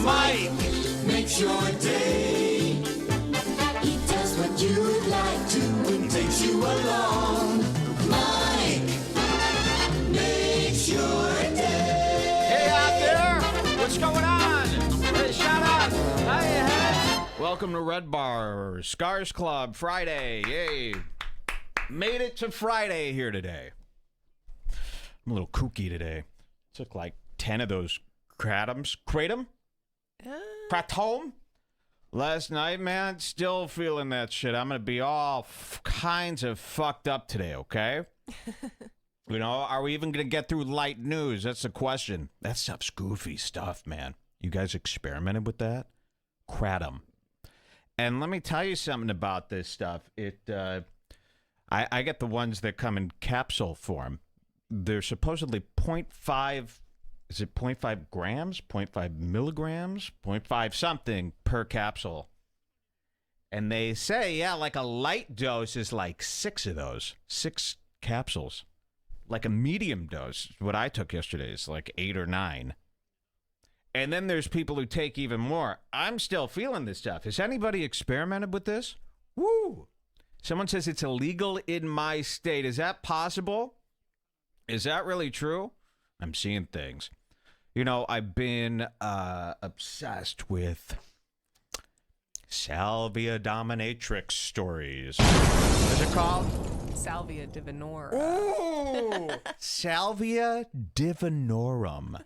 Mike makes your day. He does what you'd like to and takes you along. Mike makes your day. Hey out there, what's going on? Hey, shout out. Hi. Welcome to Red Bar Scars Club Friday. Yay. Made it to Friday here today. I'm a little kooky today. Took like 10 of those kratom last night, man. Still feeling that shit. I'm gonna be all kinds of fucked up today, okay? You know, are we even gonna get through light news? That's the question. That stuff's goofy stuff, man. You guys experimented with that? Kratom. And let me tell you something about this stuff. I get the ones that come in capsule form. They're supposedly 0.5, is it 0.5 grams, 0.5 milligrams, 0.5 something per capsule. And they say, yeah, like a light dose is like 6 of those, 6 capsules. Like a medium dose, what I took yesterday is like 8 or 9. And then there's people who take even more. I'm still feeling this stuff. Has anybody experimented with this? Woo! Someone says it's illegal in my state. Is that possible? Is that really true? I'm seeing things. You know, I've been obsessed with Salvia Dominatrix stories. What is it called? Salvia divinorum. Ooh! Salvia divinorum.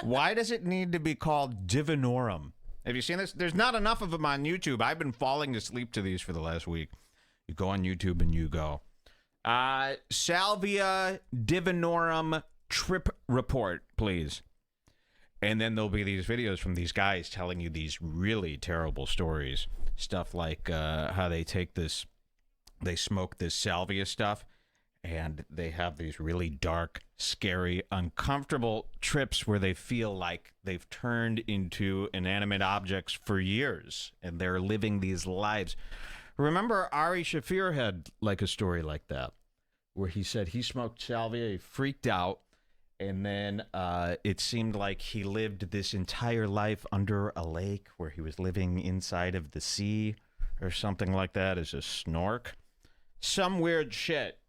Why does it need to be called divinorum? Have you seen this? There's not enough of them on YouTube. I've been falling asleep to these for the last week. You go on YouTube and you go. Salvia divinorum trip report, please. And then there'll be these videos from these guys telling you these really terrible stories. Stuff like how they take this, they smoke this salvia stuff, and they have these really dark, scary, uncomfortable trips where they feel like they've turned into inanimate objects for years, and they're living these lives. Remember, Ari Shaffir had like a story like that, where he said he smoked salvia, he freaked out, and then it seemed like he lived this entire life under a lake where he was living inside of the sea or something like that as a snork. Some weird shit.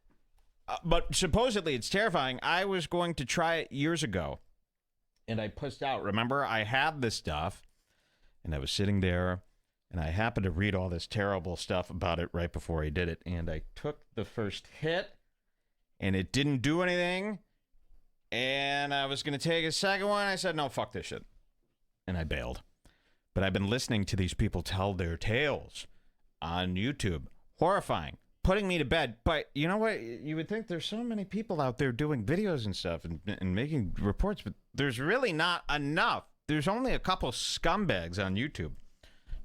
But supposedly it's terrifying. I was going to try it years ago, and I pussed out. Remember, I had this stuff, and I was sitting there, and I happened to read all this terrible stuff about it right before I did it. And I took the first hit, and it didn't do anything. And I was going to take a second one. I said, no, fuck this shit. And I bailed. But I've been listening to these people tell their tales on YouTube. Horrifying. Putting me to bed. But you know what? You would think there's so many people out there doing videos and stuff and making reports. But there's really not enough. There's only a couple scumbags on YouTube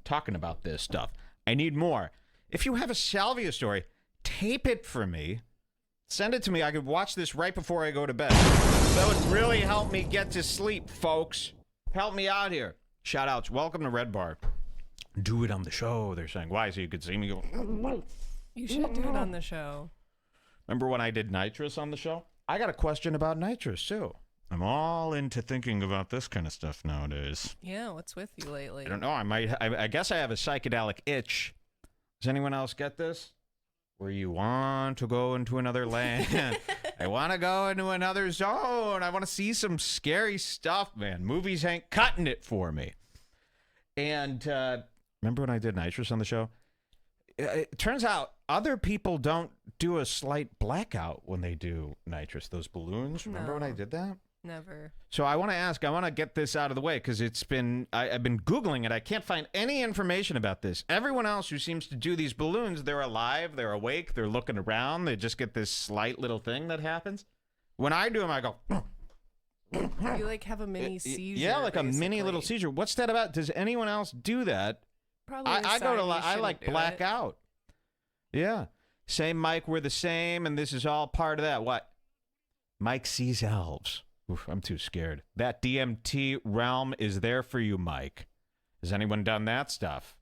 talking about this stuff. I need more. If you have a salvia story, tape it for me. Send it to me. I could watch this right before I go to bed. That would really help me get to sleep, folks. Help me out here. Shout outs. Welcome to Red Bar. Do it on the show, they're saying. Why? So you could see me go. You should do it on the show. Remember when I did Nitrous on the show? I got a question about Nitrous, too. I'm all into thinking about this kind of stuff nowadays. Yeah, what's with you lately? I don't know. I guess I have a psychedelic itch. Does anyone else get this? Where you want to go into another land. I want to go into another zone. I want to see some scary stuff, man. Movies ain't cutting it for me. And remember when I did Nitrous on the show? It turns out other people don't do a slight blackout when they do Nitrous. Those balloons. Remember when I did that? Never. So I want to ask, I want to get this out of the way because I've been Googling it. I can't find any information about this. Everyone else who seems to do these balloons, they're alive, they're awake, they're looking around, they just get this slight little thing that happens. When I do them, I go... You like have a mini seizure. Yeah, like basically. a mini little seizure. What's that about? Does anyone else do that? Probably I like black out. Yeah. Same Mike, we're the same, and this is all part of that. What? Mike sees elves. Oof, I'm too scared. That DMT realm is there for you, Mike. Has anyone done that stuff?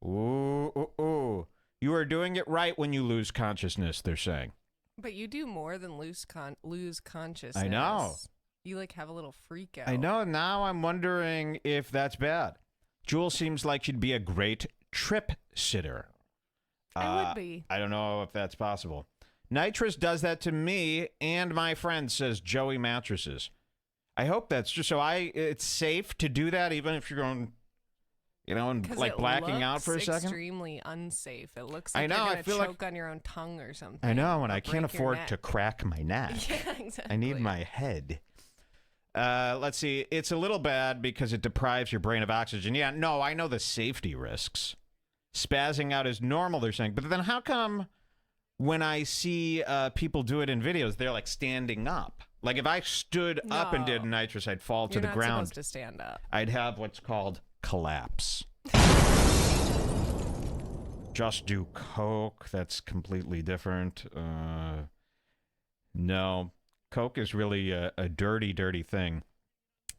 Ooh. You are doing it right when you lose consciousness, they're saying. But you do more than lose consciousness. I know. You like have a little freak out. I know. Now I'm wondering if that's bad. Jewel seems like she'd be a great trip sitter. I would be. I don't know if that's possible. Nitrous does that to me and my friend, says Joey Mattresses. I hope that's true. So it's safe to do that even if you're going, and like blacking out for a second? Extremely unsafe. It looks like I know, you're I going to feel choke on your own tongue or something. I know, and or I can't break your afford neck. to crack my neck. Yeah, exactly. I need my head. Let's see. It's a little bad because it deprives your brain of oxygen. Yeah, no, I know the safety risks. Spazzing out is normal, they're saying. But then how come when I see people do it in videos, they're like standing up? Like if I stood up and did nitrous, I'd fall to the ground. You're not supposed to stand up. I'd have what's called collapse. Just do coke. That's completely different. No. Coke is really a dirty, dirty thing.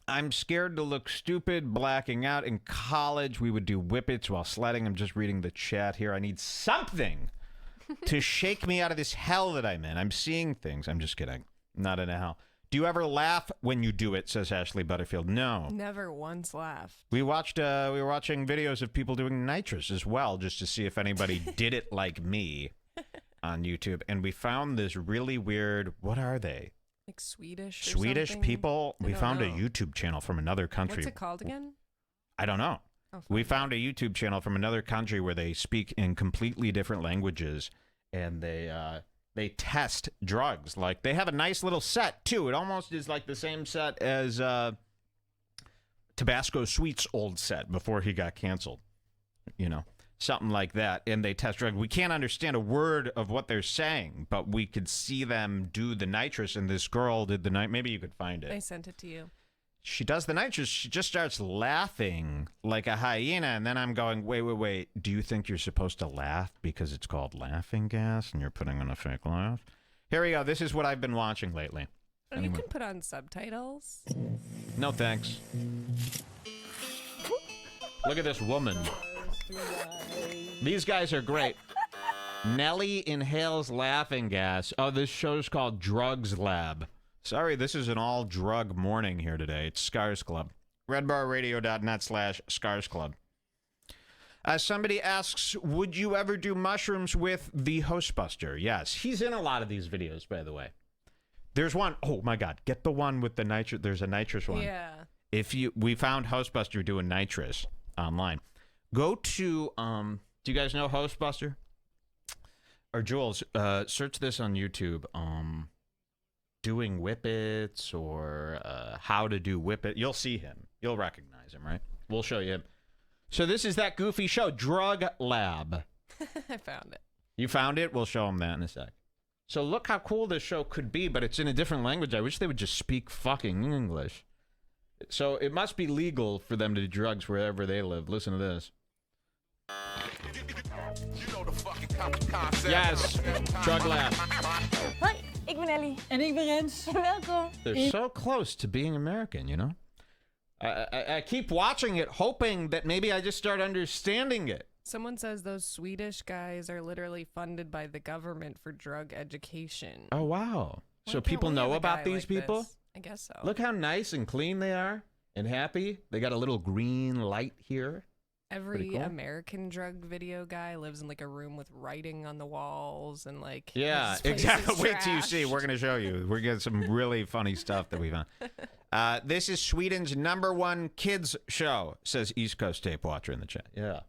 I'm scared to look stupid blacking out. In college, we would do whippets while sledding. I'm just reading the chat here. I need something to shake me out of this hell that I'm in. I'm seeing things. I'm just kidding. Not in a hell. Do you ever laugh when you do it, says Ashley Butterfield. No. Never once laughed. We were watching videos of people doing nitrous as well, just to see if anybody did it like me on YouTube. And we found this really weird, what are they? Like Swedish or Swedish something? people. I We don't found know. a YouTube channel from another country. What's it called again? I don't know. Oh, We found a YouTube channel from another country where they speak in completely different languages, and they test drugs. Like, they have a nice little set, too. It almost is like the same set as Tabasco Sweet's old set before he got canceled. Something like that. And they test drugs. We can't understand a word of what they're saying, but we could see them do the nitrous, and this girl did the nitrous. Maybe you could find it. I sent it to you. She does the nitrous. She just starts laughing like a hyena. And then I'm going, wait. Do you think you're supposed to laugh because it's called laughing gas and you're putting on a fake laugh? Here we go. This is what I've been watching lately. Oh, you can put on subtitles. No, thanks. Look at this woman. These guys are great. Nelly inhales laughing gas. Oh, this show's called Drugs Lab. Sorry, this is an all-drug morning here today. It's Scars Club. RedBarRadio.net/Scars Club. Somebody asks, would you ever do mushrooms with the Hostbuster? Yes. He's in a lot of these videos, by the way. There's one. Oh, my God. Get the one with the nitrous. There's a nitrous one. Yeah. We found Hostbuster doing nitrous online. Go to, do you guys know Hostbuster? Or Jules, search this on YouTube. Doing whippets or how to do whippet. You'll see him. You'll recognize him, right? We'll show you him. So this is that goofy show, Drug Lab. I found it. You found it? We'll show him that in a sec. So look how cool this show could be, but it's in a different language. I wish they would just speak fucking English. So it must be legal for them to do drugs wherever they live. Listen to this. Yes, Drug Lab. Hoi, ik ben Ellie. En ik ben Rens. Welkom. They're so close to being American, you know? I keep watching it, hoping that maybe I just start understanding it. Someone says those Swedish guys are literally funded by the government for drug education. Oh, wow. Why So can't people we know have a about guy these like people? this? I guess so. Look how nice and clean they are and happy. They got a little green light here. Every cool. American drug video guy lives in like a room with writing on the walls and like Yeah, his place exactly. is Wait till you see. trashed. We're going to show you. We're getting some really funny stuff that we found. This is Sweden's #1 kids show, says East Coast Tape Watcher in the chat. Yeah.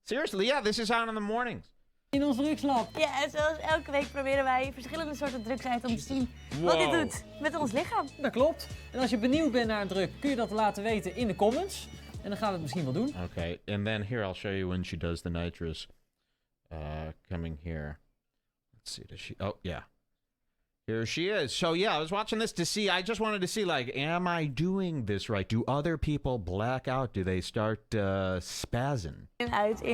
Seriously, yeah, this is on in the mornings. In ons drugslab. Ja, en zoals elke week proberen wij verschillende soorten drugs uit om te zien wat dit Wow. doet met ons lichaam. Dat klopt. En als je benieuwd bent naar een drug, kun je dat laten weten in de comments. En dan gaan we het misschien wel doen. Okay, and then here I'll show you when she does the nitrous. Coming here. Let's see, does she? Oh, yeah. Here she is. So, yeah, I was watching this to see. I just wanted to see, like, am I doing this right? Do other people black out? Do they start spazzing? In,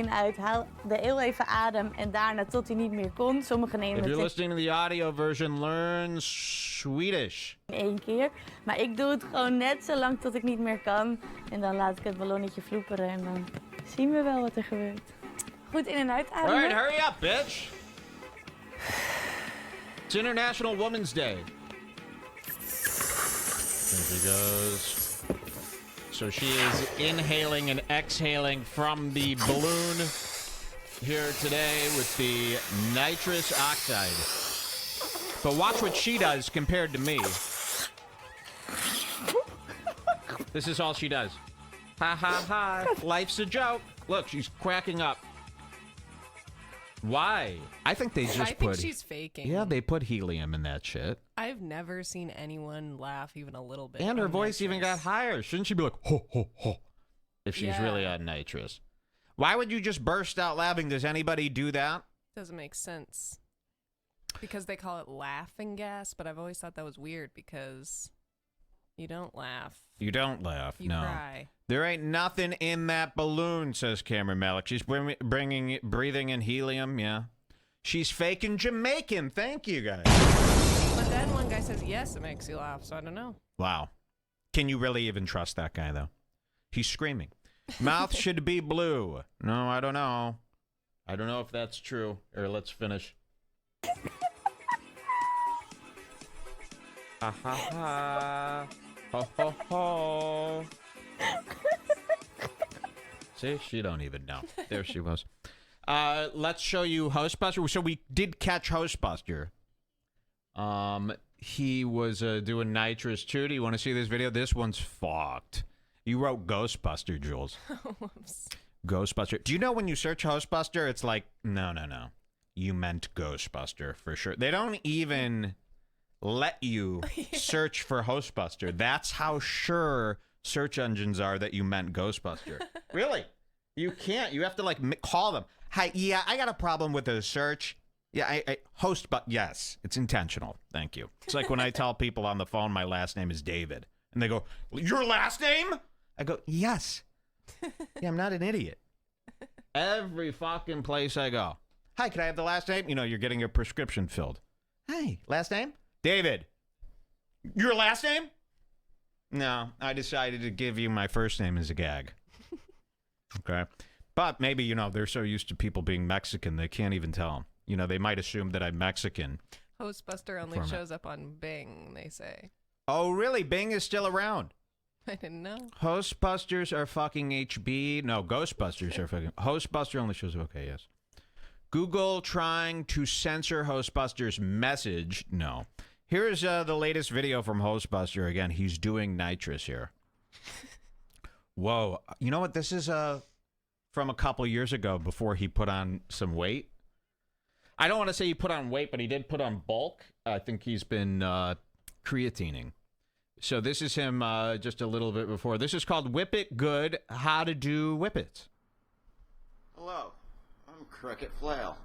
uit. Haal er heel even adem en daarna tot hij niet meer kon. Sommigen nemen If you're het listening to the audio version, learn Swedish. in 1 keer. Maar ik doe het gewoon net zo lang tot ik niet meer kan. En dan laat ik het ballonnetje vloeperen en dan zien we wel wat er gebeurt. Goed in- en All right, uitademen. hurry up, bitch. It's International Women's Day. There she goes. So she is inhaling and exhaling from the balloon here today with the nitrous oxide. But watch what she does compared to me. This is all she does. Ha ha ha. Life's a joke. Look, she's cracking up. Why? I think they just I think she's faking. Yeah, they put helium in that shit. I've never seen anyone laugh even a little bit. And her on voice even got nitrous. higher. Shouldn't she be like, ho, ho, ho, if she's Yeah. really on nitrous? Why would you just burst out laughing? Does anybody do that? Doesn't make sense. Because they call it laughing gas, but I've always thought that was weird because you don't laugh. You don't laugh, You no. cry. There ain't nothing in that balloon, says Cameron Malik. She's breathing in helium, yeah. She's faking Jamaican. Thank you, guys. But then one guy says, yes, it makes you laugh, so I don't know. Wow. Can you really even trust that guy, though? He's screaming. Mouth should be blue. No, I don't know. I don't know if that's true. Or let's finish. Ha ha ha. Ho ho ho. See, she don't even know. There she was. Let's show you Hostbuster. So we did catch Hostbuster. He was doing nitrous too. Do you want to see this video? This one's fucked. You wrote Ghostbuster, Jules. Whoops. Ghostbuster. Do you know when you search Hostbuster, it's like, no. You meant Ghostbuster for sure. They don't even let you search for Hostbuster. That's how sure search engines are that you meant Ghostbuster. Really? You can't. You have to like call them. Hi, yeah, I got a problem with the search. Yeah, I host, but yes, it's intentional. Thank you. It's like when I tell people on the phone my last name is David, and they go, "Your last name?" I go, "Yes." Yeah, I'm not an idiot. Every fucking place I go. Hi, can I have the last name? You know, you're getting your prescription filled. Hi, last name? David. Your last name? No, I decided to give you my first name as a gag. Okay. But maybe, you know, they're so used to people being Mexican, they can't even tell them. You know, they might assume that I'm Mexican. Hostbuster only shows up on Bing, they say. Oh, really? Bing is still around. I didn't know. Hostbusters are fucking HB. No, Ghostbusters are fucking... Hostbuster only shows up. Okay, yes. Google trying to censor Hostbuster's message. No. Here's the latest video from Hostbuster. Again, he's doing nitrous here. Whoa. You know what? This is from a couple years ago before he put on some weight. I don't want to say he put on weight, but he did put on bulk. I think he's been creatining. So this is him just a little bit before. This is called Whip It Good, How to Do Whippets. Hello, I'm Cricket Flail.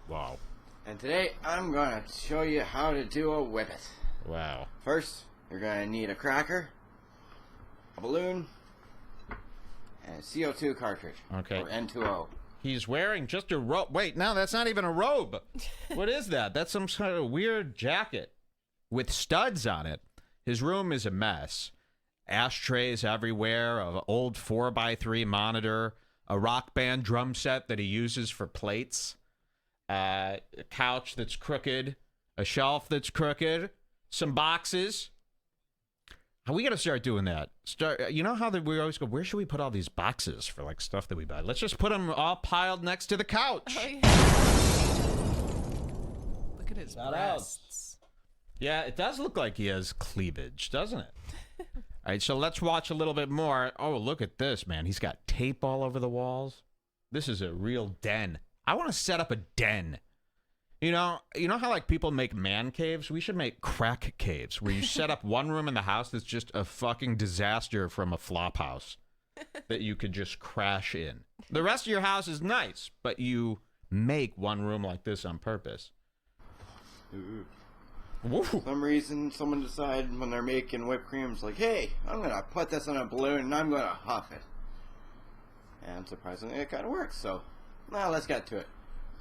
Wow. And today I'm gonna show you how to do a whippet. Wow. First, you're gonna need a cracker, a balloon, and a CO2 cartridge. Okay. Or N2O. He's wearing just a robe. Wait, no, that's not even a robe. What is that? That's some sort of weird jacket with studs on it. His room is a mess. Ashtrays everywhere, an old 4x3 monitor, a Rock Band drum set that he uses for plates, a couch that's crooked, a shelf that's crooked, some boxes. We got to start doing that. You know how we always go, where should we put all these boxes for like stuff that we buy? Let's just put them all piled next to the couch. Oh, yeah. Look at his Shout breasts. Yeah, it does look like he has cleavage, doesn't it? All right, so let's watch a little bit more. Oh, look at this, man. He's got tape all over the walls. This is a real den. I want to set up a den. You know how like people make man caves? We should make crack caves where you set up one room in the house that's just a fucking disaster from a flop house that you could just crash in. The rest of your house is nice, but you make one room like this on purpose. Woo. For some reason, someone decided when they're making whipped cream, it's like, hey, I'm gonna put this in a balloon and I'm gonna huff it. And surprisingly, it kind of works, so now let's get to it.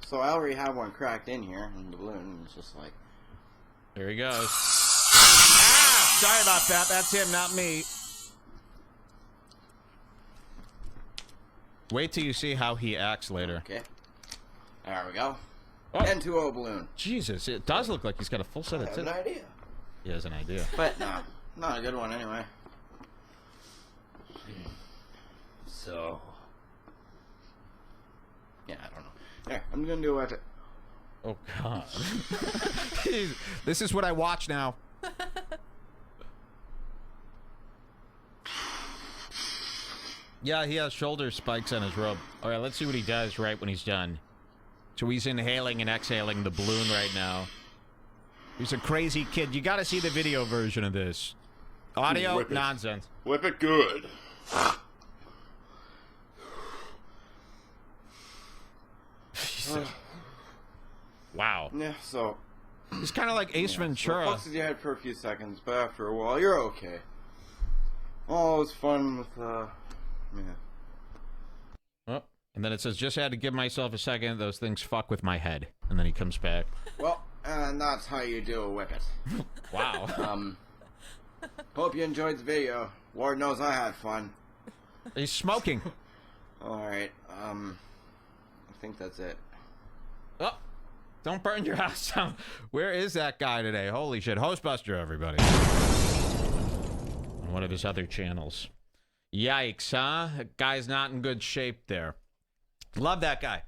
So I already have one cracked in here in the balloon, and it's just like... There he goes. Ah! Sorry about that. That's him, not me. Wait till you see how he acts later. Okay. There we go. Oh. N2O balloon. Jesus, it does look like he's got a full set I of have an tits. idea. He has an idea. But no, not a good one anyway. So, yeah, I don't know. There, I'm gonna do it. Oh God. This is what I watch now. Yeah, he has shoulder spikes on his robe. All right, let's see what he does right when he's done. So he's inhaling and exhaling the balloon right now. He's a crazy kid. You got to see the video version of this. Audio, Whip it. nonsense. Whip it good. Wow. Yeah, so He's kind of like Ace Ventura. So it fucks with your head for a few seconds, but after a while, you're okay. Oh, it was fun with, yeah. Oh, and then it says, just had to give myself a second. Those things fuck with my head. And then he comes back. Well, and that's how you do a whip it. Wow. Hope you enjoyed the video. Lord knows I had fun. He's smoking. Alright, I think that's it. Oh, don't burn your house down. Where is that guy today? Holy shit. Hostbuster, everybody. On one of his other channels. Yikes, huh? That guy's not in good shape there. Love that guy.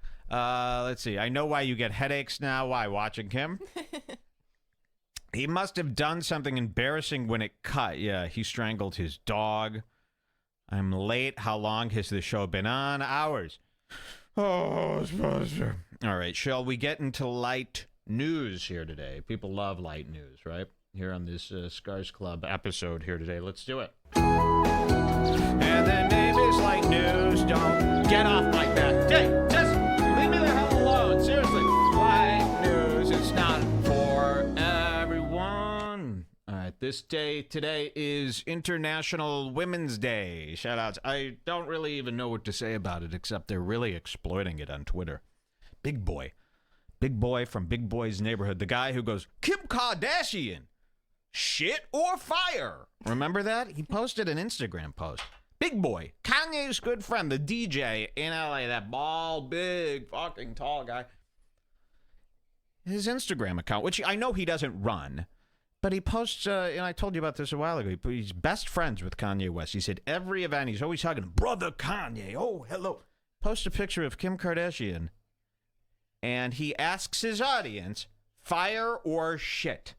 Let's see. I know why you get headaches now. Why? Watching him? He must have done something embarrassing when it cut. Yeah, he strangled his dog. I'm late. How long has the show been on? Hours. Oh, Hostbuster. All right, shall we get into light news here today? People love light news, right? Here on this Scars Club episode here today. Let's do it. And then maybe it's light news. Don't get off like that. Hey, just leave me the hell alone. Seriously. Light news. It's not for everyone. All right, this day today is International Women's Day. Shout outs. I don't really even know what to say about it, except they're really exploiting it on Twitter. Big boy. Big boy from Big Boy's Neighborhood. The guy who goes, Kim Kardashian. Shit or fire. Remember that? He posted an Instagram post. Big Boy, Kanye's good friend, the DJ in LA, that bald, big, fucking tall guy. His Instagram account, which I know he doesn't run, but he posts, and I told you about this a while ago, he's best friends with Kanye West. He said every event, he's always talking, Brother Kanye, oh, hello. Post a picture of Kim Kardashian, and he asks his audience, fire or shit?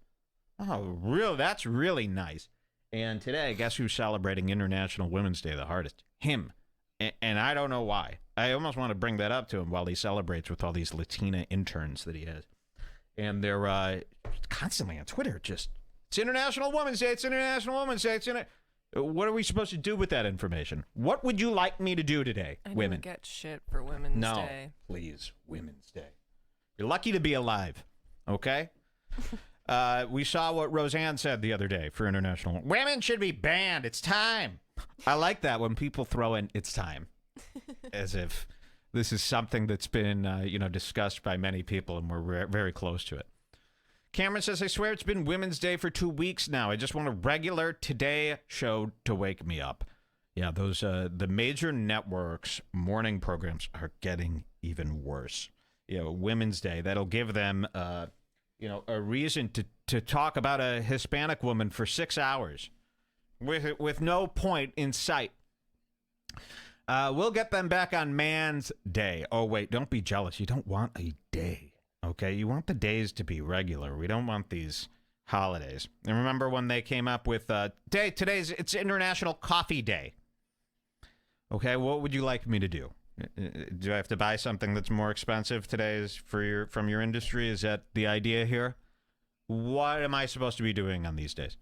Oh, real? That's really nice. And today, guess who's celebrating International Women's Day the hardest? Him. And I don't know why. I almost want to bring that up to him while he celebrates with all these Latina interns that he has. And they're constantly on Twitter just, it's International Women's Day, it's International Women's Day, what are we supposed to do with that information? What would you like me to do today, women? I don't get shit for Women's Day. No, please, Women's Day. You're lucky to be alive, okay? We saw what Roseanne said the other day for International. Women should be banned. It's time. I like that when people throw in, it's time. As if this is something that's been, discussed by many people and we're very close to it. Cameron says, I swear it's been Women's Day for 2 weeks now. I just want a regular Today show to wake me up. Yeah, those, the major networks morning programs are getting even worse. Women's Day, that'll give them, a reason to talk about a Hispanic woman for 6 hours with no point in sight. We'll get them back on Man's Day. Oh, wait, don't be jealous. You don't want a day, okay? You want the days to be regular. We don't want these holidays. And remember when they came up with, it's International Coffee Day. Okay, what would you like me to do? Do I have to buy something that's more expensive today from your industry? Is that the idea here? What am I supposed to be doing on these days?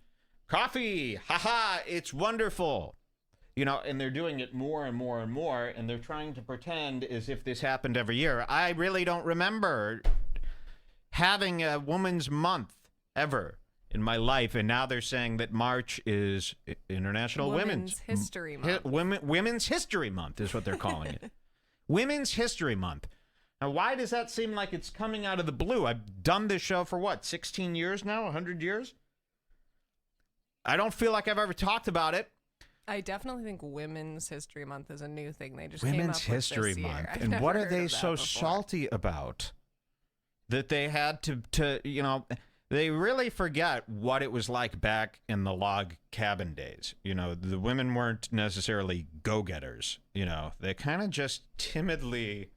Coffee! Haha! It's wonderful! And they're doing it more and more and more, and they're trying to pretend as if this happened every year. I really don't remember having a Women's Month ever in my life, and now they're saying that March is International Women's History Month. Women's History Month is what they're calling it. Women's History Month. Now, why does that seem like it's coming out of the blue? I've done this show for, 16 years now? 100 years? I don't feel like I've ever talked about it. I definitely think Women's History Month is a new thing they just Women's came up History with this Month. year. I've And never what are heard they of that so before. salty about? That they had to They really forget what it was like back in the log cabin days. You know, the women weren't necessarily go-getters. You know, they kind of just timidly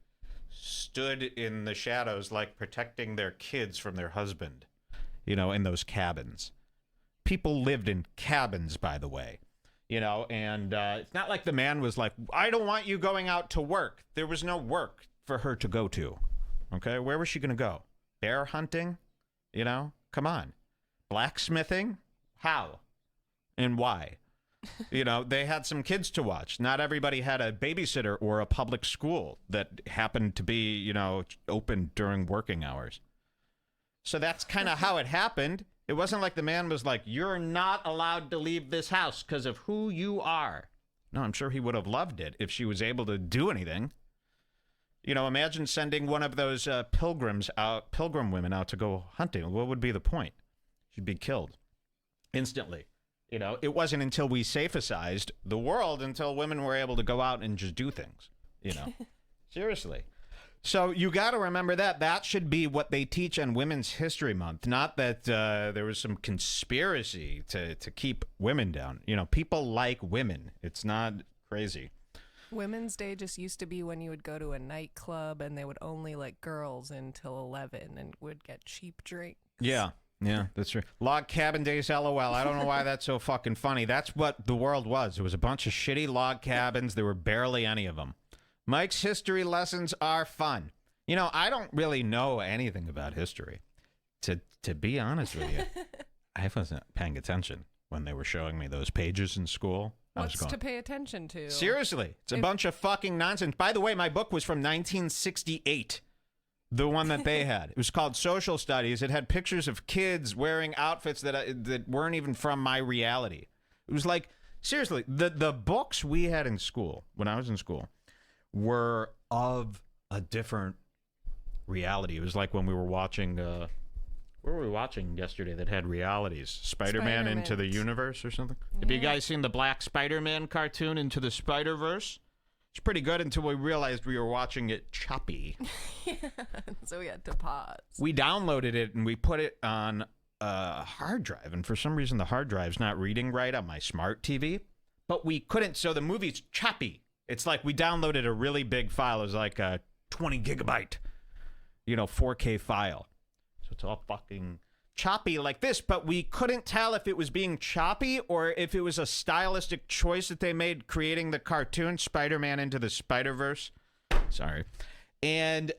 stood in the shadows, like protecting their kids from their husband, you know, in those cabins. People lived in cabins, by the way, you know, and it's not like the man was like, I don't want you going out to work. There was no work for her to go to. Okay, where was she going to go? Bear hunting? You know, come on. Blacksmithing? How? And why? You know, they had some kids to watch. Not everybody had a babysitter or a public school that happened to be, you know, open during working hours. So that's kind of how it happened. It wasn't like the man was like, you're not allowed to leave this house because of who you are. No, I'm sure he would have loved it if she was able to do anything. You know, imagine sending one of those pilgrim women out to go hunting. What would be the point? She'd be killed instantly. You know, it wasn't until we safeicized the world until women were able to go out and just do things, you know. Seriously. So you got to remember that. That should be what they teach on Women's History Month, not that there was some conspiracy to keep women down. You know, people like women. It's not crazy. Women's Day just used to be when you would go to a nightclub and they would only let girls until 11 and would get cheap drinks. Yeah. Yeah, that's right. Log cabin days, LOL. I don't know why that's so fucking funny. That's what the world was. It was a bunch of shitty log cabins. There were barely any of them. Mike's history lessons are fun. You know, I don't really know anything about history. To be honest with you, I wasn't paying attention when they were showing me those pages in school. What's to pay attention to? Seriously, it's a bunch of fucking nonsense. By the way, my book was from 1968. The one that they had. It was called Social Studies. It had pictures of kids wearing outfits that weren't even from my reality. It was like, seriously, the books we had in school, when I was in school, were of a different reality. It was like when we were watching, what were we watching yesterday that had realities? Spider-Man Into the Universe or something? Yeah. Have you guys seen the Black Spider-Man cartoon, Into the Spider-Verse? It's pretty good until we realized we were watching it choppy. Yeah, so we had to pause. We downloaded it and we put it on a hard drive, and for some reason the hard drive's not reading right on my smart TV, but we couldn't, so the movie's choppy. It's like we downloaded a really big file. It was like a 20 gigabyte, you know, 4K file. So it's all fucking choppy like this, but we couldn't tell if it was being choppy or if it was a stylistic choice that they made creating the cartoon Spider-Man Into the Spider-Verse. Sorry. And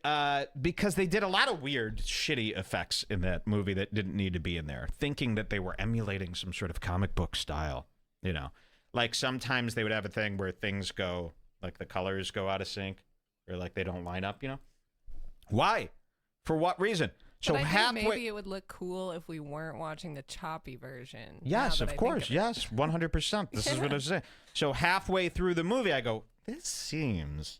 because they did a lot of weird, shitty effects in that movie that didn't need to be in there, thinking that they were emulating some sort of comic book style, you know. Like sometimes they would have a thing where things go, like the colors go out of sync or like they don't line up, you know. Why? For what reason? So but I think maybe it would look cool if we weren't watching the choppy version. Yes, of course. Yes, 100%. This is what I was saying. So halfway through the movie, I go, this seems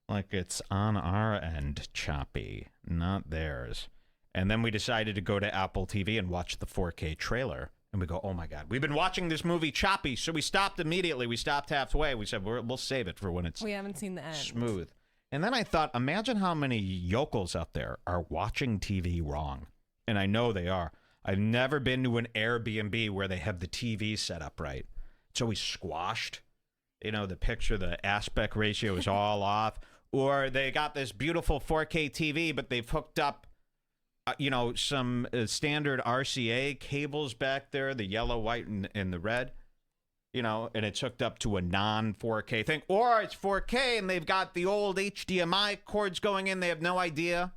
like it's on our end choppy, not theirs. And then we decided to go to Apple TV and watch the 4K trailer. And we go, oh, my God, we've been watching this movie choppy. So we stopped immediately. We stopped halfway. We said, we'll save it for when it's we haven't seen the end. Smooth. And then I thought, imagine how many yokels out there are watching TV wrong. And I know they are. I've never been to an Airbnb where they have the TV set up right. It's always squashed. You know, the picture, the aspect ratio is all off. Or they got this beautiful 4K TV, but they've hooked up, you know, some standard RCA cables back there, the yellow, white, and the red. You know, and it's hooked up to a non-4K thing. Or it's 4K and they've got the old HDMI cords going in. They have no idea.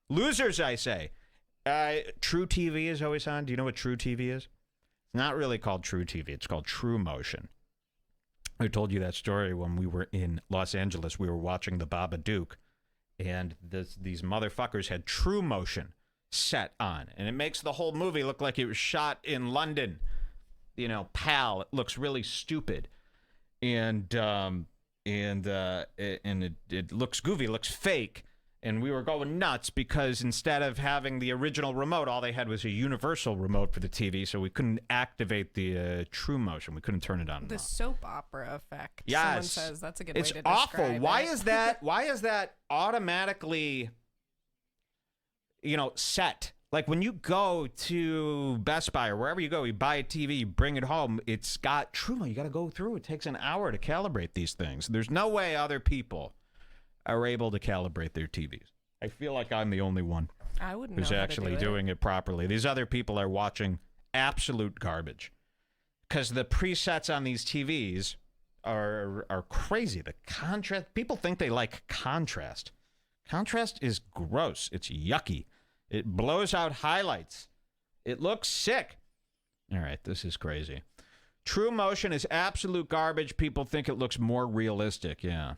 Losers, I say. True TV is always on. Do you know what True TV is? It's not really called True TV. It's called True Motion. I told you that story when we were in Los Angeles. We were watching the Babadook. And these motherfuckers had True Motion set on. And it makes the whole movie look like it was shot in London. You know, PAL. It looks really stupid, and it looks goofy. It looks fake, and we were going nuts because instead of having the original remote, all they had was a universal remote for the TV, so we couldn't activate the True Motion. We couldn't turn it on. The soap opera effect. Yes, someone says that's a good way to describe it. It's awful. Why it. is that? Why is that automatically, you know, set? Like when you go to Best Buy or wherever you go, you buy a TV, you bring it home, it's got Truma. You got to go through. It takes an hour to calibrate these things. There's no way other people are able to calibrate their TVs. I feel like I'm the only one I wouldn't who's know how to actually do it. doing it properly. These other people are watching absolute garbage because the presets on these TVs are crazy. The contrast, people think they like contrast. Contrast is gross. It's yucky. It blows out highlights. It looks sick. All right, this is crazy. True motion is absolute garbage. People think it looks more realistic. Yeah.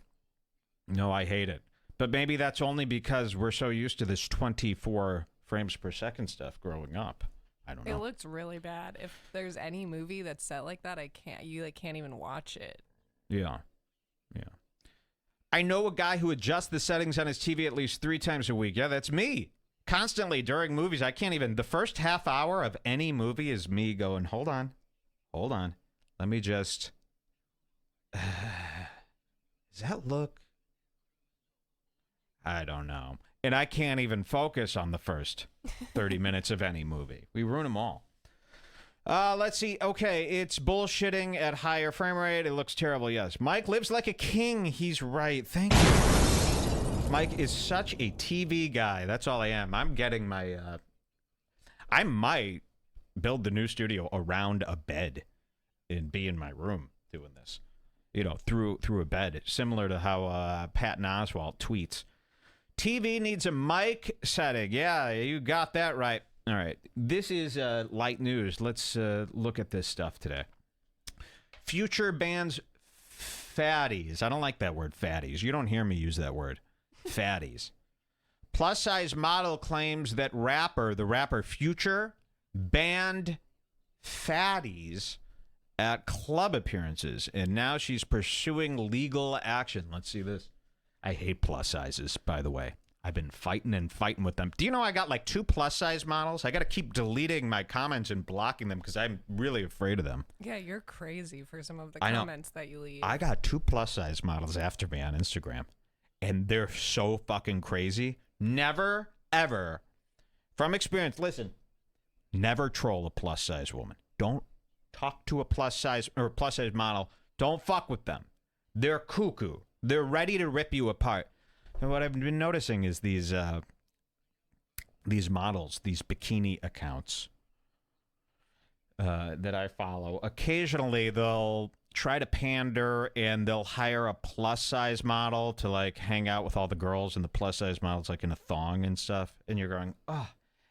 No, I hate it. But maybe that's only because we're so used to this 24 frames per second stuff growing up. I don't know. It looks really bad. If there's any movie that's set like that, you can't even watch it. Yeah. Yeah. I know a guy who adjusts the settings on his TV at least 3 times a week. Yeah, that's me. Constantly during movies, I can't even. The first half hour of any movie is me going, hold on. Let me just. Does that look? I don't know. And I can't even focus on the first 30 minutes of any movie. We ruin them all. Let's see. Okay, it's bullshitting at higher frame rate. It looks terrible, yes. Mike lives like a king. He's right. Thank you. Mike is such a TV guy. That's all I am. I'm getting my... I might build the new studio around a bed and be in my room doing this. You know, through a bed. Similar to how Patton Oswalt tweets. TV needs a mic setting. Yeah, you got that right. All right. This is light news. Let's look at this stuff today. Future bans fatties. I don't like that word, fatties. You don't hear me use that word. Fatties. Plus-size model claims that the rapper Future, banned fatties at club appearances, and now she's pursuing legal action. Let's see this. I hate plus sizes, by the way. I've been fighting with them. Do you know I got like 2 plus-size models? I got to keep deleting my comments and blocking them because I'm really afraid of them. Yeah, you're crazy for some of the I know. comments that you leave. I got 2 plus-size models after me on Instagram, and they're so fucking crazy. Never, ever, from experience, listen, never troll a plus-size woman. Don't talk to a plus-size model. Don't fuck with them. They're cuckoo. They're ready to rip you apart. And what I've been noticing is these models, these bikini accounts that I follow, occasionally they'll try to pander and they'll hire a plus-size model to, like, hang out with all the girls, and the plus-size model's, like, in a thong and stuff. And you're going, oh.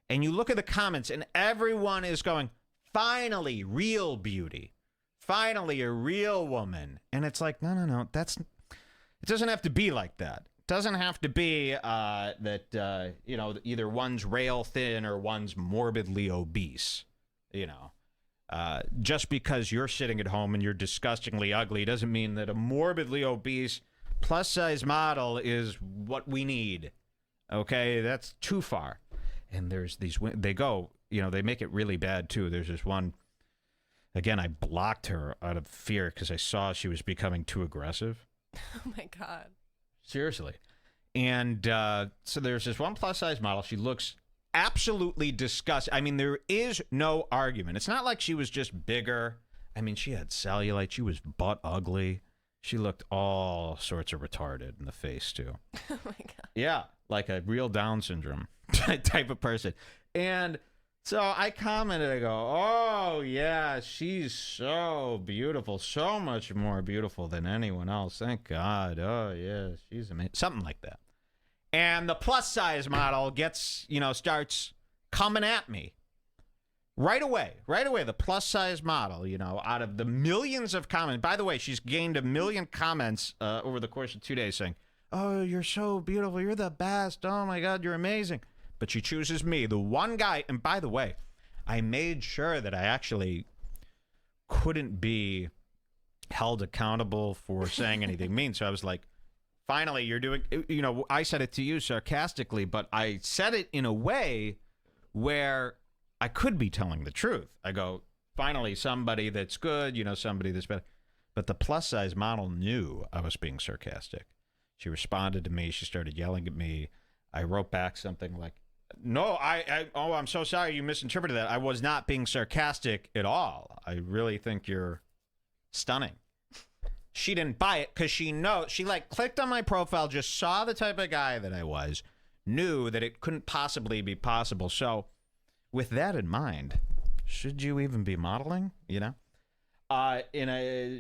And you look at the comments, and everyone is going, finally, real beauty. Finally, a real woman. And it's like, no, that's... It doesn't have to be like that. It doesn't have to be that, either one's rail thin or one's morbidly obese. You know, just because you're sitting at home and you're disgustingly ugly doesn't mean that a morbidly obese plus-size model is what we need. Okay, that's too far. And there's these, they go, they make it really bad too. There's this one, again, I blocked her out of fear because I saw she was becoming too aggressive. Oh my God. Seriously. And so there's this one plus-size model. She looks absolutely disgusting. I mean, there is no argument. It's not like she was just bigger. I mean, she had cellulite. She was butt ugly. She looked all sorts of retarded in the face, too. Oh my God. Yeah, like a real Down syndrome type of person. And so I commented, I go, oh, yeah, she's so beautiful, so much more beautiful than anyone else. Thank God. Oh, yeah, she's amazing. Something like that. And the plus-size model gets, starts coming at me. Right away, the plus-size model, out of the millions of comments. By the way, she's gained 1 million comments over the course of 2 days saying, oh, you're so beautiful. You're the best. Oh, my God, you're amazing. But she chooses me, the one guy. And by the way, I made sure that I actually couldn't be held accountable for saying anything mean. So I was like, finally, you're doing, I said it to you sarcastically, but I said it in a way where I could be telling the truth. I go, finally, somebody that's good, somebody that's better. But the plus size model knew I was being sarcastic. She responded to me. She started yelling at me. I wrote back something like, No, I'm so sorry you misinterpreted that. I was not being sarcastic at all. I really think you're stunning. She didn't buy it because she like clicked on my profile, just saw the type of guy that I was, knew that it couldn't possibly be possible. So with that in mind, should you even be modeling, you know?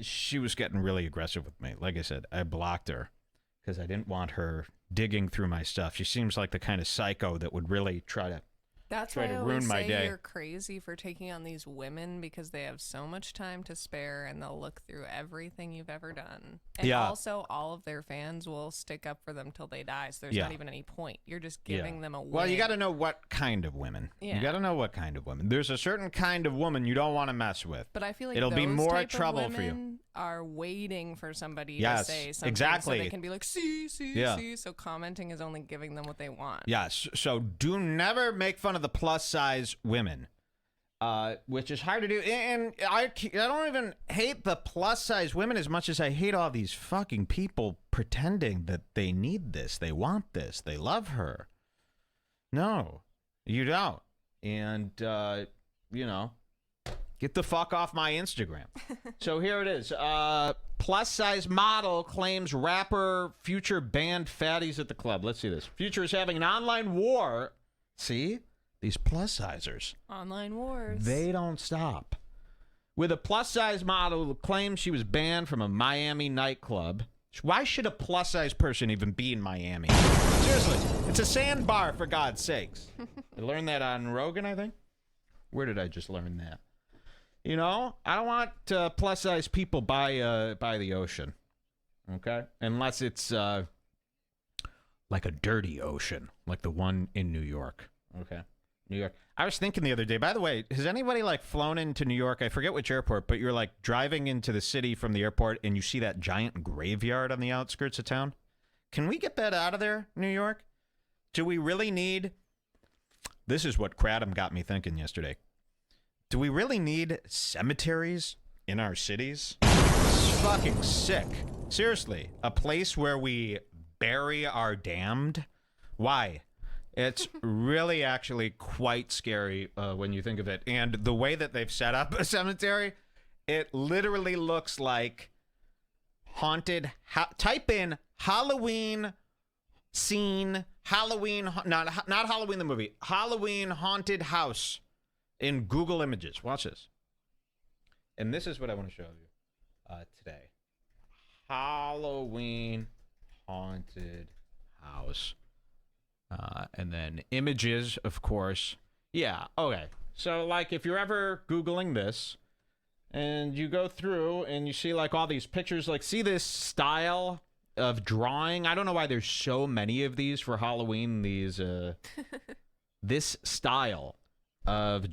She was getting really aggressive with me. Like I said, I blocked her because I didn't want her digging through my stuff. She seems like the kind of psycho that would really try to That's try why to I ruin always my say day. you're crazy for taking on these women because they have so much time to spare and they'll look through everything you've ever done. And Yeah. also, all of their fans will stick up for them till they die. So there's Yeah. not even any point. You're just giving them a win. Well, you got to know what kind of women. Yeah. You got to know what kind of women. There's a certain kind of woman you don't want to mess with. But I feel like it'll be those more type trouble of for you. women are waiting for somebody Yes, to say something exactly. so they can be like, see, Yeah. see. So commenting is only giving them what they want. Yes. So do never make fun of the plus size women, which is hard to do. And I don't even hate the plus size women as much as I hate all these fucking people pretending that they need this, they want this, they love her. No, you don't. And, you know, get the fuck off my Instagram. So here it is. Plus size model claims rapper Future banned fatties at the club. Let's see this. Future is having an online war. See? These plus sizers. Online wars. They don't stop. With a plus size model who claims she was banned from a Miami nightclub. Why should a plus size person even be in Miami? Seriously, it's a sandbar, for God's sakes. I learned that on Rogan, I think. Where did I just learn that? You know, I don't want plus size people by the ocean. Okay? Unless it's like a dirty ocean, like the one in New York. Okay? New York. I was thinking the other day, by the way, has anybody like flown into New York? I forget which airport, but you're like driving into the city from the airport and you see that giant graveyard on the outskirts of town? Can we get that out of there, New York? Do we really need... This is what Kratom got me thinking yesterday. Do we really need cemeteries in our cities? It's fucking sick. Seriously, a place where we bury our damned? Why? It's really actually quite scary when you think of it. And the way that they've set up a cemetery, it literally looks like haunted... type in Halloween scene, Halloween... Not Halloween the movie. Halloween haunted house in Google Images. Watch this. And this is what I want to show you today. Halloween haunted house. And then images, of course. Yeah, okay. So, like, if you're ever Googling this, and you go through and you see, like, all these pictures, like, see this style of drawing? I don't know why there's so many of these for Halloween, these, this style of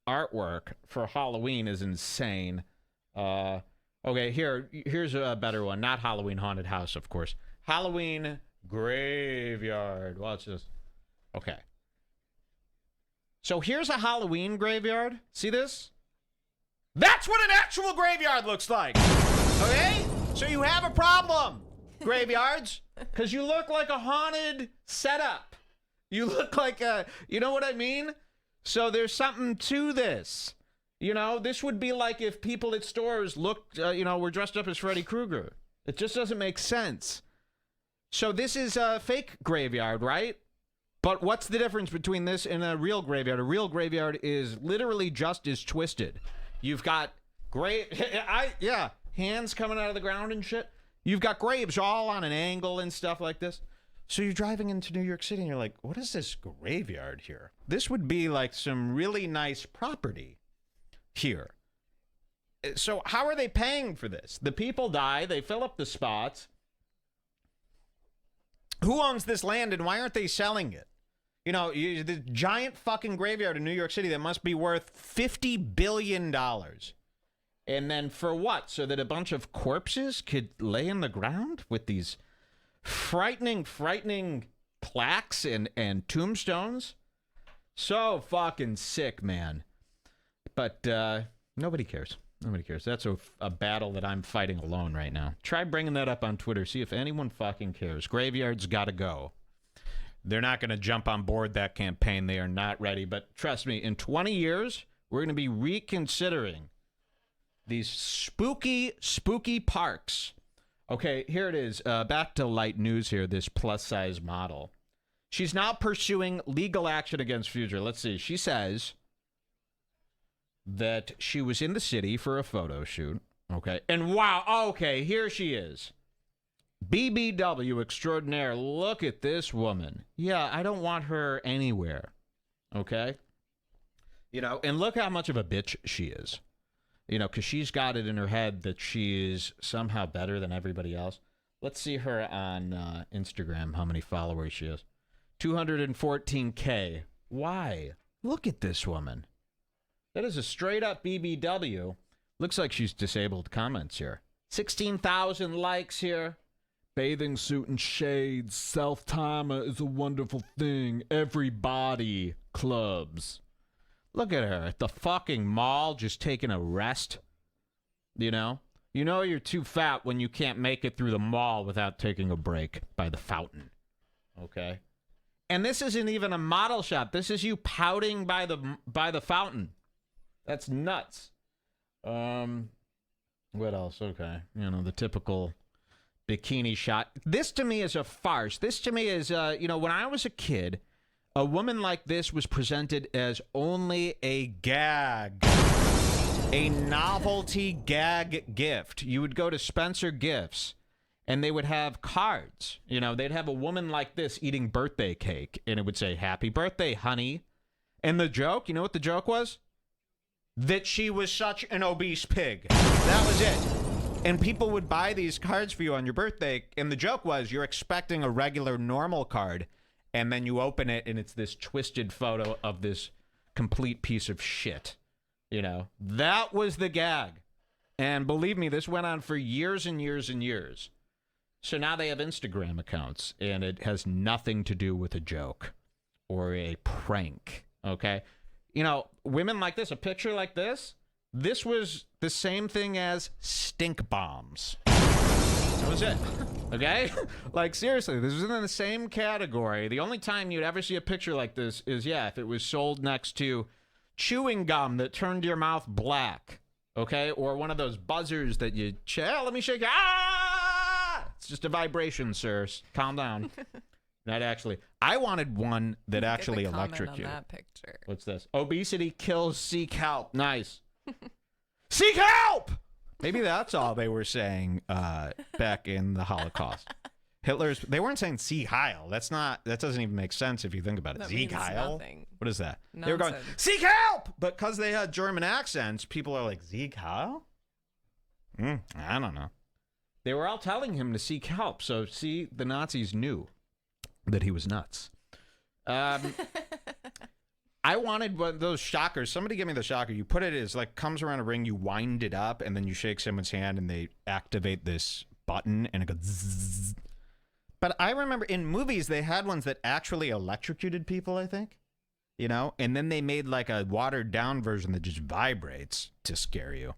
artwork for Halloween is insane. Okay, here's a better one. Not Halloween haunted house, of course. Halloween graveyard. Watch this. Okay. So here's a Halloween graveyard. See this? That's what an actual graveyard looks like. Okay? So you have a problem, graveyards, because you look like a haunted setup. You look like a, you know what I mean? So there's something to this. You know, this would be like if people at stores looked, were dressed up as Freddy Krueger. It just doesn't make sense. So this is a fake graveyard, right? But what's the difference between this and a real graveyard? A real graveyard is literally just as twisted. You've got hands coming out of the ground and shit. You've got graves all on an angle and stuff like this. So you're driving into New York City and you're like, what is this graveyard here? This would be like some really nice property here. So how are they paying for this? The people die, they fill up the spots. Who owns this land and why aren't they selling it? You know, the giant fucking graveyard in New York City that must be worth $50 billion. And then for what? So that a bunch of corpses could lay in the ground with these frightening plaques and tombstones? So fucking sick, man. But nobody cares. Nobody cares. That's a battle that I'm fighting alone right now. Try bringing that up on Twitter. See if anyone fucking cares. Graveyards gotta go. They're not going to jump on board that campaign. They are not ready. But trust me, in 20 years, we're going to be reconsidering these spooky, spooky parks. Okay, here it is. Back to light news here, this plus-size model. She's now pursuing legal action against Future. Let's see. She says that she was in the city for a photo shoot. Okay. And wow, okay, here she is. BBW extraordinaire. Look at this woman. Yeah, I don't want her anywhere. Okay? You know, and look how much of a bitch she is. You know, because she's got it in her head that she is somehow better than everybody else. Let's see her on Instagram, how many followers she has. 214K. Why? Look at this woman. That is a straight-up BBW. Looks like she's disabled comments here. 16,000 likes here. Bathing suit and shades. Self-timer is a wonderful thing. Everybody clubs. Look at her at the fucking mall just taking a rest. You know? You know you're too fat when you can't make it through the mall without taking a break by the fountain. Okay? And this isn't even a model shot. This is you pouting by the fountain. That's nuts. What else? Okay. You know, the typical bikini shot. This to me is a farce. This to me is, you know, when I was a kid, a woman like this was presented as only a gag. A novelty gag gift. You would go to Spencer Gifts, and they would have cards. You know, they'd have a woman like this eating birthday cake, and it would say, "Happy birthday, honey." And the joke, you know what the joke was? That she was such an obese pig. That was it. And people would buy these cards for you on your birthday, and the joke was you're expecting a regular normal card, and then you open it, and it's this twisted photo of this complete piece of shit. You know, that was the gag. And believe me, this went on for years and years and years. So now they have Instagram accounts, and it has nothing to do with a joke or a prank, okay? You know, women like this, a picture like this was the same thing as stink bombs. That was it, okay? Like, seriously, this was in the same category. The only time you'd ever see a picture like this is, yeah, if it was sold next to chewing gum that turned your mouth black, okay? Or one of those buzzers that you, let me shake it. Ah! It's just a vibration, sir. Calm down. Not actually. I wanted one that actually electrocuted. On that picture. What's this? Obesity kills, seek help. Nice. Seek help! Maybe that's all they were saying back in the Holocaust. They weren't saying Sieg Heil. That doesn't even make sense if you think about it. That Sieg means Heil? nothing. What is that? Nonsense. They were going, seek help! But because they had German accents, people are like, Sieg Heil? I don't know. They were all telling him to seek help. So, see, the Nazis knew that he was nuts. I wanted one of those shockers. Somebody give me the shocker. You put it as like comes around a ring, you wind it up, and then you shake someone's hand and they activate this button and it goes zzz. But I remember in movies they had ones that actually electrocuted people, I think. You know? And then they made like a watered down version that just vibrates to scare you.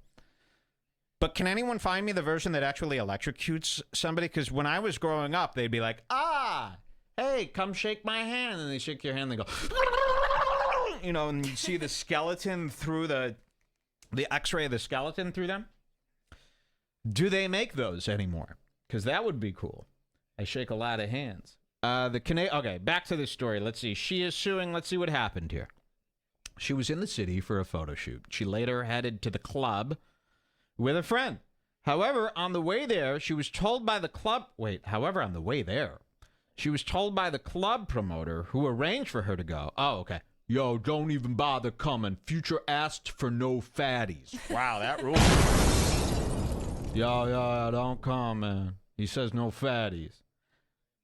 But can anyone find me the version that actually electrocutes somebody? Because when I was growing up, they'd be like, hey, come shake my hand. And they shake your hand and they go, you know, and you see the skeleton through the x-ray of the skeleton through them. Do they make those anymore? Because that would be cool. I shake a lot of hands. Okay, back to this story. Let's see. She is suing. Let's see what happened here. She was in the city for a photo shoot. She later headed to the club with a friend. However, on the way there, she was told by the club... She was told by the club promoter who arranged for her to go. Oh, okay. Yo, don't even bother coming. Future asked for no fatties. Wow, that rules. Yo, don't come, man. He says no fatties.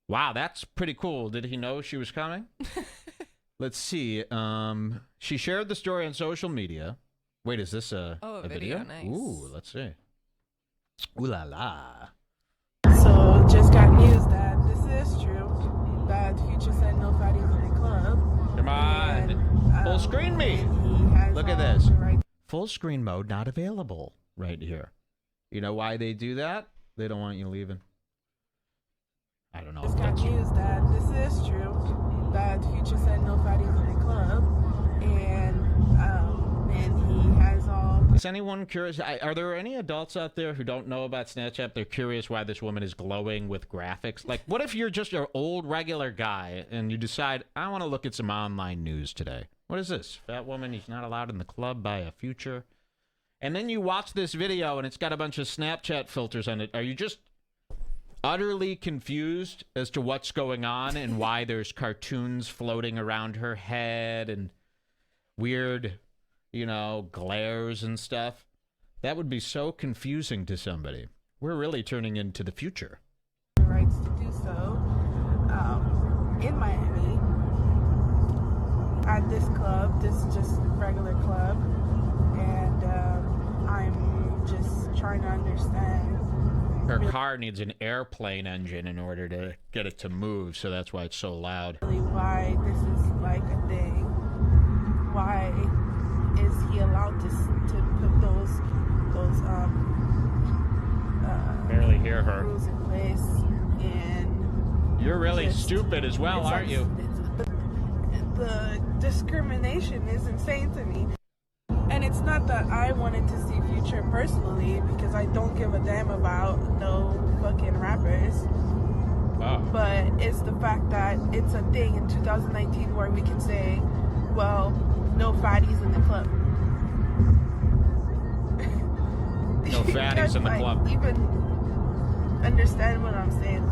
Wow, that's pretty cool. Did he know she was coming? Let's see. She shared the story on social media. Wait, is this a video? Nice. Ooh, let's see. Ooh la la. So, just got news that this is true. That Future said no fatties in the club. Come on. And, full screen me. Look at this. Full screen mode not available right here. You know why they do that? They don't want you leaving. I don't know. Just got news that this is true. That Future said no fatties in the club, and he has all. Is anyone curious? Are there any adults out there who don't know about Snapchat? They're curious why this woman is glowing with graphics. Like, what if you're just an old regular guy and you decide, I want to look at some online news today? What is this? Fat woman, he's not allowed in the club by a Future. And then you watch this video and it's got a bunch of Snapchat filters on it. Are you just utterly confused as to what's going on and why there's cartoons floating around her head and weird, glares and stuff? That would be so confusing to somebody. We're really turning into the future. The rights to do so in Miami at this club, this just regular club, and I'm just trying to understand. Her car needs an airplane engine in order to get it to move, so that's why it's so loud. Really, why this is like a thing? Why is he allowed to put those Barely hear her. rules in place? And You're really just- stupid as well, it's aren't you? The discrimination is insane to me. And it's not that I wanted to see Future personally, because I don't give a damn about no fucking rappers. Oh. But it's the fact that it's a thing in 2019 where we can say, well, no fatties in the club. No You fatties can't, in the club. Even understand what I'm saying?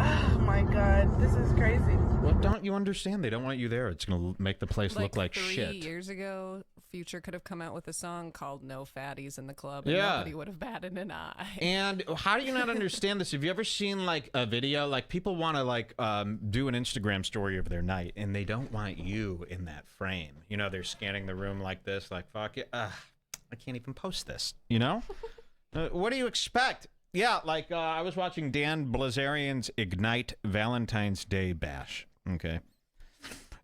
Oh my god, this is crazy. Well, don't you understand? They don't want you there. It's going to make the place look like 3 shit. years ago, Future could have come out with a song called "No Fatties in the Club," and Yeah. nobody would have batted an eye. And how do you not understand this? Have you ever seen like a video? Like people want to do an Instagram story of their night, and they don't want you in that frame. They're scanning the room like this, like fuck it. I can't even post this. What do you expect? Yeah, like I was watching Dan Blazarian's Ignite Valentine's Day Bash. Okay.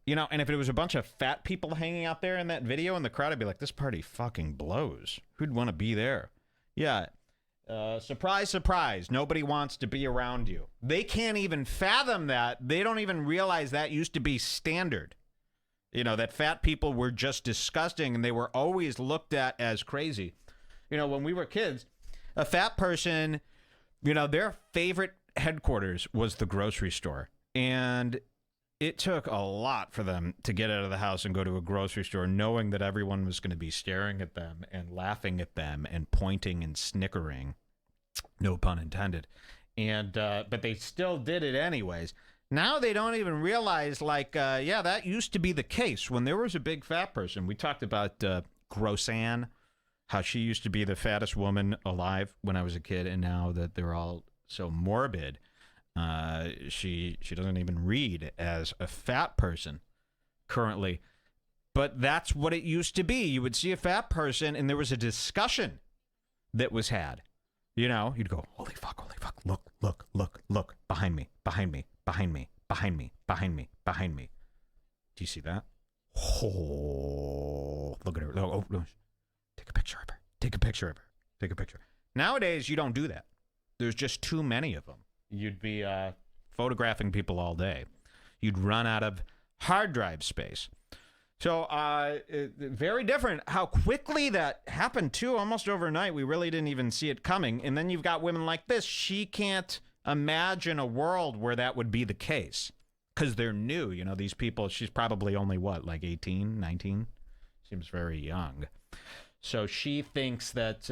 And if it was a bunch of fat people hanging out there in that video in the crowd, I'd be like, this party fucking blows. Who'd want to be there? Yeah. Surprise, surprise. Nobody wants to be around you. They can't even fathom that. They don't even realize that used to be standard. That fat people were just disgusting and they were always looked at as crazy. When we were kids, a fat person, their favorite headquarters was the grocery store. And it took a lot for them to get out of the house and go to a grocery store knowing that everyone was going to be staring at them and laughing at them and pointing and snickering. No pun intended. And but they still did it anyways. Now they don't even realize, that used to be the case. When there was a big fat person, we talked about Roseanne, how she used to be the fattest woman alive when I was a kid, and now that they're all so morbid, she doesn't even read as a fat person currently. But that's what it used to be. You would see a fat person, and there was a discussion that was had. You'd go, holy fuck, look, behind me. Do you see that? Oh, look at her. Oh, take a picture of her. Nowadays, you don't do that. There's just too many of them. You'd be photographing people all day. You'd run out of hard drive space. So, very different. How quickly that happened, too, almost overnight. We really didn't even see it coming. And then you've got women like this. She can't imagine a world where that would be the case because they're new. These people, she's probably only, 18, 19? Seems very young. So she thinks that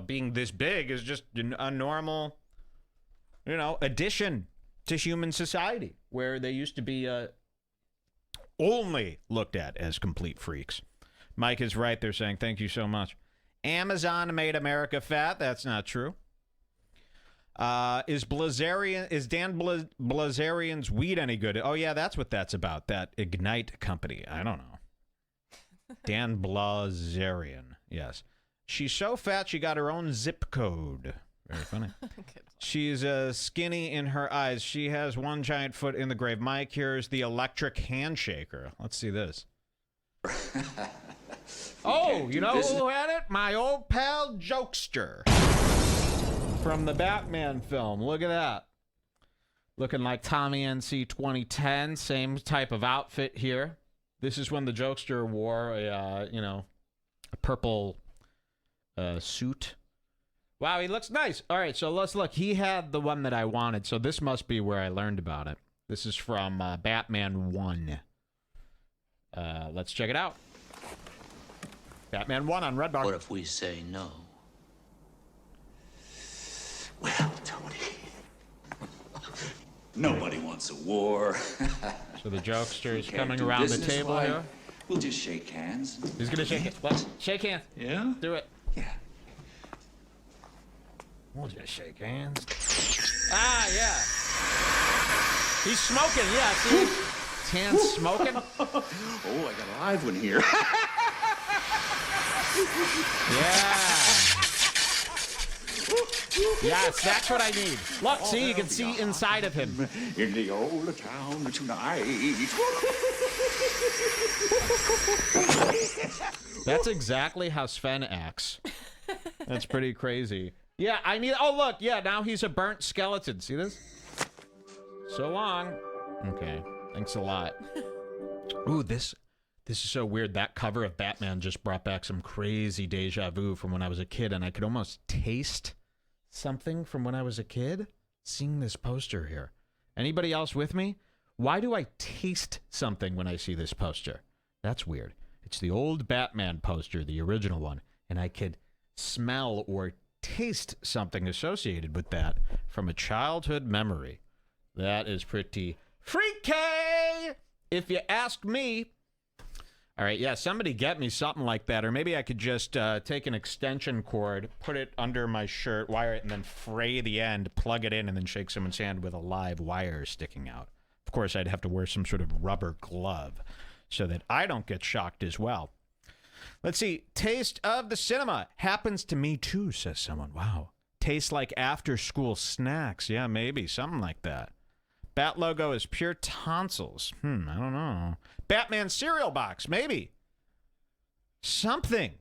being this big is just a normal, addition to human society where they used to be only looked at as complete freaks. Mike is right. They're saying, thank you so much. Amazon made America fat. That's not true. Is Dan Blazarian's weed any good? Oh, yeah, that's what that's about. That Ignite company. I don't know. Dan Blazarian. Yes. She's so fat she got her own zip code. Very funny. She's skinny in her eyes. She has one giant foot in the grave. Mike, here's the electric handshaker. Let's see this. Oh, you know who had it? My old pal Jokester. from the Batman film. Look at that. Looking like Tommy NC 2010. Same type of outfit here. This is when the jokester wore a purple suit. Wow, he looks nice. All right, so let's look. He had the one that I wanted, so this must be where I learned about it. This is from Batman 1. Let's check it out. Batman 1 on REDBAR. What if we say no? Well, Tony, nobody wants a war. So the jokester is Can't coming do around the business, table why? here. We'll just shake hands. He's going to shake it. What? Shake hands. Yeah? Do it. Yeah. We'll just shake hands. Ah, yeah. He's smoking, yeah. See? His hands smoking. Oh, I got a live one here. Yeah. Yes, that's what I need. Look, see, you can see inside of him. In the old town tonight. That's exactly how Sven acts. That's pretty crazy. Yeah, I need... Oh, look. Yeah, now he's a burnt skeleton. See this? So long. Okay. Thanks a lot. Ooh, this is so weird. That cover of Batman just brought back some crazy deja vu from when I was a kid, and I could almost taste something from when I was a kid seeing this poster here. Anybody else with me? Why do I taste something when I see this poster? That's weird. It's the old Batman poster, the original one, and I could smell or taste something associated with that from a childhood memory. That is pretty freaky, if you ask me. All right, yeah, somebody get me something like that, or maybe I could just take an extension cord, put it under my shirt, wire it, and then fray the end, plug it in, and then shake someone's hand with a live wire sticking out. Of course, I'd have to wear some sort of rubber glove so that I don't get shocked as well. Let's see. Taste of the cinema. Happens to me too, says someone. Wow. Tastes like after-school snacks. Yeah, maybe. Something like that. Bat logo is pure tonsils. I don't know. Batman cereal box. Maybe. Something.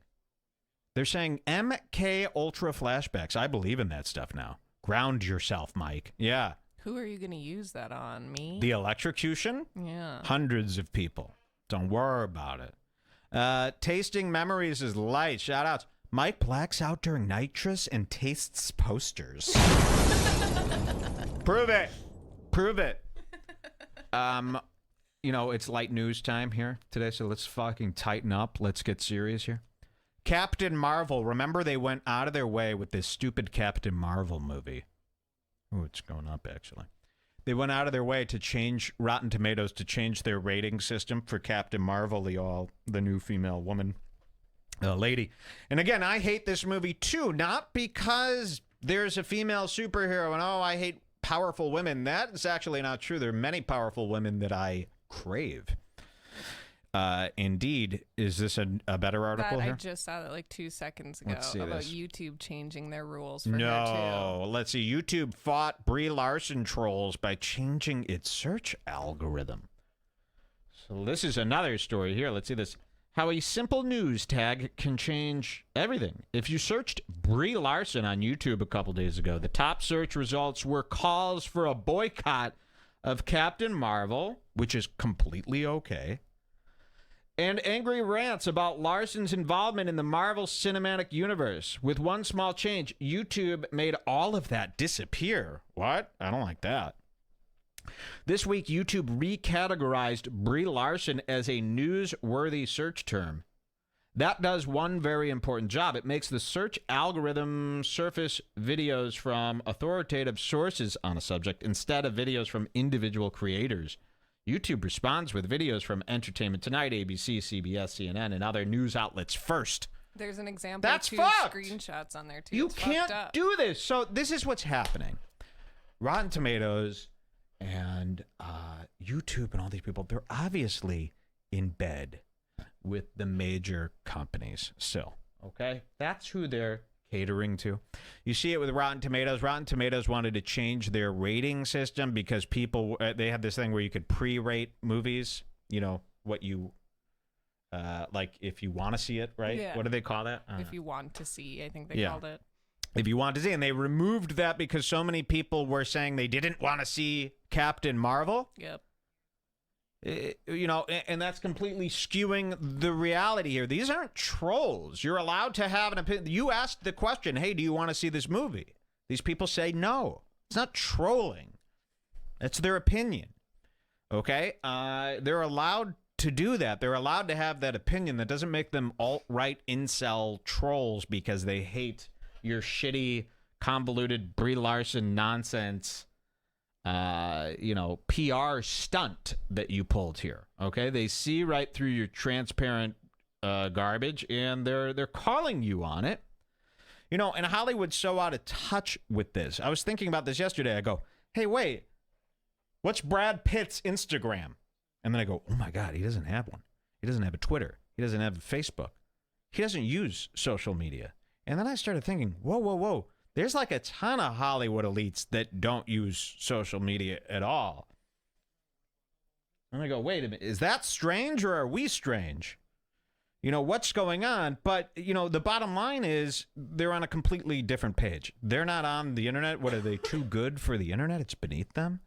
They're saying MK Ultra flashbacks. I believe in that stuff now. Ground yourself, Mike. Yeah. Who are you going to use that on? Me? The electrocution? Yeah. Hundreds of people. Don't worry about it. Tasting memories is light. Shout outs. Mike blacks out during Nitrous and tastes posters. Prove it. Prove it. It's light news time here today, so let's fucking tighten up. Let's get serious here. Captain Marvel. Remember they went out of their way with this stupid Captain Marvel movie. Oh, it's going up, actually. They went out of their way to change Rotten Tomatoes to change their rating system for Captain Marvel, the new female woman lady. And again, I hate this movie too, not because there's a female superhero and I hate powerful women. That is actually not true. There are many powerful women that I crave. Indeed, is this a better article here? I just saw that like 2 seconds ago Let's see about this. YouTube changing their rules for her No, let's see. YouTube fought Brie Larson trolls by changing its search algorithm. So this is another story here. Let's see this. How a simple news tag can change everything. If you searched Brie Larson on YouTube a couple days ago, the top search results were calls for a boycott of Captain Marvel, which is completely okay, and angry rants about Larson's involvement in the Marvel Cinematic Universe. With one small change, YouTube made all of that disappear. What? I don't like that. This week, YouTube recategorized Brie Larson as a newsworthy search term. That does one very important job. It makes the search algorithm surface videos from authoritative sources on a subject instead of videos from individual creators. YouTube responds with videos from Entertainment Tonight, ABC, CBS, CNN, and other news outlets first. There's an example That's of 2 fucked. screenshots on there too. You It's can't fucked up. do this. So this is what's happening. Rotten Tomatoes and YouTube and all these people, they're obviously in bed with the major companies still. Okay? That's who they're catering to. You see it with Rotten Tomatoes. Rotten Tomatoes wanted to change their rating system because people, they had this thing where you could pre-rate movies, what you, like if you want to see it, right? Yeah. What do they call that? If you want to see, I think they called it. if you want to see. And they removed that because so many people were saying they didn't want to see Captain Marvel. Yep. You know, and that's completely skewing the reality here. These aren't trolls. You're allowed to have an opinion. You asked the question, hey, do you want to see this movie? These people say no. It's not trolling. That's their opinion. Okay? They're allowed to do that. They're allowed to have that opinion. That doesn't make them alt-right incel trolls because they hate your shitty, convoluted Brie Larson nonsense, you know, PR stunt that you pulled here. Okay? They see right through your transparent garbage, and they're calling you on it. You know, and Hollywood's so out of touch with this. I was thinking about this yesterday. I go, hey, wait, what's Brad Pitt's Instagram? And then I go, oh my God, he doesn't have one. He doesn't have a Twitter. He doesn't have a Facebook. He doesn't use social media. And then I started thinking, whoa. There's like a ton of Hollywood elites that don't use social media at all. And I go, wait a minute, is that strange or are we strange? You know, what's going on? But, you know, the bottom line is they're on a completely different page. They're not on the internet. What, are they too good for the internet? It's beneath them.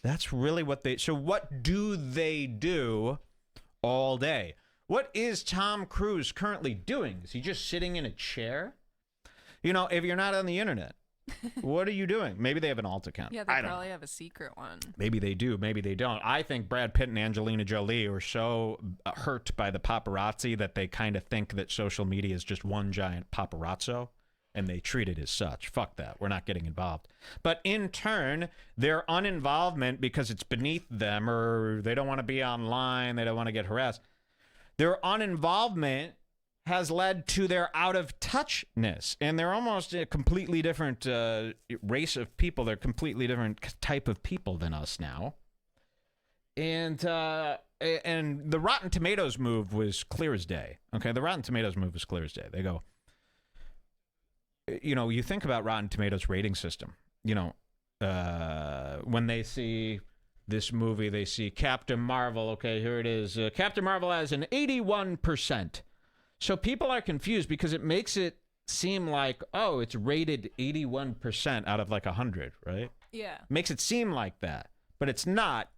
That's really what they... So what do they do all day? What is Tom Cruise currently doing? Is he just sitting in a chair? You know, if you're not on the internet, what are you doing? Maybe they have an alt account. Yeah, they probably have a secret one. Maybe they do. Maybe they don't. I think Brad Pitt and Angelina Jolie are so hurt by the paparazzi that they kind of think that social media is just one giant paparazzo, and they treat it as such. Fuck that. We're not getting involved. But in turn, their uninvolvement, because it's beneath them, or they don't want to be online, they don't want to get harassed, their uninvolvement has led to their out-of-touchness. And they're almost a completely different race of people. They're a completely different type of people than us now. And the Rotten Tomatoes move was clear as day. Okay, the Rotten Tomatoes move was clear as day. They go, you know, you think about Rotten Tomatoes rating system. You know, when they see this movie, they see Captain Marvel. Okay, here it is. Captain Marvel has an 81%. So people are confused because it makes it seem like, oh, it's rated 81% out of like 100, right? Yeah. Makes it seem like that, but it's not.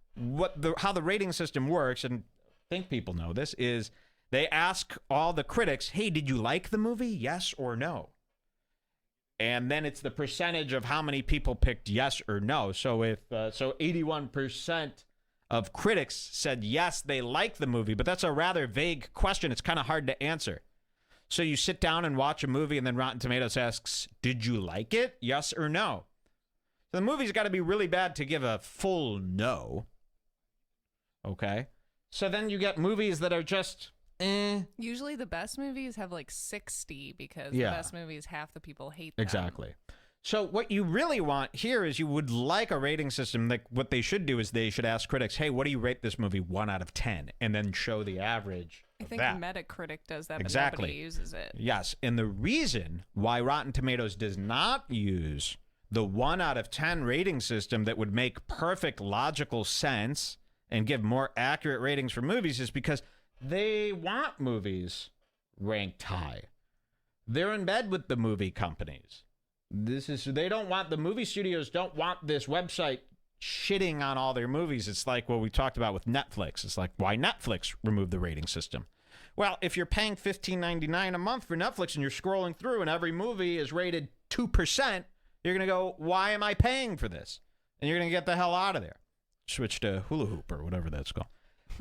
How the rating system works, and I think people know this, is they ask all the critics, hey, did you like the movie? Yes or no? And then it's the percentage of how many people picked yes or no. So if 81% of critics said yes, they like the movie, but that's a rather vague question. It's kind of hard to answer. So you sit down and watch a movie, and then Rotten Tomatoes asks, did you like it? Yes or no? So the movie's got to be really bad to give a full no. Okay? So then you get movies that are just, Usually the best movies have like 60 because Yeah. the best movies, half the people hate them. Exactly. So what you really want here is you would like a rating system. Like what they should do is they should ask critics, hey, what do you rate this movie 1 out of 10? And then show the average I of think that. Metacritic does that, Exactly. but nobody uses it. Yes. And the reason why Rotten Tomatoes does not use the 1 out of 10 rating system that would make perfect logical sense and give more accurate ratings for movies is because they want movies ranked high. They're in bed with the movie companies. They don't want, the movie studios don't want this website shitting on all their movies. It's like what we talked about with Netflix. It's like, why Netflix removed the rating system? Well, if you're paying $15.99 a month for Netflix and you're scrolling through and every movie is rated 2%, you're going to go, why am I paying for this? And you're going to get the hell out of there. Switch to Hula Hoop or whatever that's called.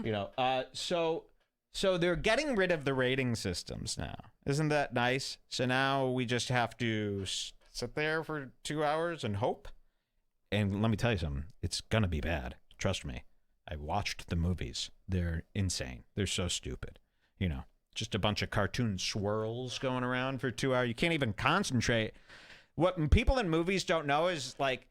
You know, so they're getting rid of the rating systems now. Isn't that nice? So now we just have to sit there for 2 hours and hope. And let me tell you something. It's going to be bad. Trust me. I watched the movies. They're insane. They're so stupid. You know, just a bunch of cartoon swirls going around for 2 hours. You can't even concentrate. What people in movies don't know is, like,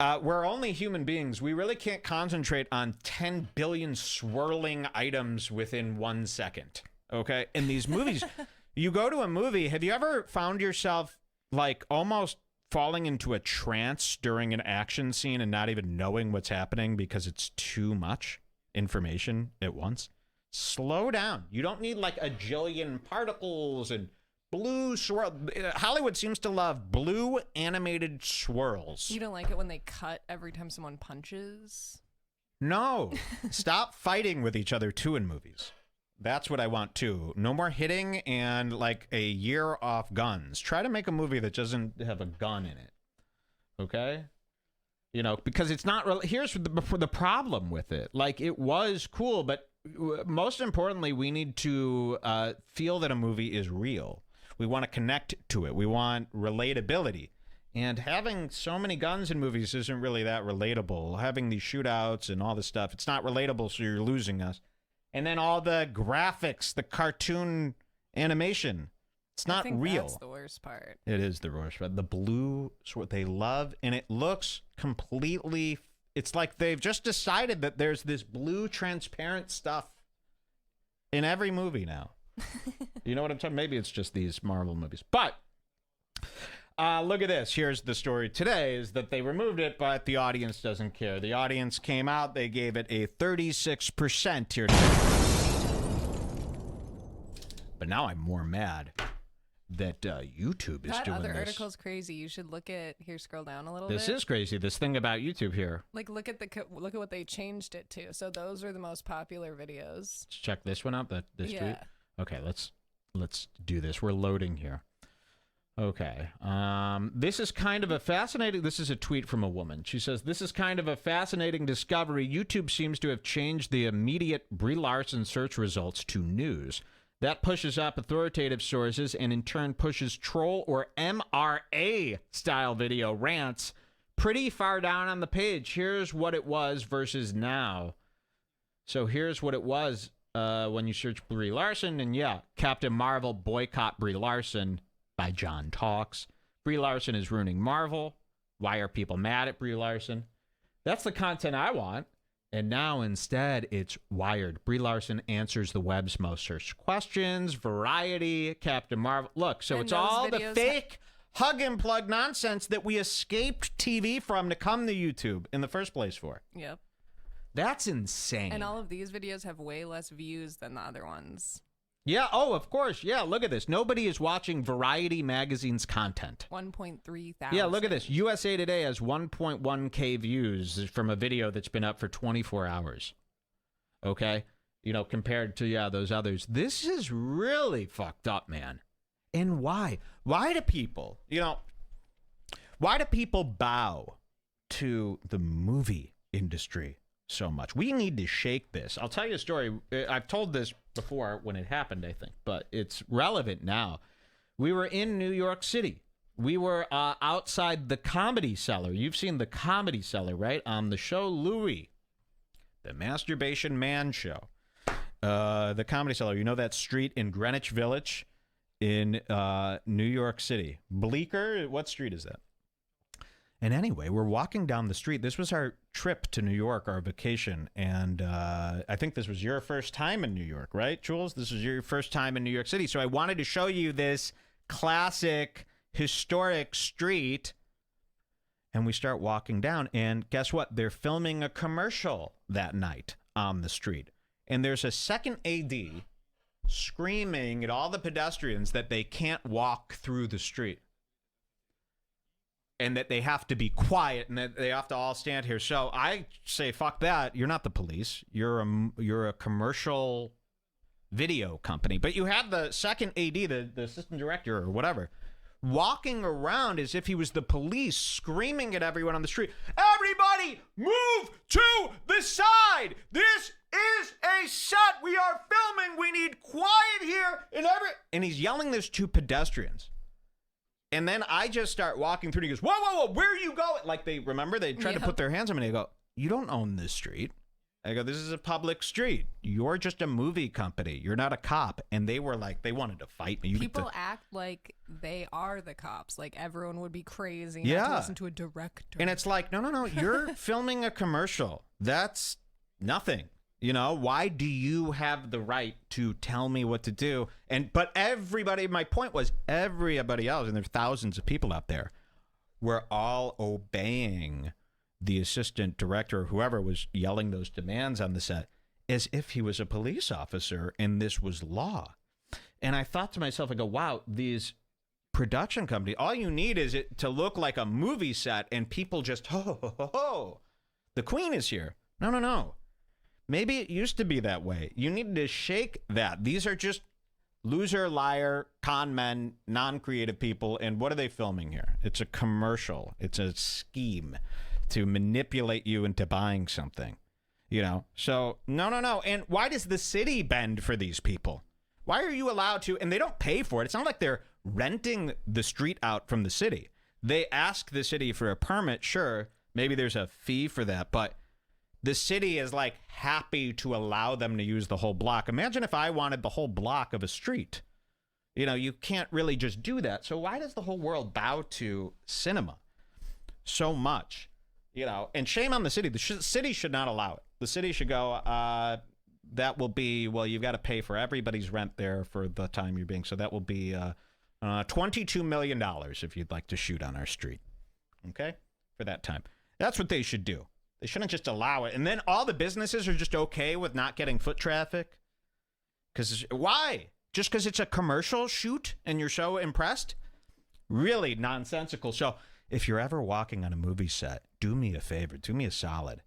we're only human beings. We really can't concentrate on 10 billion swirling items within 1 second. Okay? In these movies, you go to a movie. Have you ever found yourself, like, almost falling into a trance during an action scene and not even knowing what's happening because it's too much information at once? Slow down. You don't need like a jillion particles and Blue swirl. Hollywood seems to love blue animated swirls. You don't like it when they cut every time someone punches? No. Stop fighting with each other, too, in movies. That's what I want, too. No more hitting and, like, a year off guns. Try to make a movie that doesn't have a gun in it. Okay? You know, because it's not... Here's the problem with it. Like, it was cool, but most importantly, we need to feel that a movie is real. We want to connect to it. We want relatability. And having so many guns in movies isn't really that relatable. Having these shootouts and all this stuff, it's not relatable, so you're losing us. And then all the graphics, the cartoon animation, it's not real. That's the worst part. It is the worst part. The blue is what they love, and it looks completely... It's like they've just decided that there's this blue transparent stuff in every movie now. You know what I'm talking? Maybe it's just these Marvel movies. But look at this. Here's the story today is that they removed it, but the audience doesn't care. The audience came out. They gave it a 36% here today. But now I'm more mad that YouTube is that doing other this. article's crazy. You should look at here. Scroll down a little bit. This is crazy. This thing about YouTube here. Like look at what they changed it to. So those are the most popular videos. Let's check this one out. This Yeah. tweet. Okay, let's do this. We're loading here. Okay. This is kind of a fascinating... This is a tweet from a woman. She says, this is kind of a fascinating discovery. YouTube seems to have changed the immediate Brie Larson search results to news. That pushes up authoritative sources and in turn pushes troll or MRA-style video rants pretty far down on the page. Here's what it was versus now. So here's what it was when you search Brie Larson. And yeah, Captain Marvel boycott Brie Larson by John Talks. Brie Larson is ruining Marvel. Why are people mad at Brie Larson? That's the content I want. And now instead it's Wired. Brie Larson answers the web's most searched questions. Variety, Captain Marvel. Look, so And it's those all the videos fake hug and plug nonsense that we escaped TV from to come to YouTube in the first place for. Yep. That's insane. And all of these videos have way less views than the other ones. Yeah, oh, of course. Yeah, look at this. Nobody is watching Variety magazine's content. 1.3 thousand. Yeah, look at this. USA Today has 1.1K views from a video that's been up for 24 hours. Okay? You know, compared to, yeah, those others. This is really fucked up, man. And why? Why do people, why do people bow to the movie industry so much? We need to shake this. I'll tell you a story. I've told this before when it happened, I think, but it's relevant now. We were in New York City. We were outside the Comedy Cellar. You've seen the Comedy Cellar, right? On the show Louie, the Masturbation Man show. The Comedy Cellar. You know that street in Greenwich Village in New York City? Bleecker? What street is that? And anyway, we're walking down the street. This was our trip to New York, our vacation. And I think this was your first time in New York, right, Jules? This was your first time in New York City. So I wanted to show you this classic, historic street. And we start walking down. And guess what? They're filming a commercial that night on the street. And there's a second AD screaming at all the pedestrians that they can't walk through the street. And that they have to be quiet and that they have to all stand here. So I say, fuck that. You're not the police. You're a commercial video company. But you have the second AD, the assistant director or whatever, walking around as if he was the police, screaming at everyone on the street, everybody move to the side. This is a set. We are filming. We need quiet here. And he's yelling this to pedestrians. And then I just start walking through and he goes, whoa, whoa, whoa, where are you going? Like they tried to put their hands on me and they go, you don't own this street. I go, this is a public street. You're just a movie company. You're not a cop. And they were like, they wanted to fight me. People act like they are the cops. Like everyone would be crazy not to listen to a director. And it's like, no. You're filming a commercial. That's nothing. Why do you have the right to tell me what to do? But everybody, my point was everybody else, and there's thousands of people out there, were all obeying the assistant director or whoever was yelling those demands on the set as if he was a police officer and this was law. And I thought to myself, I go, wow, these production companies, all you need is it to look like a movie set and people just, ho, the queen is here. No, no, no. Maybe it used to be that way. You needed to shake that. These are just loser, liar, con men, non-creative people. And what are they filming here? It's a commercial. It's a scheme to manipulate you into buying something, you know? So, no, no, no. And why does the city bend for these people? Why are you allowed to? And they don't pay for it. It's not like they're renting the street out from the city. They ask the city for a permit. Sure, maybe there's a fee for that, but the city is like happy to allow them to use the whole block. Imagine if I wanted the whole block of a street. You know, you can't really just do that. So why does the whole world bow to cinema so much? You know, and shame on the city. The city should not allow it. The city should go, that will be, well, you've got to pay for everybody's rent there for the time you're being. So that will be $22 million if you'd like to shoot on our street. Okay? For that time. That's what they should do. They shouldn't just allow it. And then all the businesses are just okay with not getting foot traffic. Because why? Just because it's a commercial shoot and you're so impressed? Really nonsensical. So if you're ever walking on a movie set, do me a favor. Do me a solid.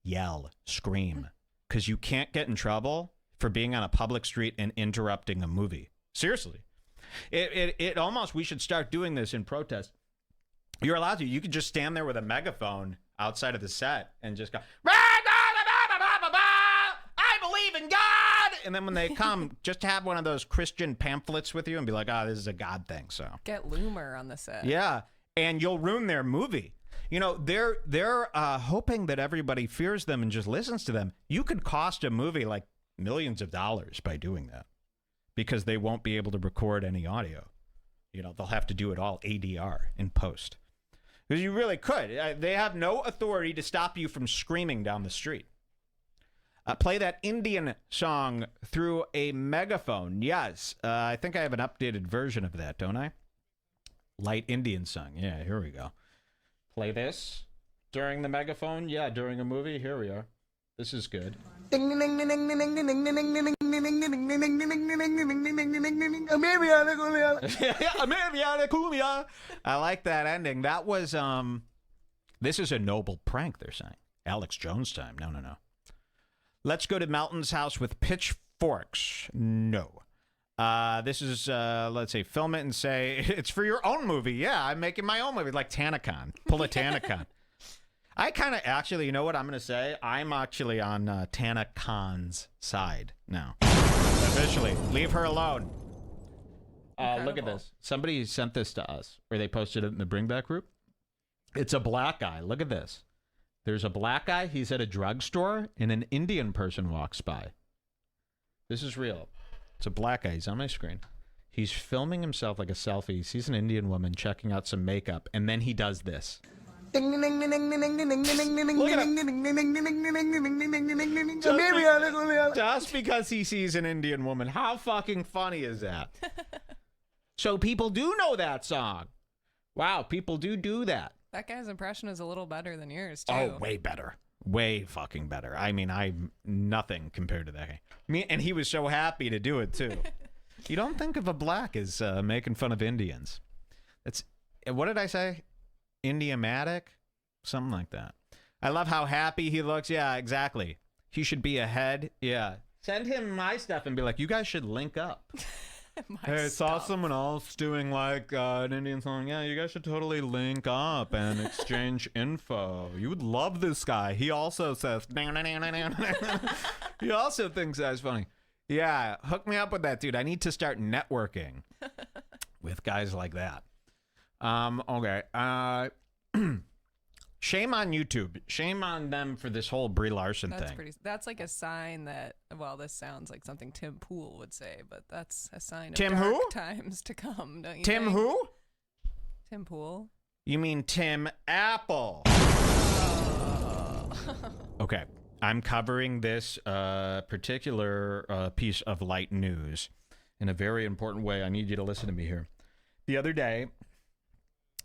Yell. Scream. Because you can't get in trouble for being on a public street and interrupting a movie. Seriously. It almost, we should start doing this in protest. You're allowed to. You could just stand there with a megaphone outside of the set and just go, I believe in God. And then when they come, just have one of those Christian pamphlets with you and be like, oh, this is a God thing. So Get Loomer on the set. yeah. And you'll ruin their movie. You know, they're hoping that everybody fears them and just listens to them. You could cost a movie like millions of dollars by doing that because they won't be able to record any audio. You know, they'll have to do it all ADR in post. Because you really could. They have no authority to stop you from screaming down the street. Play that Indian song through a megaphone. Yes. I think I have an updated version of that, don't I? Light Indian song. Yeah, here we go. Play this during the megaphone. Yeah, during a movie. Here we are. This is good. I like that ending. That was this is a noble prank, they're saying. Alex Jones time. No, no, no. Let's go to Melton's house with pitchforks. No. This is let's say film it and say it's for your own movie. Yeah, I'm making my own movie like TanaCon. Pull a TanaCon. I kind of actually, you know what I'm going to say? I'm actually on TanaCon's side now. Officially. Leave her alone. Look at this. Somebody sent this to us, or they posted it in the Bring Back group. It's a black guy. Look at this. There's a black guy. He's at a drugstore, and an Indian person walks by. This is real. It's a black guy. He's on my screen. He's filming himself like a selfie. He sees an Indian woman checking out some makeup, and then he does this. Look at him. Just because he sees an Indian woman. How fucking funny is that? So people do know that song. Wow, people do that. That guy's impression is a little better than yours, too. Oh, way better. Way fucking better. I mean, I'm nothing compared to that guy. And he was so happy to do it, too. You don't think of a black as making fun of Indians. That's, what did I say? Indiamatic? Something like that. I love how happy he looks. Yeah, exactly. He should be ahead. Yeah. Send him my stuff and be like, you guys should link up. Hey, I saw someone else doing like an Indian song. Yeah, you guys should totally link up and exchange info. You would love this guy. He also says, he also thinks that's funny. Yeah, hook me up with that, dude. I need to start networking with guys like that. Okay. Shame on YouTube. Shame on them for this whole Brie Larson thing. That's like a sign that, well, this sounds like something Tim Pool would say, but that's a sign of Tim dark who? times to come, don't you Tim think? who? Tim Pool. You mean Tim Apple. Okay. I'm covering this particular piece of light news in a very important way. I need you to listen to me here. The other day,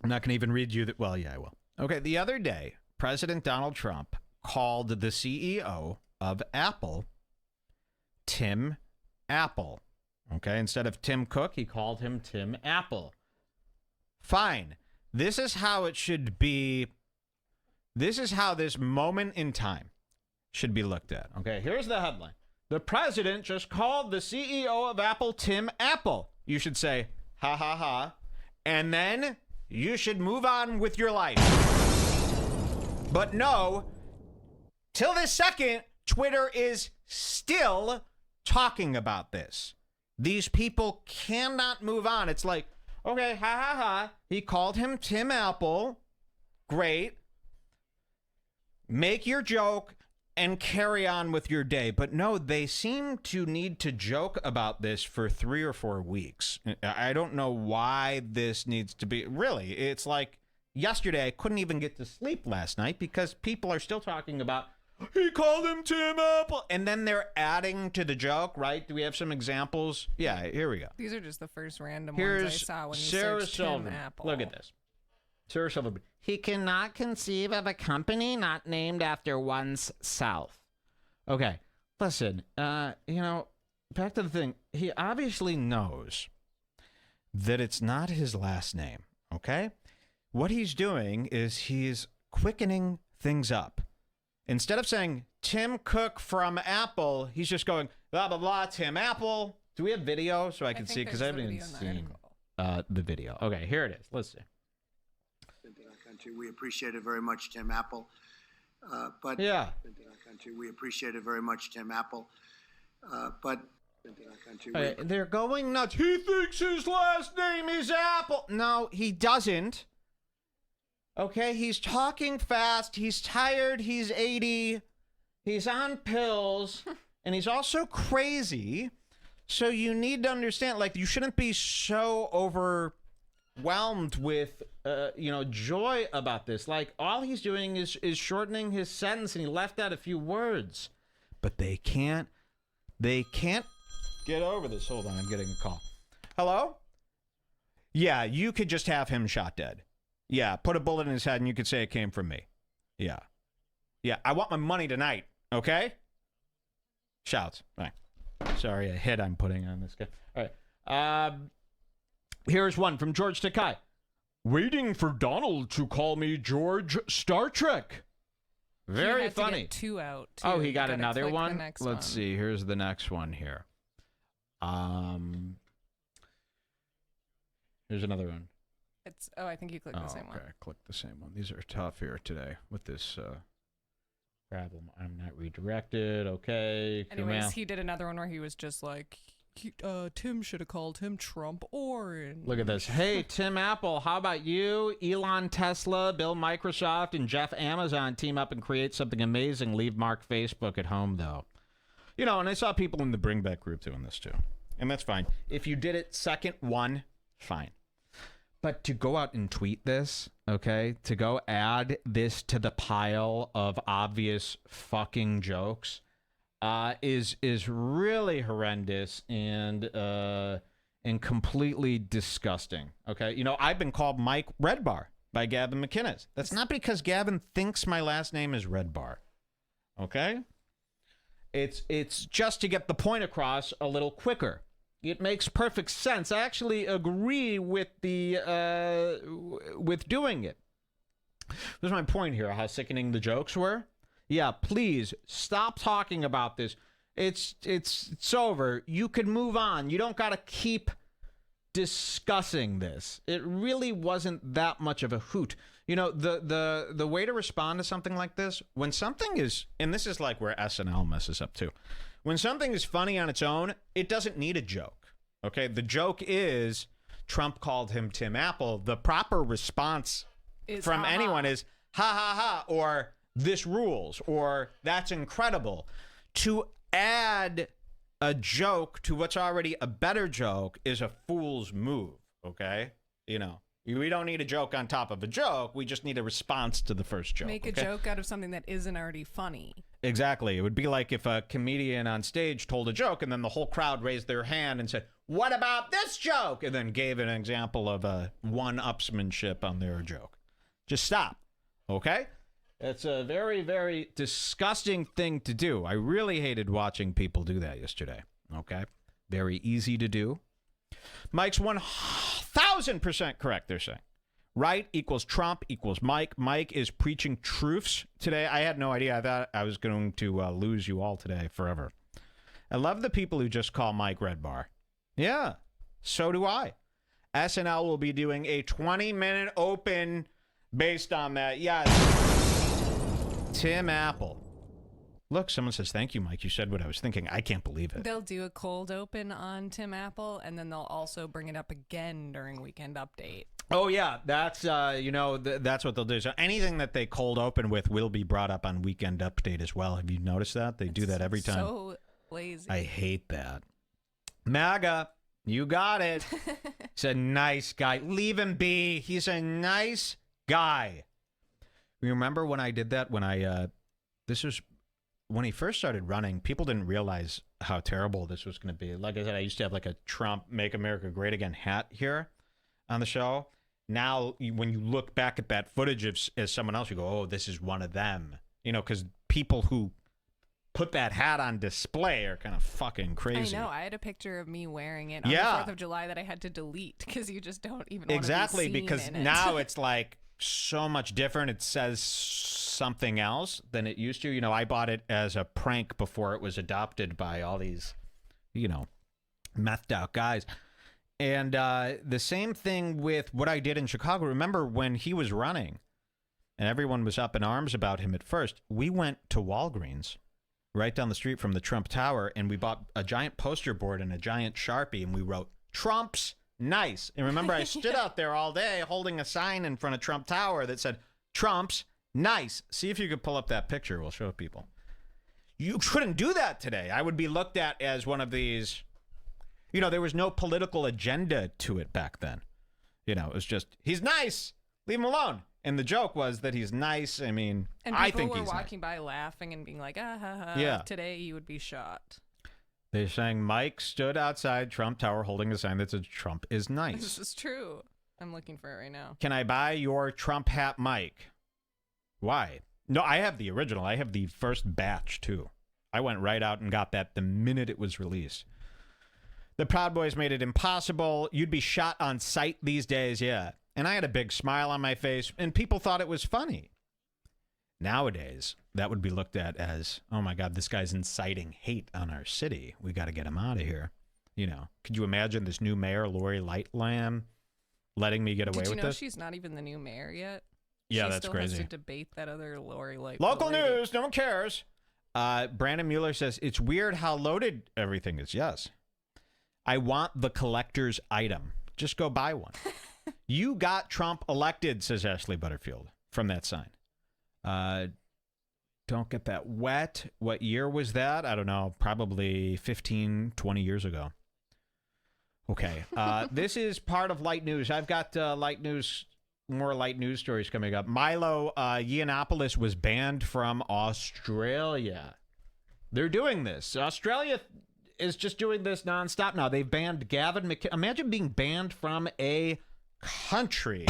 I'm not going to even read you that. Well, yeah, I will. Okay, the other day, President Donald Trump called the CEO of Apple Tim Apple. Okay, instead of Tim Cook, he called him Tim Apple. Fine. This is how it should be. This is how this moment in time should be looked at. Okay, here's the headline. The president just called the CEO of Apple Tim Apple. You should say, ha ha ha. And then you should move on with your life. But no, till this second, Twitter is still talking about this. These people cannot move on. It's like, okay, ha ha ha. He called him Tim Apple. Great. Make your joke and carry on with your day. But no, they seem to need to joke about this for 3 or 4 weeks. I don't know why this needs to be. Really, it's like yesterday I couldn't even get to sleep last night because people are still talking about, he called him Tim Apple. And then they're adding to the joke, right? Do we have some examples? Yeah, here we go. These are just the first random Here's ones I saw when you Sarah searched Tim Silverman. Apple. Look at this. Sarah Silverman. He cannot conceive of a company not named after one's self. Okay, listen, back to the thing. He obviously knows that it's not his last name, okay? What he's doing is he's quickening things up. Instead of saying Tim Cook from Apple, he's just going, blah, blah, blah, Tim Apple. Do we have video so I can see? Because I haven't even seen the video. Okay, here it is. Let's see. We appreciate it very much, Tim Apple. Yeah. We appreciate it very much, Tim Apple. They're going nuts. He thinks his last name is Apple. No, he doesn't. Okay, he's talking fast. He's tired. He's 80. He's on pills. And he's also crazy. So you need to understand, like, you shouldn't be so overwhelmed with, joy about this. Like, all he's doing is shortening his sentence, and he left out a few words. But they can't get over this. Hold on, I'm getting a call. Hello? Yeah, you could just have him shot dead. Yeah, put a bullet in his head and you could say it came from me. Yeah. Yeah, I want my money tonight, okay? Shouts. All right. Sorry, a hit I'm putting on this guy. All right. Here's one from George Takai. Waiting for Donald to call me George Star Trek. Very funny. To get 2 out. Too. Oh, he got You gotta another click one? the next Let's see. Here's the next one here. Here's another one. I think you clicked the same one. Okay, click the same one. These are tough here today with this problem. I'm not redirected. Okay. Anyways, he did another one where he was just like, Tim should have called him Trump Orange. Look at this. Hey, Tim Apple, how about you? Elon, Tesla, Bill Microsoft, and Jeff Amazon team up and create something amazing. Leave Mark Facebook at home, though. And I saw people in the Bring Back group doing this, too. And that's fine. If you did it second one, fine. But to go out and tweet this, okay, to go add this to the pile of obvious fucking jokes is really horrendous and completely disgusting, okay? I've been called Mike Redbar by Gavin McInnes. That's not because Gavin thinks my last name is Redbar, okay? It's just to get the point across a little quicker. It makes perfect sense. I actually agree with with doing it. There's my point here, how sickening the jokes were. Yeah, please stop talking about this. It's over. You can move on. You don't got to keep discussing this. It really wasn't that much of a hoot. The way to respond to something like this, when something is, and this is like where SNL messes up too. When something is funny on its own, it doesn't need a joke. Okay, the joke is Trump called him Tim Apple. The proper response from anyone is ha ha ha, or this rules, or that's incredible. To add a joke to what's already a better joke is a fool's move. Okay, we don't need a joke on top of a joke. We just need a response to the first joke. Make a joke out of something that isn't already funny. Exactly. It would be like if a comedian on stage told a joke and then the whole crowd raised their hand and said, what about this joke? And then gave an example of a one-upsmanship on their joke. Just stop. Okay? It's a very, very disgusting thing to do. I really hated watching people do that yesterday. Okay? Very easy to do. Mike's 1,000% correct, they're saying. Right equals Trump equals Mike. Mike is preaching truths today. I had no idea. I thought I was going to lose you all today forever. I love the people who just call Mike Red Bar. Yeah, so do I. SNL will be doing a 20-minute open based on that. Yes. Tim Apple. Look, someone says, thank you, Mike. You said what I was thinking. I can't believe it. They'll do a cold open on Tim Apple, and then they'll also bring it up again during Weekend Update. Oh, yeah. That's, that's what they'll do. So anything that they cold open with will be brought up on Weekend Update as well. Have you noticed that? They do that every time. So lazy. I hate that. MAGA, you got it. He's a nice guy. Leave him be. He's a nice guy. You remember when I did that? When this was... When he first started running, people didn't realize how terrible this was going to be. Like I said, I used to have like a Trump Make America Great Again hat here on the show. Now, when you look back at that footage as someone else, you go, oh, this is one of them. You know, because people who put that hat on display are kind of fucking crazy. I know. I had a picture of me wearing it on the 4th of July that I had to delete because you just don't even want to be seen because in it. Now it's like so much different. It says something else than it used to. You know, I bought it as a prank before it was adopted by all these, you know, methed out guys. And the same thing with what I did in Chicago. Remember when he was running and everyone was up in arms about him at first? We went to Walgreens right down the street from the Trump Tower, and we bought a giant poster board and a giant Sharpie, and we wrote, Trump's nice. And remember, I stood out there all day holding a sign in front of Trump Tower that said, Trump's nice. See if you could pull up that picture. We'll show people. You couldn't do that today. I would be looked at as one of these, you know, there was no political agenda to it back then. You know, it was just, he's nice. Leave him alone. And the joke was that he's nice. I mean, and I think people he's were walking nice. by laughing and being like, ah, ha, ha. Yeah. Today you would be shot. They're saying Mike stood outside Trump Tower holding a sign that said Trump is nice. This is true. I'm looking for it right now. Can I buy your Trump hat, Mike? Why? No, I have the original. I have the first batch, too. I went right out and got that the minute it was released. The Proud Boys made it impossible. You'd be shot on sight these days, yeah. And I had a big smile on my face, and people thought it was funny. Nowadays, that would be looked at as, oh my God, this guy's inciting hate on our city. We got to get him out of here. You know, could you imagine this new mayor, Lori Lightlam, letting me get away with this? Did you know she's not even the new mayor yet? Yeah, she that's still crazy. Has to debate that other Lori Lightlam. Local news, no one cares. Brandon Mueller says, it's weird how loaded everything is. Yes. I want the collector's item. Just go buy one. You got Trump elected, says Ashley Butterfield from that sign. Don't get that wet. What year was that? I don't know. Probably 15, 20 years ago. Okay. This is part of light news. I've got more light news stories coming up. Milo Yiannopoulos was banned from Australia. They're doing this. Australia is just doing this nonstop now. They've banned Gavin McKinley. Imagine being banned from a country.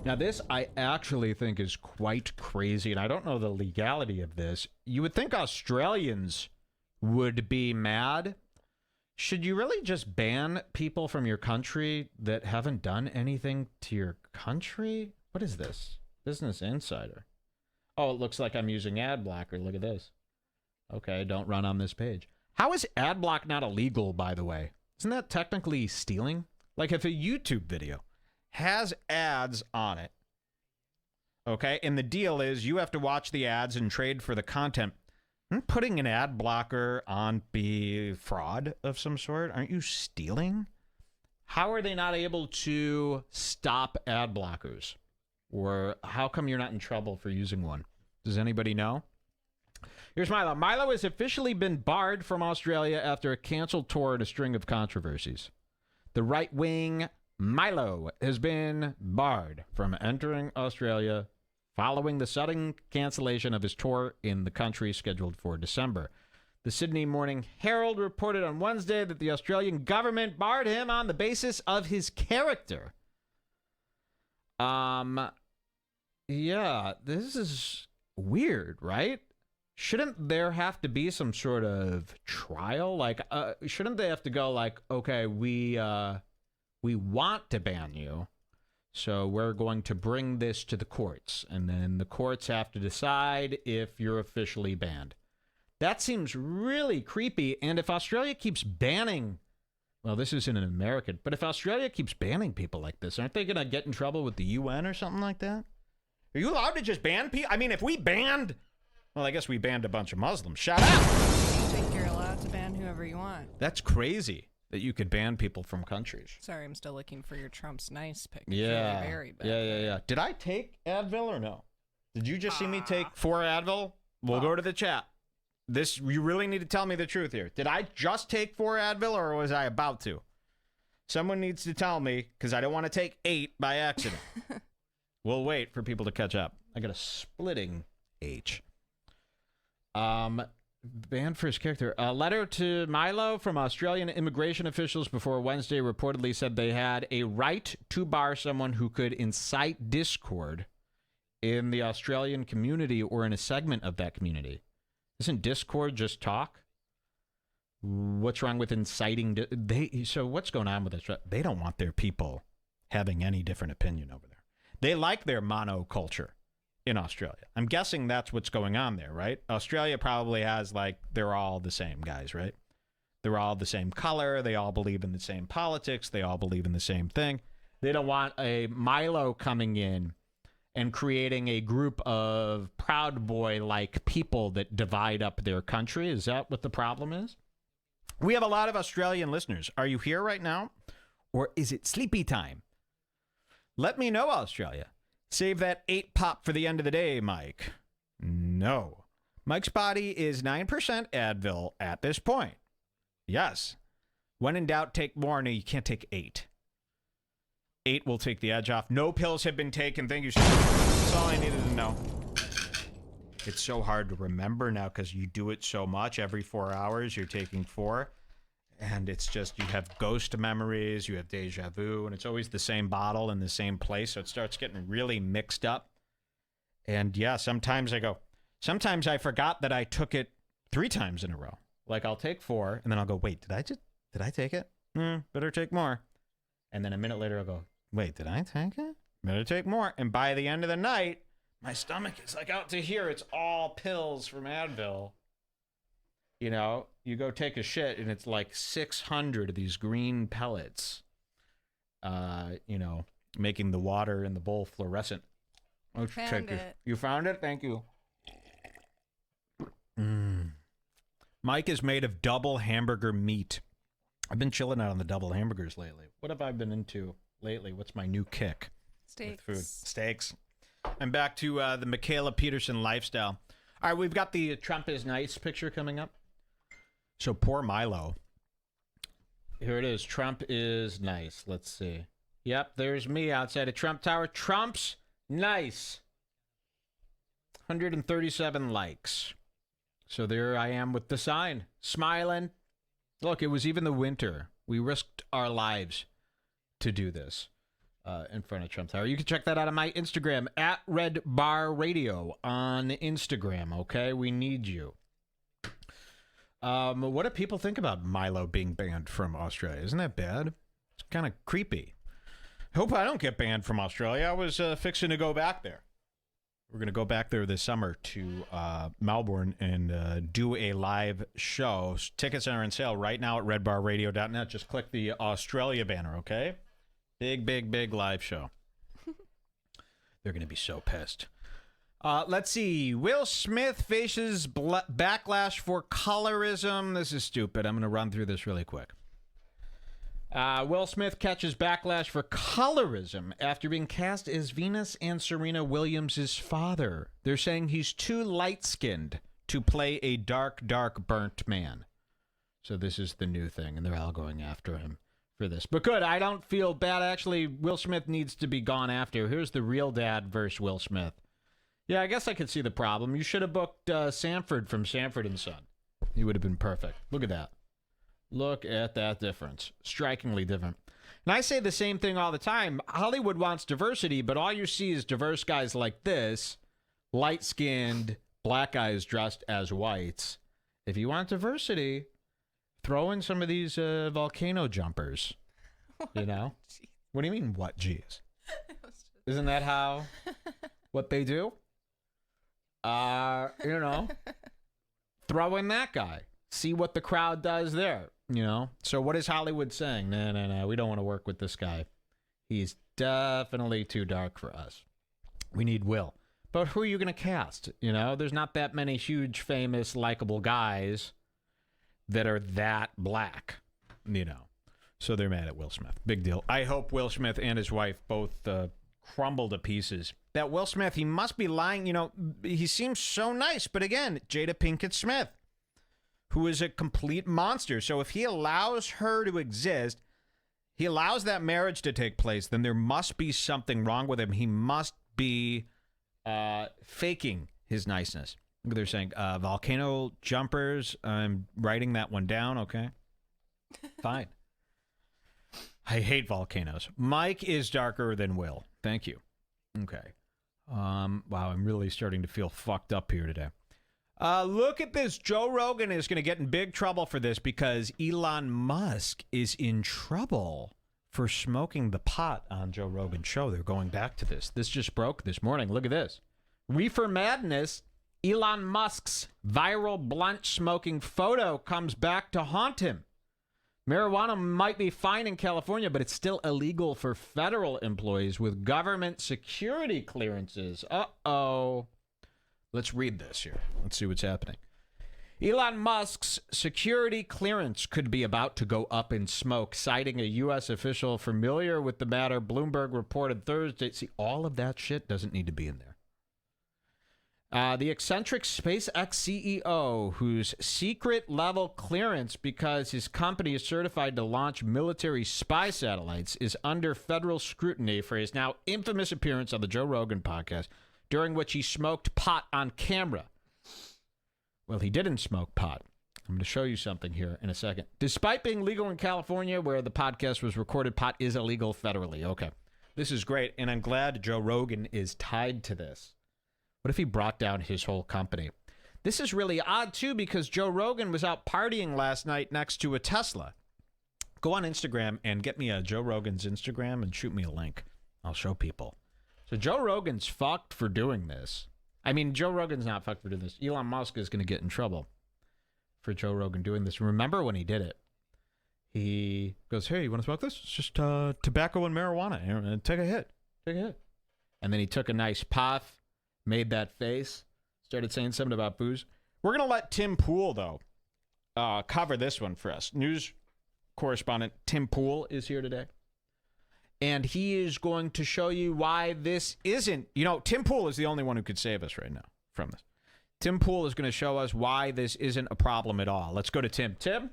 Now, this I actually think is quite crazy, and I don't know the legality of this. You would think Australians would be mad. Should you really just ban people from your country that haven't done anything to your country? What is this? Business Insider. Oh, it looks like I'm using ad blocker. Look at this. Okay, don't run on this page. How is ad block not illegal, by the way? Isn't that technically stealing? Like if a YouTube video has ads on it, okay, and the deal is you have to watch the ads and trade for the content. Isn't putting an ad blocker on be fraud of some sort? Aren't you stealing? How are they not able to stop ad blockers? Or how come you're not in trouble for using one? Does anybody know? Here's Milo. Milo has officially been barred from Australia after a canceled tour and a string of controversies. The right-wing Milo has been barred from entering Australia following the sudden cancellation of his tour in the country scheduled for December. The Sydney Morning Herald reported on Wednesday that the Australian government barred him on the basis of his character. Yeah, this is weird, right? shouldn't there have to be some sort of trial? Like, shouldn't they have to go like, okay, we want to ban you, so we're going to bring this to the courts, and then the courts have to decide if you're officially banned. That seems really creepy. And if Australia keeps banning, well, this isn't an American, but if Australia keeps banning people like this, aren't they going to get in trouble with the UN or something like that? Are you allowed to just ban people? I mean, if we banned, well, I guess we banned a bunch of Muslims. Shut up! I think you're allowed to ban whoever you want. That's crazy that you could ban people from countries. Sorry, I'm still looking for your Trump's nice pic. Yeah. Very, very bad. Yeah. Did I take Advil or no? Did you just see me take 4 Advil? We'll go to the chat. You really need to tell me the truth here. Did I just take 4 Advil or was I about to? Someone needs to tell me because I don't want to take 8 by accident. We'll wait for people to catch up. I got a splitting H. Banned for his character. A letter to Milo from Australian immigration officials before Wednesday reportedly said they had a right to bar someone who could incite discord in the Australian community or in a segment of that community. Isn't discord just talk? What's wrong with inciting? So what's going on with this? They don't want their people having any different opinion over there. They like their monoculture in Australia. I'm guessing that's what's going on there, right? Australia probably has like, they're all the same guys, right? They're all the same color. They all believe in the same politics. They all believe in the same thing. They don't want a Milo coming in and creating a group of Proud Boy-like people that divide up their country. Is that what the problem is? We have a lot of Australian listeners. Are you here right now? Or is it sleepy time? Let me know, Australia. Save that 8 pop for the end of the day, Mike. No. Mike's body is 9% Advil at this point. Yes. When in doubt, take more. No, you can't take 8. 8 will take the edge off. No pills have been taken. Thank you so much. That's all I needed to know. It's so hard to remember now because you do it so much. Every 4 hours, you're taking 4. And it's just, you have ghost memories, you have deja vu, and it's always the same bottle in the same place. So it starts getting really mixed up. And yeah, sometimes I forgot that I took it 3 times in a row. Like I'll take 4 and then I'll go, wait, did I take it? Better take more. And then a minute later I'll go, wait, did I take it? Better take more. And by the end of the night, my stomach is like out to here. It's all pills from Advil. You know, you go take a shit and it's like 600 of these green pellets, making the water in the bowl fluorescent. Found it. You found it? Thank you. Mike is made of double hamburger meat. I've been chilling out on the double hamburgers lately. What have I been into lately? What's my new kick? Steaks. With food? Steaks. I'm back to the Michaela Peterson lifestyle. All right, we've got the Trump is nice picture coming up. So poor Milo. Here it is. Trump is nice. Let's see. Yep, there's me outside of Trump Tower. Trump's nice. 137 likes. So there I am with the sign. Smiling. Look, it was even the winter. We risked our lives to do this in front of Trump Tower. You can check that out on my Instagram, at REDBAR RADIO on Instagram, okay? We need you. What do people think about Milo being banned from Australia? Isn't that bad? It's kind of creepy. Hope I don't get banned from Australia. I was fixing to go back there. We're going to go back there this summer to Melbourne and do a live show. Tickets are on sale right now at redbarradio.net. Just click the Australia banner, okay? Big, big, big live show. They're going to be so pissed. Let's see. Will Smith faces backlash for colorism. This is stupid. I'm going to run through this really quick. Will Smith catches backlash for colorism after being cast as Venus and Serena Williams' father. They're saying he's too light-skinned to play a dark, dark, burnt man. So this is the new thing, and they're all going after him for this. But good, I don't feel bad. Actually, Will Smith needs to be gone after. Here's the real dad versus Will Smith. Yeah, I guess I could see the problem. You should have booked Sanford from Sanford & Son. He would have been perfect. Look at that. Look at that difference. Strikingly different. And I say the same thing all the time. Hollywood wants diversity, but all you see is diverse guys like this, light-skinned, black guys dressed as whites. If you want diversity, throw in some of these volcano jumpers. You know? What do you mean, what, geez? Isn't that how, what they do? You know, throw in that guy. See what the crowd does there, you know? So what is Hollywood saying? No, we don't want to work with this guy. He's definitely too dark for us. We need Will. But who are you going to cast? You know, there's not that many huge, famous, likable guys that are that black, you know. So they're mad at Will Smith. Big deal. I hope Will Smith and his wife both crumble to pieces. That Will Smith, he must be lying. You know, he seems so nice. But again, Jada Pinkett Smith, who is a complete monster. So if he allows her to exist, he allows that marriage to take place, then there must be something wrong with him. He must be faking his niceness. They're saying volcano jumpers. I'm writing that one down. Okay, fine. I hate volcanoes. Mike is darker than Will. Thank you. Okay. Wow, I'm really starting to feel fucked up here today. Look at this. Joe Rogan is going to get in big trouble for this because Elon Musk is in trouble for smoking the pot on Joe Rogan's show. They're going back to this. This just broke this morning. Look at this. Reefer Madness. Elon Musk's viral blunt smoking photo comes back to haunt him. Marijuana might be fine in California, but it's still illegal for federal employees with government security clearances. Uh-oh. Let's read this here. Let's see what's happening. Elon Musk's security clearance could be about to go up in smoke, citing a U.S. official familiar with the matter. Bloomberg reported Thursday. See, all of that shit doesn't need to be in there. The eccentric SpaceX CEO, whose secret level clearance because his company is certified to launch military spy satellites, is under federal scrutiny for his now infamous appearance on the Joe Rogan podcast, during which he smoked pot on camera. Well, he didn't smoke pot. I'm going to show you something here in a second. Despite being legal in California, where the podcast was recorded, pot is illegal federally. Okay. This is great, and I'm glad Joe Rogan is tied to this. What if he brought down his whole company? This is really odd, too, because Joe Rogan was out partying last night next to a Tesla. Go on Instagram and get me a Joe Rogan's Instagram and shoot me a link. I'll show people. So Joe Rogan's fucked for doing this. I mean, Joe Rogan's not fucked for doing this. Elon Musk is going to get in trouble for Joe Rogan doing this. Remember when he did it? He goes, hey, you want to smoke this? It's just tobacco and marijuana. Take a hit. Take a hit. And then he took a nice puff, made that face, started saying something about booze. We're going to let Tim Pool, though, cover this one for us. News correspondent Tim Pool is here today. And he is going to show you why this isn't, you know, Tim Pool is the only one who could save us right now from this. Tim Pool is going to show us why this isn't a problem at all. Let's go to Tim. Tim?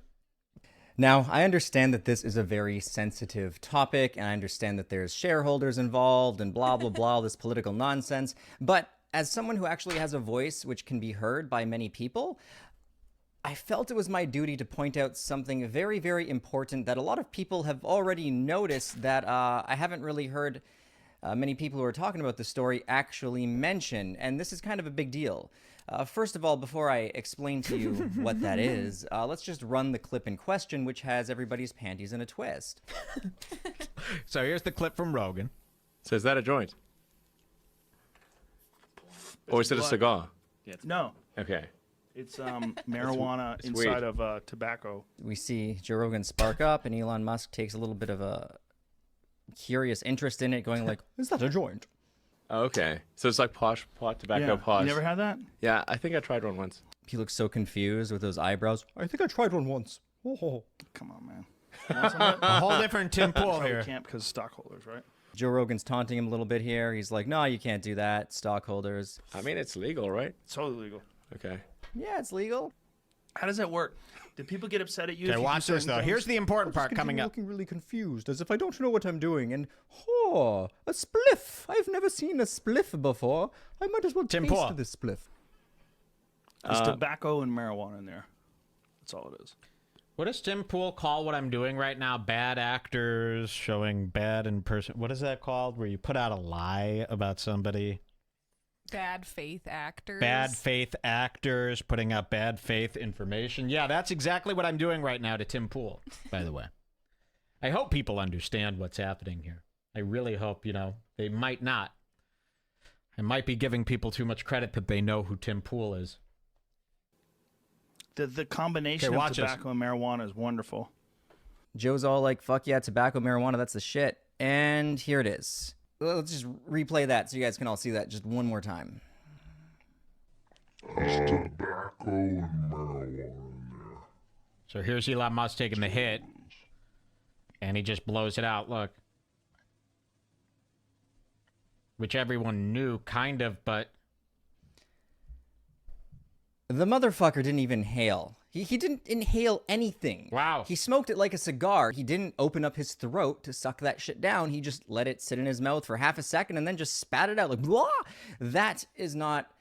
Now, I understand that this is a very sensitive topic, and I understand that there's shareholders involved and blah, blah, blah, all this political nonsense. But as someone who actually has a voice which can be heard by many people, I felt it was my duty to point out something very, very important that a lot of people have already noticed that I haven't really heard many people who are talking about the story actually mention, and this is kind of a big deal. First of all, before I explain to you what that is, let's just run the clip in question, which has everybody's panties in a twist. So here's the clip from Rogan. So is that a joint? Or is it a cigar? No. Okay. It's marijuana it's inside weed. of tobacco. We see Joe Rogan spark up, and Elon Musk takes a little bit of a curious interest in it, going like, is that a joint? Okay. So it's like pot tobacco posh. You never had that? Yeah, I think I tried one once. He looks so confused with those eyebrows. I think I tried one once. Oh. Come on, man. A whole different Tim Pool Probably here. can't because stockholders, right? Joe Rogan's taunting him a little bit here. He's like, no, you can't do that. Stockholders. I mean, it's legal, right? It's totally legal. Okay. Yeah, it's legal. How does that work? Did people get upset at you? Okay, if you watch do this, certain though. things? Here's the important part coming up. Looking really confused, as if I don't know what I'm doing. And, a spliff. I've never seen a spliff before. I might as well Tim taste Pool. this spliff. There's tobacco and marijuana in there. That's all it is. What does Tim Pool call what I'm doing right now? Bad actors showing bad in person. What is that called? Where you put out a lie about somebody? Bad faith actors. Bad faith actors putting out bad faith information. Yeah, that's exactly what I'm doing right now to Tim Pool, by the way. I hope people understand what's happening here. I really hope, they might not. I might be giving people too much credit that they know who Tim Pool is. The combination of tobacco and marijuana is wonderful. Joe's all like, fuck yeah, tobacco, marijuana, that's the shit. And here it is. Let's just replay that so you guys can all see that just one more time. There's tobacco and marijuana in there. So here's Elon Musk taking the hit, and he just blows it out. Look. Which everyone knew, kind of, but... The motherfucker didn't even inhale. He didn't inhale anything. Wow. He smoked it like a cigar. He didn't open up his throat to suck that shit down. He just let it sit in his mouth for half a second and then just spat it out like, blah! That is not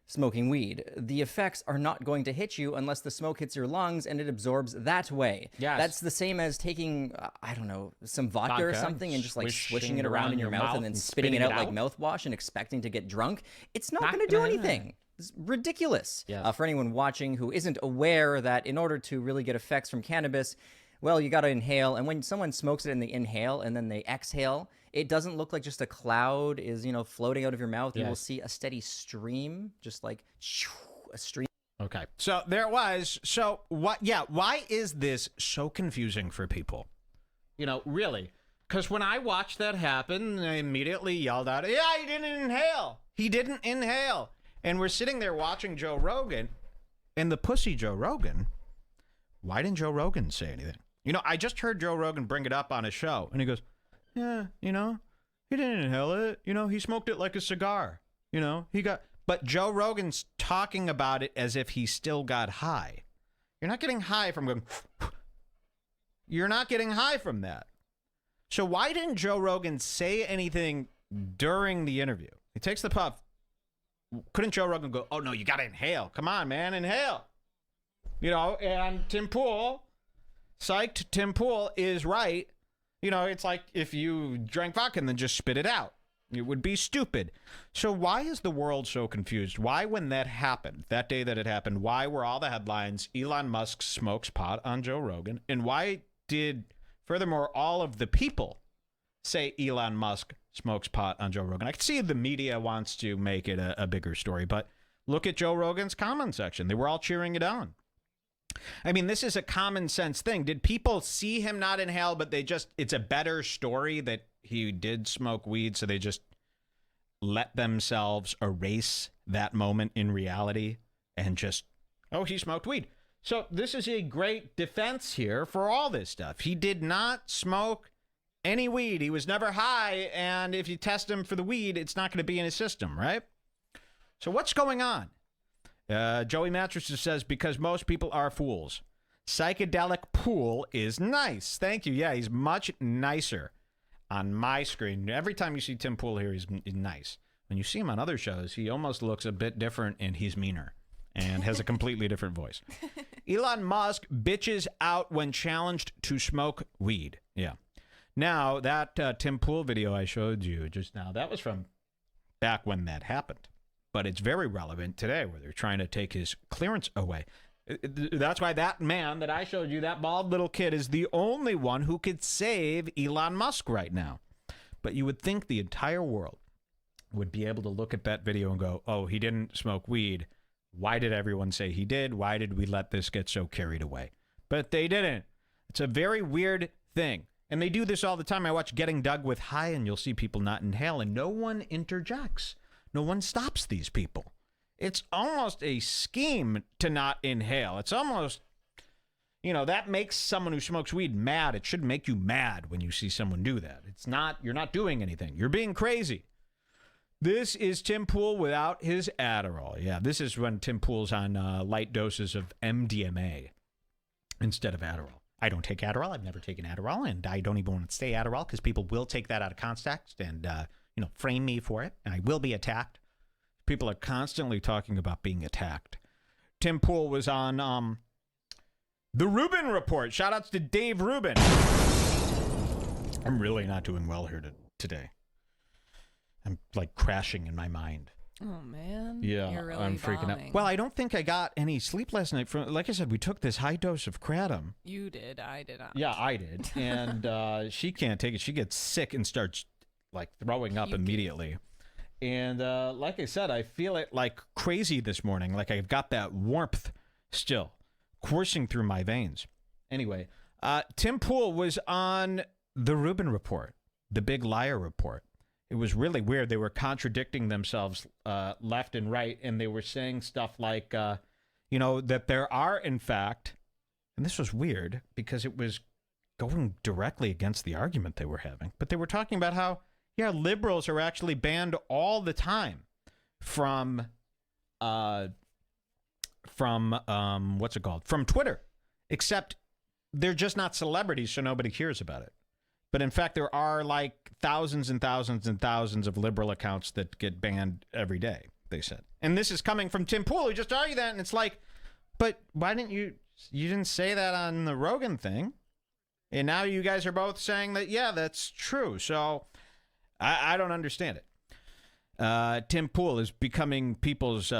smoking weed. The effects are not going to hit you unless the smoke hits your lungs and it absorbs that way. Yes. That's the same as taking, I don't know, some vodka or something and just like swishing it around in your mouth and then spitting it out like mouthwash and expecting to get drunk. It's not going to do anything. It's ridiculous. Yes. For anyone watching who isn't aware that in order to really get effects from cannabis, well, you got to inhale. And when someone smokes it and they inhale and then they exhale, it doesn't look like just a cloud is, floating out of your mouth. Yes. You will see a steady stream, just like a stream. Okay. So there it was. So what? Yeah. Why is this so confusing for people? Really? Because when I watched that happen, I immediately yelled out, yeah, he didn't inhale. He didn't inhale. And we're sitting there watching Joe Rogan, and the pussy Joe Rogan, why didn't Joe Rogan say anything? I just heard Joe Rogan bring it up on his show, and he goes, yeah, he didn't inhale it. He smoked it like a cigar. But Joe Rogan's talking about it as if he still got high. You're not getting high from going, you're not getting high from that. So why didn't Joe Rogan say anything during the interview? He takes the puff. Couldn't Joe Rogan go, oh, no, you got to inhale. Come on, man, inhale. And Tim Pool, psyched Tim Pool is right. It's like if you drank vodka and then just spit it out. It would be stupid. So why is the world so confused? Why, when that happened, that day that it happened, why were all the headlines, Elon Musk smokes pot on Joe Rogan? And why did, furthermore, all of the people say Elon Musk smokes pot on Joe Rogan? I can see the media wants to make it a bigger story, but look at Joe Rogan's comment section. They were all cheering it on. I mean, this is a common sense thing. Did people see him not inhale, but it's a better story that he did smoke weed, so they just let themselves erase that moment in reality and just, oh, he smoked weed. So this is a great defense here for all this stuff. He did not smoke any weed. He was never high, and if you test him for the weed, it's not going to be in his system, right? So what's going on? Joey Mattresses says, because most people are fools. Psychedelic Pool is nice. Thank you. Yeah, he's much nicer on my screen. Every time you see Tim Pool here, he's nice. When you see him on other shows, he almost looks a bit different, and he's meaner and has a completely different voice. Elon Musk bitches out when challenged to smoke weed. Yeah. Now, that Tim Pool video I showed you just now, that was from back when that happened. But it's very relevant today where they're trying to take his clearance away. That's why that man that I showed you, that bald little kid, is the only one who could save Elon Musk right now. But you would think the entire world would be able to look at that video and go, oh, he didn't smoke weed. Why did everyone say he did? Why did we let this get so carried away? But they didn't. It's a very weird thing. And they do this all the time. I watch Getting Dug with High, and you'll see people not inhale, and no one interjects. No one stops these people. It's almost a scheme to not inhale. It's almost, that makes someone who smokes weed mad. It should make you mad when you see someone do that. You're not doing anything. You're being crazy. This is Tim Pool without his Adderall. Yeah, this is when Tim Pool's on light doses of MDMA instead of Adderall. I don't take Adderall. I've never taken Adderall, and I don't even want to say Adderall because people will take that out of context and, frame me for it, and I will be attacked. People are constantly talking about being attacked. Tim Pool was on the Rubin Report. Shout outs to Dave Rubin. I'm really not doing well here today. I'm like crashing in my mind. Oh man. Yeah, You're really I'm freaking bombing. out. Well, I don't think I got any sleep last night. From like I said, we took this high dose of kratom. You did. I did not. Yeah, I did, and she can't take it. She gets sick and starts like throwing up immediately. And like I said, I feel it like crazy this morning. Like I've got that warmth still coursing through my veins. Anyway, Tim Pool was on the Rubin Report, the Big Liar Report. It was really weird. They were contradicting themselves left and right, and they were saying stuff like, that there are, in fact, and this was weird because it was going directly against the argument they were having, but they were talking about how, liberals are actually banned all the time from from Twitter, except they're just not celebrities, so nobody hears about it. But in fact, there are like thousands and thousands and thousands of liberal accounts that get banned every day, they said. And this is coming from Tim Pool, who just argued that. And it's like, but why didn't you didn't say that on the Rogan thing? And now you guys are both saying that, yeah, that's true. So I don't understand it. Tim Pool is becoming people's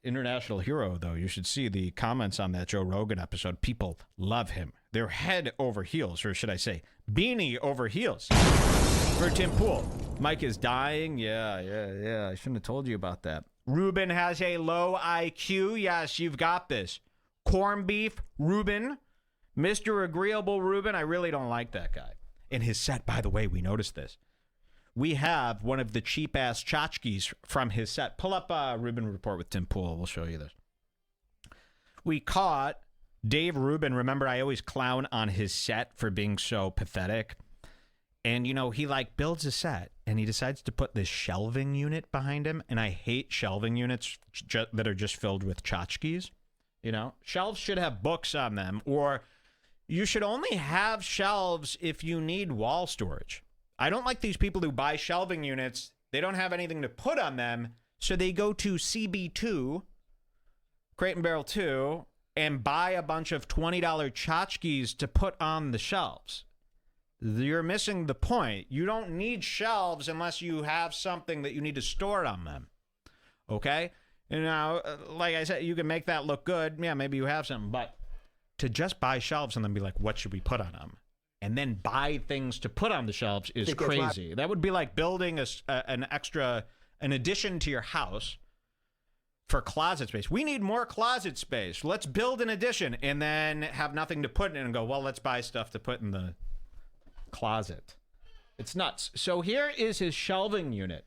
international hero, though. You should see the comments on that Joe Rogan episode. People love him. They're head over heels, or should I say, beanie over heels for Tim Pool. Mike is dying. Yeah. I shouldn't have told you about that. Ruben has a low IQ. Yes, you've got this. Corn beef, Ruben. Mr. Agreeable Ruben. I really don't like that guy. In his set, by the way, we noticed this. We have one of the cheap-ass tchotchkes from his set. Pull up Rubin Report with Tim Pool. We'll show you this. We caught Dave Rubin. Remember, I always clown on his set for being so pathetic. And, he, builds a set, and he decides to put this shelving unit behind him. And I hate shelving units that are just filled with tchotchkes. Shelves should have books on them, or you should only have shelves if you need wall storage. I don't like these people who buy shelving units. They don't have anything to put on them, so they go to CB2, Crate and Barrel 2, and buy a bunch of $20 tchotchkes to put on the shelves. You're missing the point. You don't need shelves unless you have something that you need to store on them. Okay? And now, like I said, you can make that look good. Yeah, maybe you have something, but to just buy shelves and then be like, what should we put on them? And then buy things to put on the shelves is crazy. That would be like building an addition to your house for closet space. We need more closet space. Let's build an addition and then have nothing to put in and go, well, let's buy stuff to put in the closet. It's nuts. So here is his shelving unit.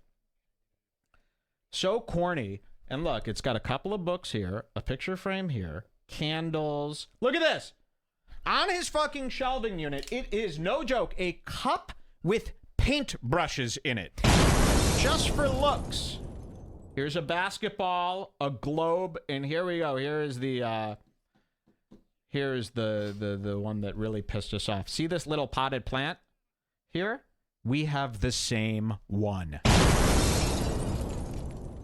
So corny. And look, it's got a couple of books here, a picture frame here, candles. Look at this. On his fucking shelving unit, it is no joke, a cup with paint brushes in it. Just for looks. Here's a basketball, a globe, and here we go. Here's the one that really pissed us off. See this little potted plant here? We have the same one.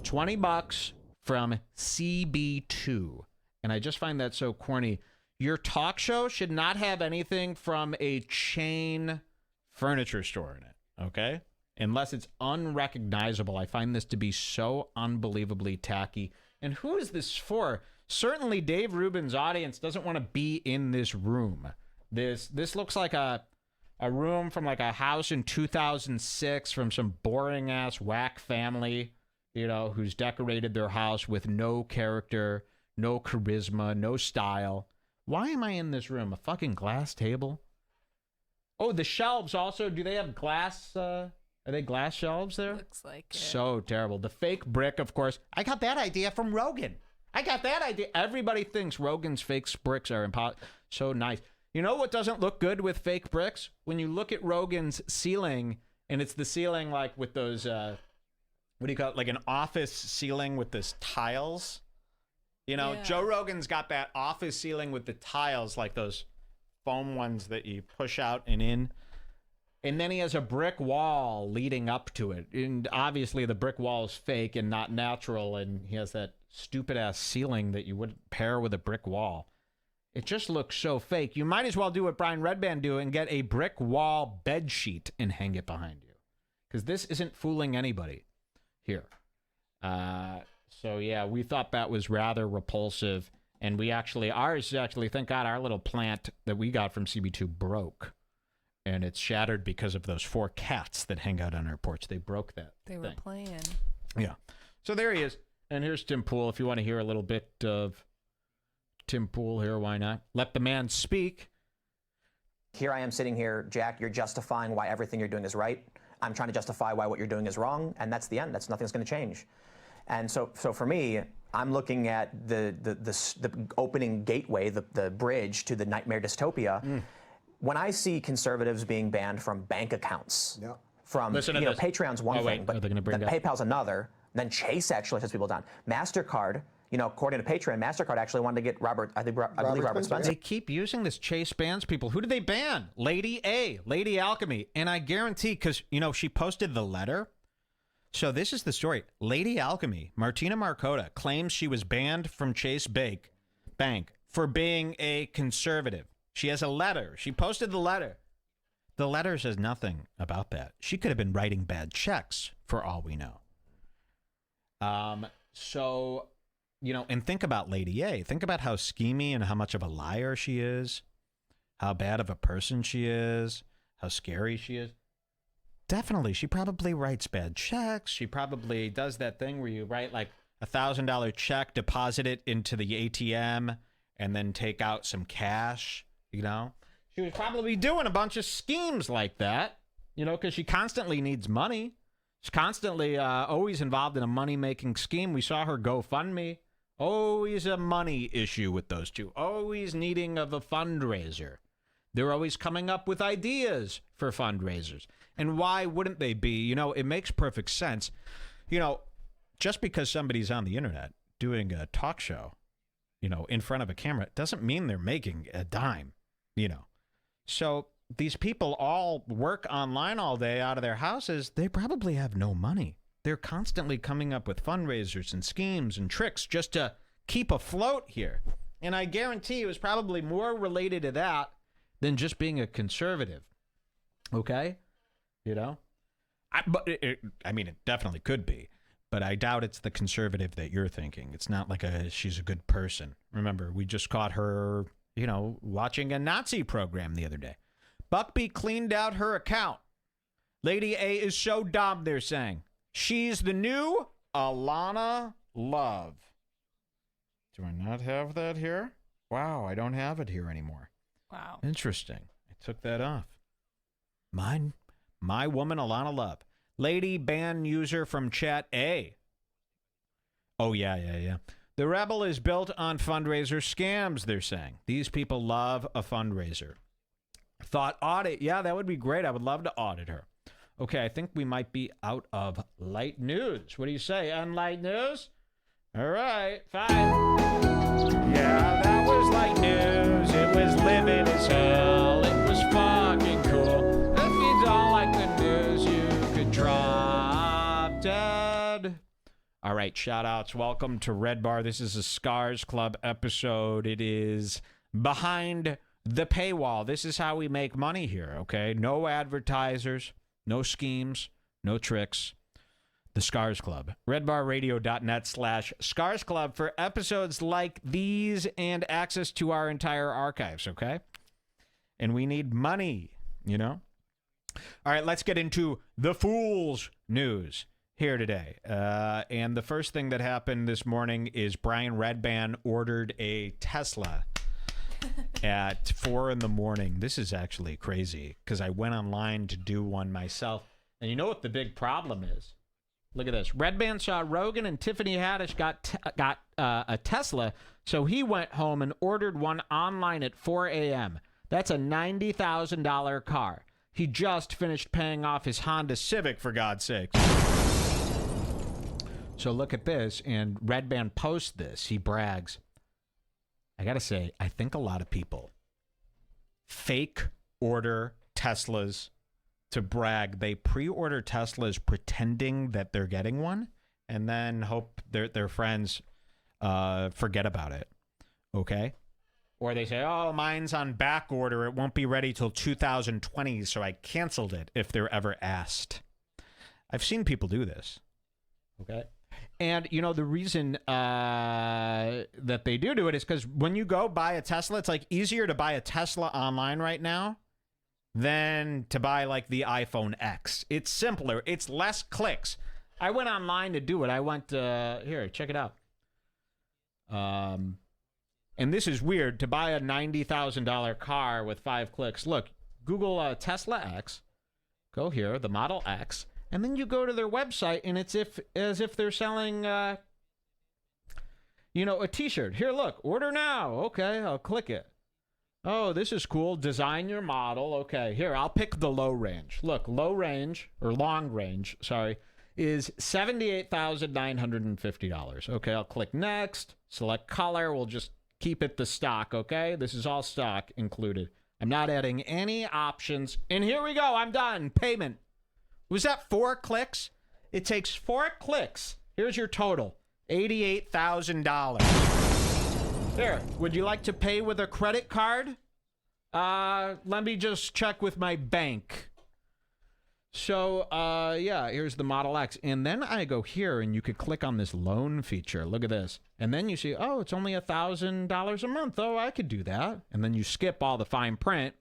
$20 from CB2. And I just find that so corny. Your talk show should not have anything from a chain furniture store in it, okay? Unless it's unrecognizable. I find this to be so unbelievably tacky. And who is this for? Certainly Dave Rubin's audience doesn't want to be in this room. This looks like a room from like a house in 2006 from some boring-ass whack family, who's decorated their house with no character, no charisma, no style. Why am I in this room? A fucking glass table? Oh, the shelves also. Do they have glass? Are they glass shelves there? Looks like it. So terrible. The fake brick, of course. I got that idea from Rogan. Everybody thinks Rogan's fake bricks are so nice. You know what doesn't look good with fake bricks? When you look at Rogan's ceiling, and it's the ceiling like with those, what do you call it? Like an office ceiling with those tiles. Joe Rogan's got that office ceiling with the tiles, like those foam ones that you push out and in. And then he has a brick wall leading up to it. And obviously the brick wall is fake and not natural. And he has that stupid-ass ceiling that you wouldn't pair with a brick wall. It just looks so fake. You might as well do what Brian Redband do and get a brick wall bed sheet and hang it behind you. Because this isn't fooling anybody here. So yeah, we thought that was rather repulsive, and ours actually, thank God, our little plant that we got from CB2 broke, and it's shattered because of those 4 cats that hang out on our porch. They broke that. They were playing. Yeah. So there he is, and here's Tim Pool. If you want to hear a little bit of Tim Pool here, why not? Let the man speak. Here I am sitting here, Jack, you're justifying why everything you're doing is right. I'm trying to justify why what you're doing is wrong, and that's the end. Nothing's going to change. And so for me, I'm looking at the opening gateway, the bridge to the nightmare dystopia. When I see conservatives being banned from bank accounts, from Patreon's one thing, but then PayPal's another. Then Chase actually shuts people down. MasterCard, according to Patreon, MasterCard actually wanted to get I believe Robert Spencer. They keep using this Chase bans people. Who did they ban? Lady A, Lady Alchemy. And I guarantee, because, she posted the letter. So this is the story. Lady Alchemy, Martina Marcota, claims she was banned from Chase Bank for being a conservative. She has a letter. She posted the letter. The letter says nothing about that. She could have been writing bad checks for all we know. So, and think about Lady A. Think about how schemy and how much of a liar she is, how bad of a person she is, how scary she is. Definitely, she probably writes bad checks. She probably does that thing where you write like $1,000 check, deposit it into the ATM, and then take out some cash, She was probably doing a bunch of schemes like that, because she constantly needs money. She's constantly always involved in a money-making scheme. We saw her GoFundMe. Always a money issue with those two. Always needing of a fundraiser. They're always coming up with ideas for fundraisers. And why wouldn't they be? It makes perfect sense. Just because somebody's on the internet doing a talk show, in front of a camera, doesn't mean they're making a dime, So these people all work online all day out of their houses. They probably have no money. They're constantly coming up with fundraisers and schemes and tricks just to keep afloat here. And I guarantee it was probably more related to that than just being a conservative. Okay? It definitely could be. But I doubt it's the conservative that you're thinking. It's not like she's a good person. Remember, we just caught her, watching a Nazi program the other day. Buckby cleaned out her account. Lady A is so dumb, they're saying. She's the new Alana Love. Do I not have that here? Wow, I don't have it here anymore. Wow. Interesting. I took that off. My woman, Alana Love. Lady ban user from chat A. Oh, yeah. The Rebel is built on fundraiser scams, they're saying. These people love a fundraiser. Thought audit. Yeah, that would be great. I would love to audit her. Okay, I think we might be out of light news. What do you say? On light news? All right, fine. Yeah, that was light news. It was livid as hell. It was fucking cool. If you don't like the news, you could drop dead. All right, shout-outs. Welcome to Red Bar. This is a Scars Club episode. It is behind the paywall. This is how we make money here, okay? No advertisers, no schemes, no tricks. The Scars Club. RedBarRadio.net/Scars Club for episodes like these and access to our entire archives, okay? And we need money, All right, let's get into the Fool's News here today. And the first thing that happened this morning is Brian Redban ordered a Tesla at 4 in the morning. This is actually crazy because I went online to do one myself. And you know what the big problem is? Look at this. Redban saw Rogan and Tiffany Haddish got a Tesla, so he went home and ordered one online at 4 a.m. That's a $90,000 car. He just finished paying off his Honda Civic, for God's sake. So look at this, and Redban posts this. He brags. I gotta say, I think a lot of people fake order Teslas to brag. They pre-order Teslas pretending that they're getting one and then hope their friends forget about it. Okay? Or they say, oh, mine's on back order. It won't be ready till 2020, so I canceled it if they're ever asked. I've seen people do this. Okay? And, you know, the reason that they do it is because when you go buy a Tesla, it's like easier to buy a Tesla online right now than to buy like the iPhone X. It's simpler. It's less clicks. I went online to do it. I went, here, check it out. And this is weird. To buy a $90,000 car with 5 clicks. Look, Google Tesla X. Go here, the Model X. And then you go to their website, and it's as if they're selling, you know, a T-shirt. Here, look, order now. Okay, I'll click it. Oh, this is cool. Design your model. Okay, here, I'll pick the low range. Look, low range, or long range, sorry, is $78,950. Okay, I'll click next. Select color. We'll just keep it the stock, okay? This is all stock included. I'm not adding any options. And here we go. I'm done. Payment. Was that 4 clicks? It takes 4 clicks. Here's your total. $88,000. Here, would you like to pay with a credit card? Let me just check with my bank. So, yeah, here's the Model X. And then I go here, and you could click on this loan feature. Look at this. And then you see, oh, it's only $1,000 a month. Oh, I could do that. And then you skip all the fine print.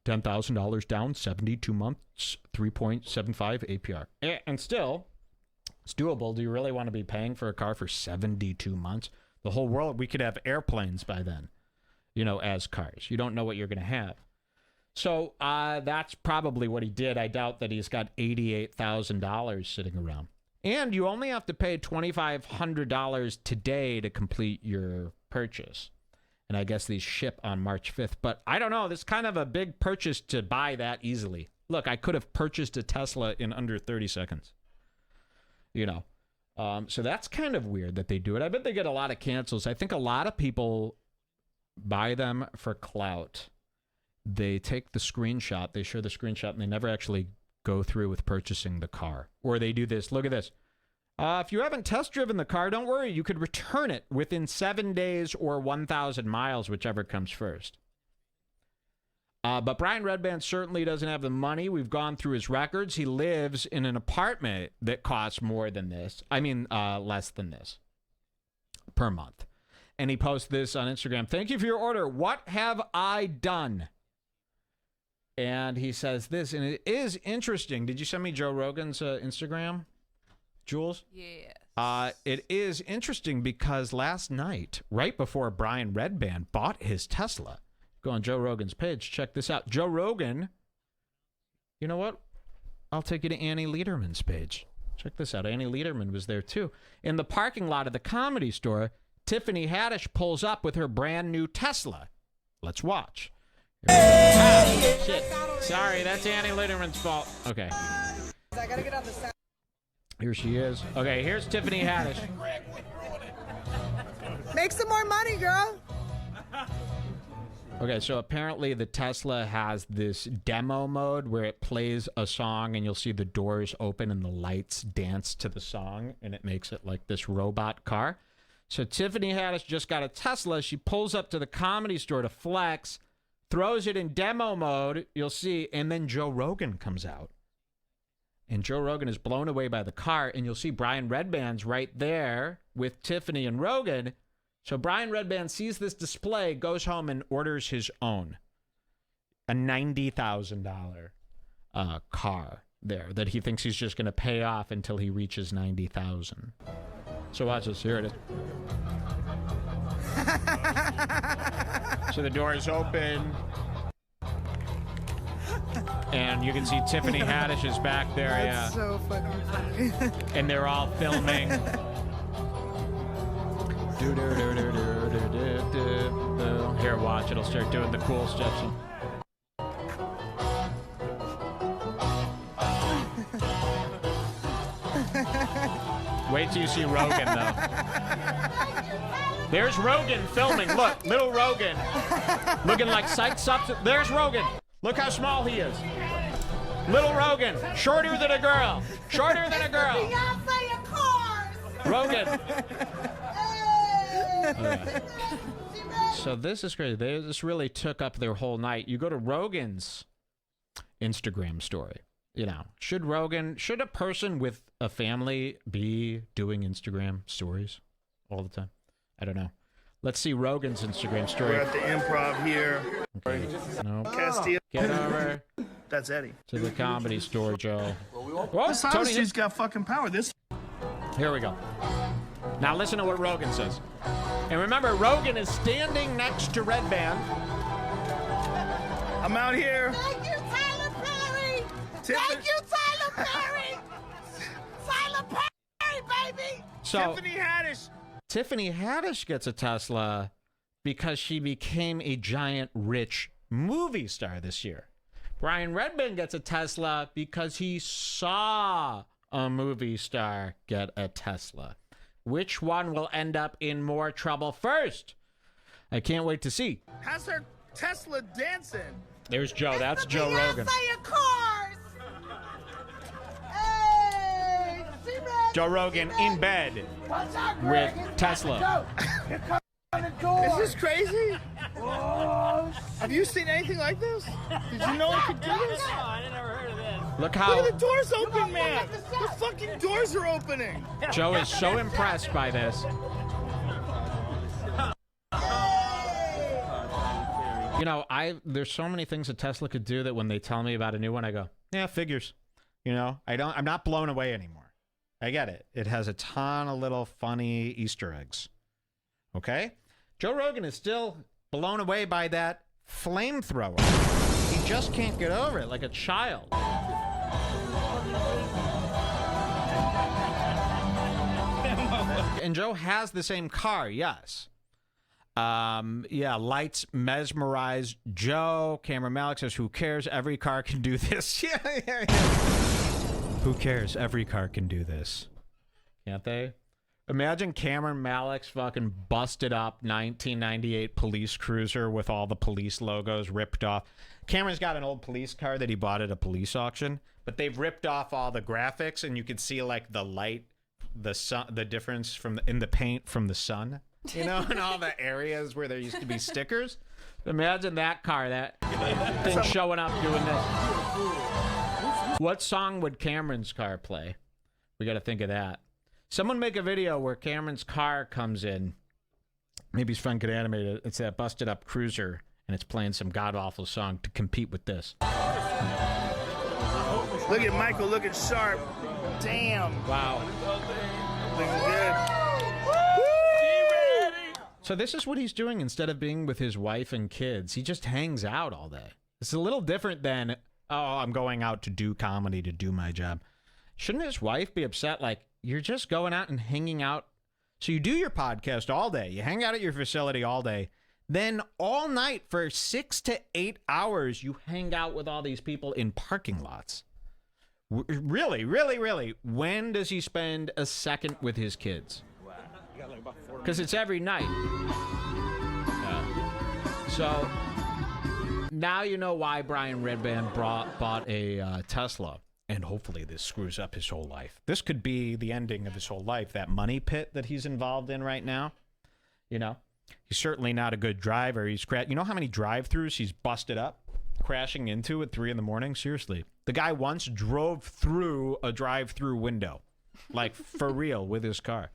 $10,000 down, 72 months, 3.75 APR. And still, it's doable. Do you really want to be paying for a car for 72 months? The whole world, we could have airplanes by then, you know, as cars. You don't know what you're going to have. So that's probably what he did. I doubt that he's got $88,000 sitting around. And you only have to pay $2,500 today to complete your purchase. And I guess these ship on March 5th. But I don't know. This is kind of a big purchase to buy that easily. Look, I could have purchased a Tesla in under 30 seconds. You know. So that's kind of weird that they do it. I bet they get a lot of cancels. I think a lot of people buy them for clout. They take the screenshot. They show the screenshot, and they never actually go through with purchasing the car. Or they do this. Look at this. If you haven't test driven the car, don't worry. You could return it within 7 days or 1,000 miles, whichever comes first. But Brian Redband certainly doesn't have the money. We've gone through his records. He lives in an apartment that costs more than this. I mean, less than this per month. And he posts this on Instagram. Thank you for your order. What have I done? And he says this, and it is interesting. Did you send me Joe Rogan's Instagram? Jules? Yes. It is interesting because last night, right before Brian Redband bought his Tesla, go on Joe Rogan's page, check this out. Joe Rogan, you know what? I'll take you to Annie Lederman's page. Check this out. Annie Lederman was there too. In the parking lot of the Comedy Store, Tiffany Haddish pulls up with her brand new Tesla. Let's watch. Shit. Sorry, that's Annie Lederman's fault. Okay. I gotta get on the sound. Here she is. Okay, here's Tiffany Haddish. Make some more money, girl. Okay, so apparently the Tesla has this demo mode where it plays a song and you'll see the doors open and the lights dance to the song, and it makes it like this robot car. So Tiffany Haddish just got a Tesla. She pulls up to the Comedy Store to flex, throws it in demo mode, you'll see, and then Joe Rogan comes out. And Joe Rogan is blown away by the car, and you'll see Brian Redband's right there with Tiffany and Rogan. So Brian Redband sees this display, goes home, and orders his own. A $90,000 car there that he thinks he's just going to pay off until he reaches $90,000. So watch this. Here it is. So the door is open. And you can see Tiffany Haddish is back there. That's so fucking funny. And they're all filming. Here, watch. It'll start doing the cool steps. Wait till you see Rogan, though. There's Rogan filming. Look, little Rogan. Looking like psyched up. There's Rogan. Look how small he is. Little Rogan. Shorter than a girl. Shorter than a girl. Rogan. Okay. So this is crazy. This really took up their whole night. You go to Rogan's Instagram story. should a person with a family be doing Instagram stories all the time? I don't know. Let's see Rogan's Instagram story. We're at the Improv here. Okay. No. Castillo. Get over That's Eddie. to the Comedy Store, Joe. This honesty's got fucking power. This. Here we go. Now listen to what Rogan says. And remember, Rogan is standing next to Red Band. I'm out here. Thank you, Tyler Perry. Thank you, Tyler Perry. Tyler Perry, baby. So Tiffany Haddish gets a Tesla because she became a giant rich movie star this year. Brian Redban gets a Tesla because he saw a movie star get a Tesla. Which one will end up in more trouble first? I can't wait to see. How's her Tesla dancing? There's Joe. That's Joe Rogan. Beyonce of cars. Hey, C-Red. Joe Rogan in bed with Tesla. Is this crazy? Have you seen anything like this? Did you know it could do this? I never heard of this. Look how Look at the doors open, man. The fucking doors are opening. Joe is so impressed by this. There's so many things that Tesla could do that when they tell me about a new one, I go, yeah, figures. I'm not blown away anymore. I get it. It has a ton of little funny Easter eggs. Okay? Joe Rogan is still blown away by that flamethrower. He just can't get over it like a child. And Joe has the same car, yes. Lights mesmerize Joe. Cameron Malik says, who cares? Every car can do this. Yeah. Who cares? Every car can do this. Can't they? Imagine Cameron Malik's fucking busted up 1998 police cruiser with all the police logos ripped off. Cameron's got an old police car that he bought at a police auction, but they've ripped off all the graphics, and you can see like the light, the sun, the difference in the paint from the sun. In all the areas where there used to be stickers. Imagine that car, that thing showing up doing this. What song would Cameron's car play? We got to think of that. Someone make a video where Cameron's car comes in. Maybe his friend could animate it. It's that busted up cruiser, and it's playing some god-awful song to compete with this. Look at Michael looking sharp. Damn. Wow. Looking good. So this is what he's doing instead of being with his wife and kids. He just hangs out all day. It's a little different than, I'm going out to do comedy, to do my job. Shouldn't his wife be upset? Like, you're just going out and hanging out. So you do your podcast all day. You hang out at your facility all day. Then all night for 6 to 8 hours, you hang out with all these people in parking lots. Really, really, really. When does he spend a second with his kids? Because it's every night. So now you know why Brian Redban bought a Tesla. And hopefully this screws up his whole life. This could be the ending of his whole life. That money pit that he's involved in right now. He's certainly not a good driver. You know how many drive-thrus he's busted up, crashing into at 3 a.m? Seriously. The guy once drove through a drive-through window. Like, for real, with his car.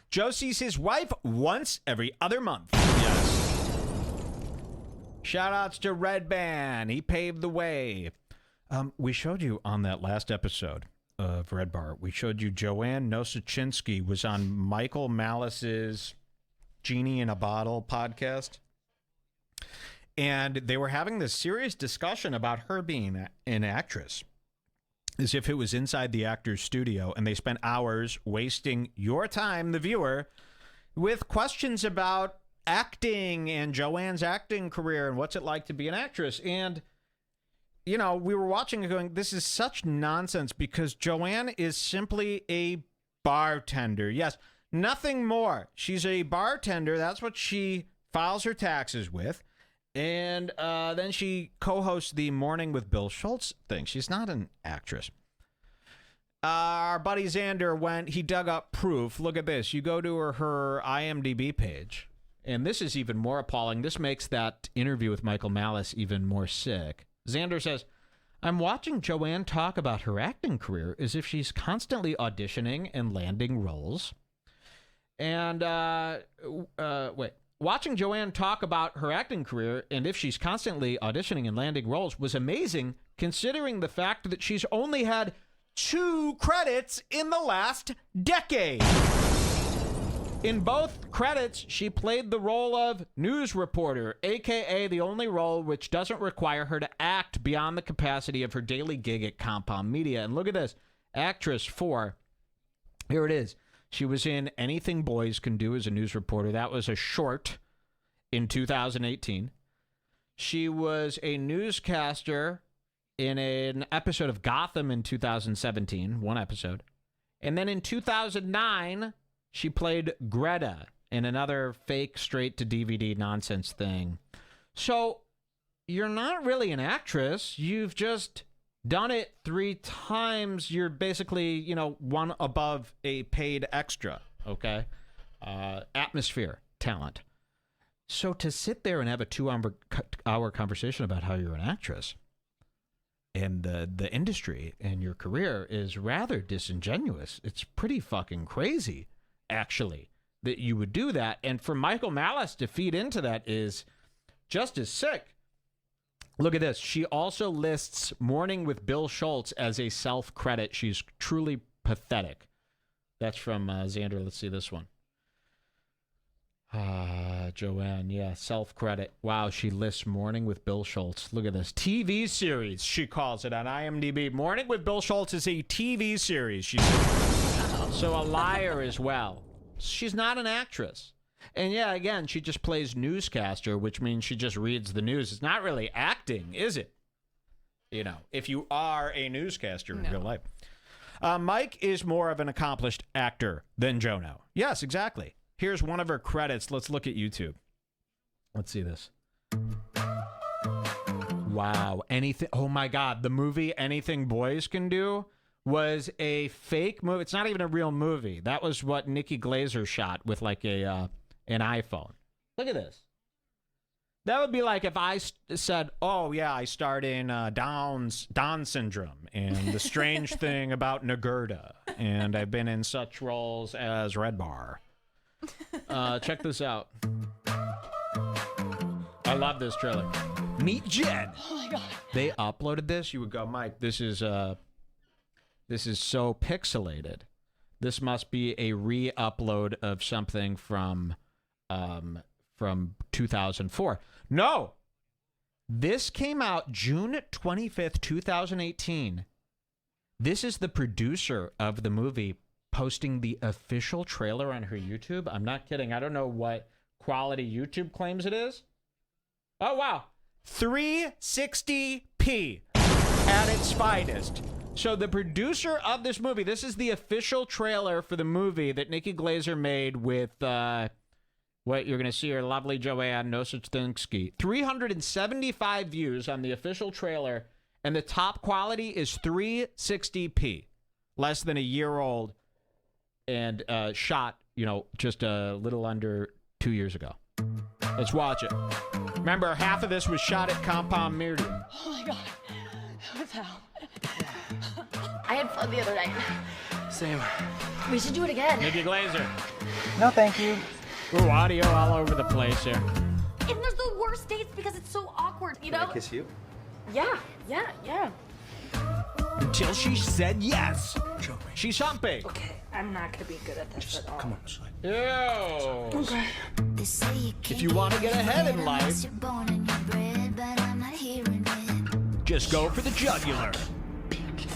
Joe sees his wife once every other month. Yes. Shout-outs to Redban. He paved the way. We showed you on that last episode of Red Bar, we showed you Joanne Nosachinski was on Michael Malice's Genie in a Bottle podcast. And they were having this serious discussion about her being an actress, as if it was inside the actor's studio, and they spent hours wasting your time, the viewer, with questions about acting and Joanne's acting career and what's it like to be an actress. And we were watching and going, this is such nonsense, because Joanne is simply a bartender. Yes, nothing more. She's a bartender. That's what she files her taxes with. And then she co-hosts the Morning with Bill Schultz thing. She's not an actress. Our buddy Xander he dug up proof. Look at this. You go to her IMDb page, and this is even more appalling. This makes that interview with Michael Malice even more sick. Xander says, I'm watching Joanne talk about her acting career as if she's constantly auditioning and landing roles. And, watching Joanne talk about her acting career and if she's constantly auditioning and landing roles was amazing, considering the fact that she's only had 2 credits in the last decade. In both credits, she played the role of news reporter, aka the only role which doesn't require her to act beyond the capacity of her daily gig at Compound Media. And look at this, actress 4. Here it is. She was in Anything Boys Can Do as a news reporter. That was a short in 2018. She was a newscaster in an episode of Gotham in 2017, 1 episode. And then in 2009, she played Greta in another fake straight-to-DVD nonsense thing. So you're not really an actress. You've just done it 3 times. You're basically, one above a paid extra, okay? Atmosphere, talent. So to sit there and have a 2-hour conversation about how you're an actress and the industry and your career is rather disingenuous. It's pretty fucking crazy, actually, that you would do that. And for Michael Malice to feed into that is just as sick. Look at this. She also lists Morning with Bill Schultz as a self-credit. She's truly pathetic. That's from Xander. Let's see this one. Joanne, yeah, self-credit. Wow, she lists Morning with Bill Schultz. Look at this. TV series, she calls it on IMDb. Morning with Bill Schultz is a TV series, she said. So a liar as well. She's not an actress. And yeah, again, she just plays newscaster, which means she just reads the news. It's not really acting, is it? If you are a newscaster in real life. Mike is more of an accomplished actor than Jono. Yes, exactly. Here's one of her credits. Let's look at YouTube. Let's see this. Wow. Oh my God. The movie Anything Boys Can Do was a fake movie. It's not even a real movie. That was what Nikki Glazer shot with like an iPhone. Look at this. That would be like if I said, oh yeah, I starred in Down Syndrome and The Strange Thing About Nagurda. And I've been in such roles as Red Bar. Check this out. I love this trailer. Meet Jen. Oh my God. They uploaded this. You would go, Mike, this is so pixelated. This must be a re-upload of something from 2004. No. This came out June 25th, 2018. This is the producer of the movie posting the official trailer on her YouTube. I'm not kidding. I don't know what quality YouTube claims it is. Oh, wow. 360p at its finest. So the producer of this movie, this is the official trailer for the movie that Nikki Glazer made with, what you're going to see here, lovely Joanne, No Such Thing Ski. 375 views on the official trailer, and the top quality is 360p. Less than a year old. And shot, just a little under 2 years ago. Let's watch it. Remember, half of this was shot at Compound Media. Oh my God. What's hell? I had fun the other night. Same. We should do it again. Nikki Glazer. No, thank you. Ooh, audio all over the place here. And there's the worst dates because it's so awkward, Can I kiss you? Yeah. Until she said yes. She's humping. Okay, I'm not gonna be good at this at all. Come on, slide. Ew. Okay. If you want to get ahead in life, just go for the jugular.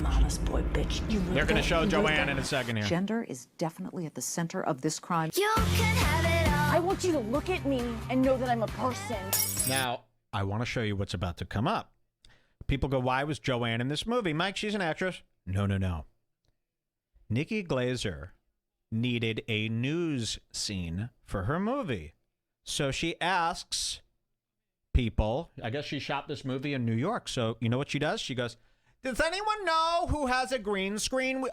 Mama's boy, bitch. They're going to show Joanne in a second here. Gender is definitely at the center of this crime. You can have it all. I want you to look at me and know that I'm a person. Now, I want to show you what's about to come up. People go, why was Joanne in this movie? Mike, she's an actress. No. Nikki Glazer needed a news scene for her movie. So she asks people, I guess she shot this movie in New York. So you know what she does? She goes, does anyone know who has a green screen?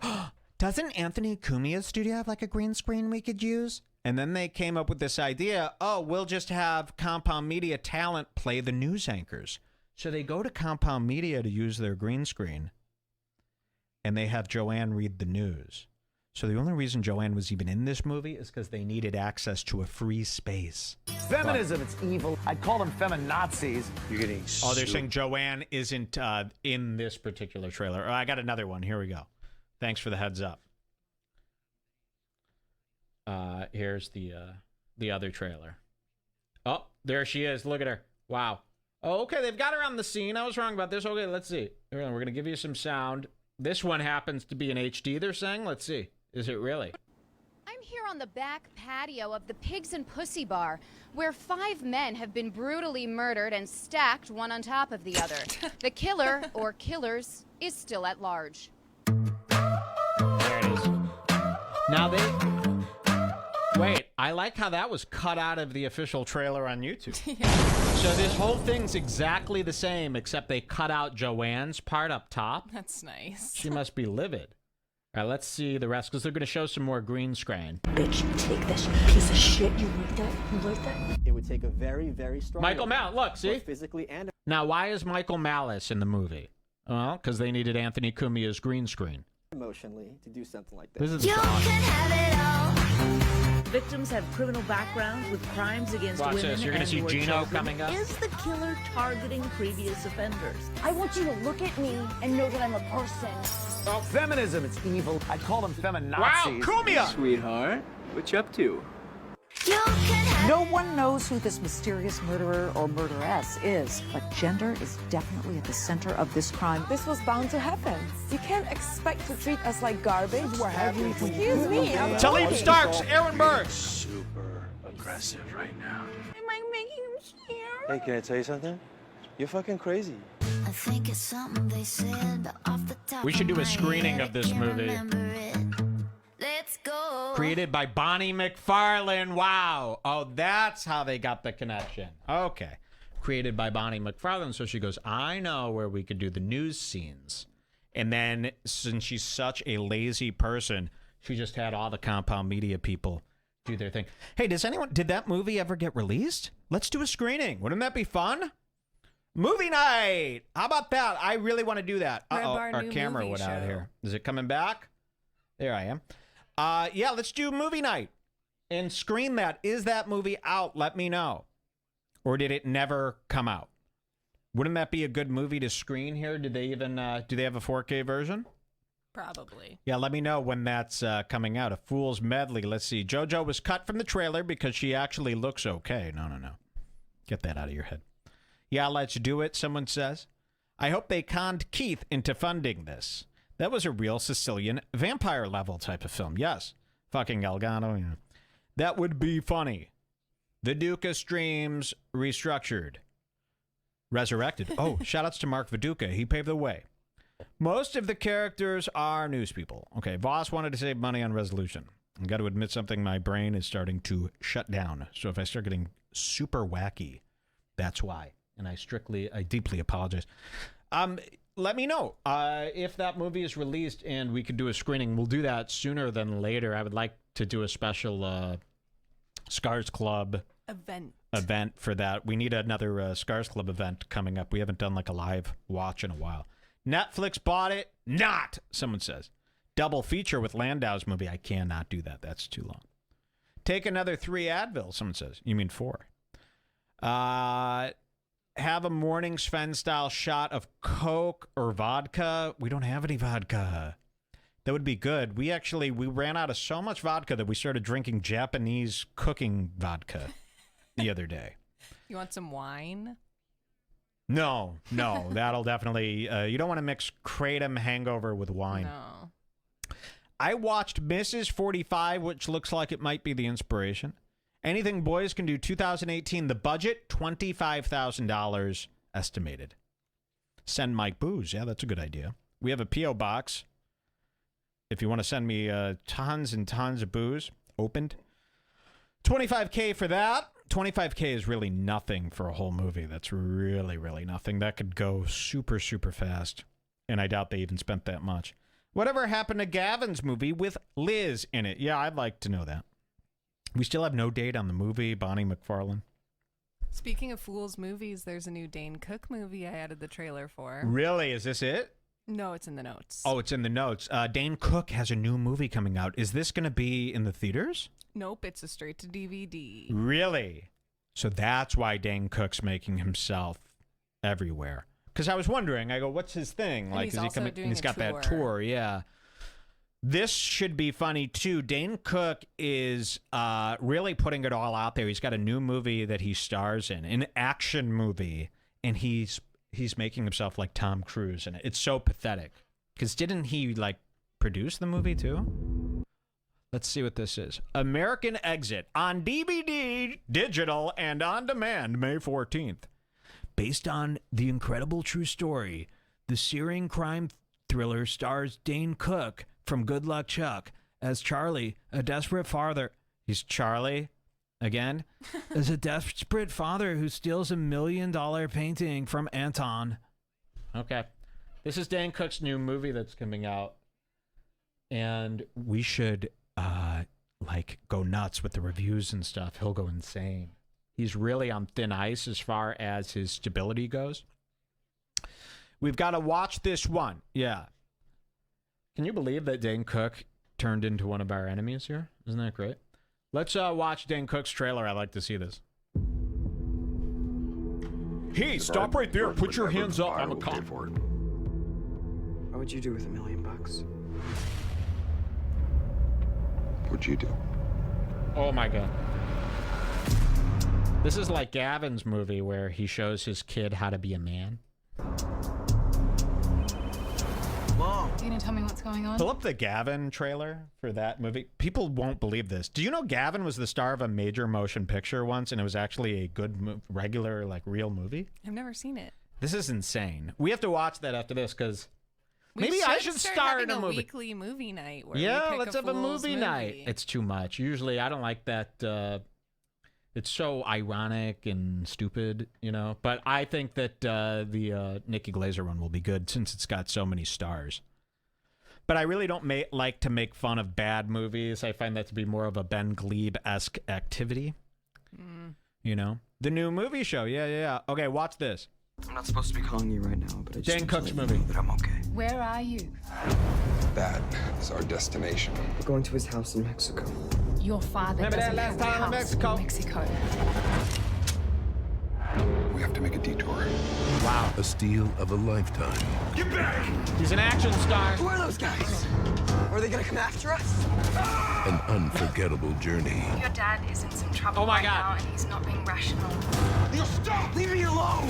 Doesn't Anthony Cumia's studio have like a green screen we could use? And then they came up with this idea, we'll just have Compound Media talent play the news anchors. So they go to Compound Media to use their green screen, and they have Joanne read the news. So the only reason Joanne was even in this movie is because they needed access to a free space. Feminism, it's evil. I'd call them feminazis. You're getting Oh, they're saying Joanne isn't in this particular trailer. Oh, I got another one. Here we go. Thanks for the heads up. Here's the other trailer. Oh, there she is. Look at her. Wow. Oh, okay, they've got her on the scene. I was wrong about this. Okay, let's see. We're going to give you some sound. This one happens to be in HD, they're saying. Let's see. Is it really? I'm here on the back patio of the Pigs and Pussy Bar, where 5 men have been brutally murdered and stacked one on top of the other. The killer, or killers, is still at large. There it is. Now Wait, I like how that was cut out of the official trailer on YouTube. So this whole thing's exactly the same, except they cut out Joanne's part up top. That's nice. She must be livid. All right, let's see the rest, because they're going to show some more green screen. Bitch, take this piece of shit. You like that? You like that? It would take a very, very strong... Michael Malice, look, see? Physically and... Now, why is Michael Malice in the movie? Well, because they needed Anthony Cumia's green screen. Emotionally, to do something like this. This is Victims have criminal backgrounds with crimes against Watch women this. You're gonna see and/or Gino children. coming up. Is the killer targeting previous offenders? I want you to look at me and know that I'm a person. Oh, feminism, it's evil. I'd call them feminazis. Wow, Kumia! Sweetheart, what you up to? No one knows who this mysterious murderer or murderess is, but gender is definitely at the center of this crime. This was bound to happen. You can't expect to treat us like garbage. Excuse me. Talib Starks, Aaron Burr. Super aggressive right now. Am I making him scared? Hey, can I tell you something? You're fucking crazy. I think it's something they said, but off the top We should of do a my screening head, of this I can't movie. remember it. Let's go. Created by Bonnie McFarlane. Wow. Oh, that's how they got the connection. Okay. Created by Bonnie McFarlane. So she goes, I know where we could do the news scenes. And then, since she's such a lazy person, she just had all the Compound Media people do their thing. Hey, did that movie ever get released? Let's do a screening. Wouldn't that be fun? Movie night. How about that? I really want to do that. Uh-oh, REDBAR our new camera movie went out show. here. Is it coming back? There I am. Yeah, let's do movie night and screen that. Is that movie out? Let me know. Or did it never come out? Wouldn't that be a good movie to screen here? Did they even, do they have a 4K version? Probably. Yeah, let me know when that's coming out. A Fool's Medley. Let's see. JoJo was cut from the trailer because she actually looks okay. No. Get that out of your head. Yeah, let's do it, someone says. I hope they conned Keith into funding this. That was a real Sicilian vampire level type of film. Yes. Fucking Elgato. Yeah. That would be funny. The Duca streams restructured. Resurrected. Oh, shout-outs to Mark Viduka. He paved the way. Most of the characters are news people. Okay, Voss wanted to save money on resolution. I've got to admit something. My brain is starting to shut down. So if I start getting super wacky, that's why. And I deeply apologize. Let me know if that movie is released and we could do a screening. We'll do that sooner than later. I would like to do a special Scars Club event for that. We need another Scars Club event coming up. We haven't done like a live watch in a while. Netflix bought it. Not, someone says. Double feature with Landau's movie. I cannot do that. That's too long. Take another 3 Advil, someone says. You mean 4. Have a morning Sven-style shot of Coke or vodka. We don't have any vodka. That would be good. We ran out of so much vodka that we started drinking Japanese cooking vodka the other day. You want some wine? No. That'll definitely... you don't want to mix Kratom hangover with wine. No. I watched Mrs. 45, which looks like it might be the inspiration. Anything Boys Can Do 2018. The budget, $25,000 estimated. Send Mike booze. Yeah, that's a good idea. We have a P.O. box. If you want to send me tons and tons of booze, opened. $25K for that. $25K is really nothing for a whole movie. That's really, really nothing. That could go super, super fast. And I doubt they even spent that much. Whatever happened to Gavin's movie with Liz in it? Yeah, I'd like to know that. We still have no date on the movie, Bonnie McFarlane. Speaking of Fool's movies, there's a new Dane Cook movie I added the trailer for. Really? Is this it? No, it's in the notes. Oh, it's in the notes. Dane Cook has a new movie coming out. Is this going to be in the theaters? Nope, it's a straight to DVD. Really? So that's why Dane Cook's making himself everywhere. Because I was wondering, I go, what's his thing? And Like, he's is he also coming? doing He's a got that tour, yeah. This should be funny too. Dane Cook is really putting it all out there. He's got a new movie that he stars in, an action movie, and he's making himself like Tom Cruise in it. It's so pathetic. Because didn't he like produce the movie too? Let's see what this is. American Exit on DVD, digital, and on demand May 14th. Based on the incredible true story, the searing crime thriller stars Dane Cook from Good Luck Chuck as Charlie, a desperate father. He's Charlie again? As a desperate father who steals $1 million painting from Anton. Okay. This is Dane Cook's new movie that's coming out. And we should like go nuts with the reviews and stuff. He'll go insane. He's really on thin ice as far as his stability goes. We've got to watch this one. Yeah. Can you believe that Dane Cook turned into one of our enemies here? Isn't that great? Let's watch Dane Cook's trailer. I'd like to see this. Hey, stop right there. Put your hands up. I'm a cop. What would you do with $1 million? What'd you do? Oh my God. This is like Gavin's movie where he shows his kid how to be a man. Mom. You gonna tell me what's going on? Pull up the Gavin trailer for that movie. People won't believe this. Do you know Gavin was the star of a major motion picture once, and it was actually a good, regular, like, real movie? I've never seen it. This is insane. We have to watch that after this, because maybe We I should start having a movie. Weekly movie night. Where Yeah, we pick let's have a fool's movie night. It's too much. Usually, I don't like that. It's so ironic and stupid, you know. But I think that the Nikki Glaser one will be good since it's got so many stars. But I really don't like to make fun of bad movies. I find that to be more of a Ben Glebe-esque activity. You know? The new movie show. Yeah. Okay, watch this. I'm not supposed to be calling you right now, but I just Dane Cook's movie. But I'm okay. Where are you? That is our destination. We're going to his house in Mexico. Your father Remember that doesn't last have a time in house Mexico? in Mexico. We have to make a detour. Wow. A steal of a lifetime. Get back! He's an action star. Who are those guys? Are they gonna come after us? An unforgettable journey. Your dad is in some trouble Oh my right God. now, and he's not being rational. You stop! Leave me alone!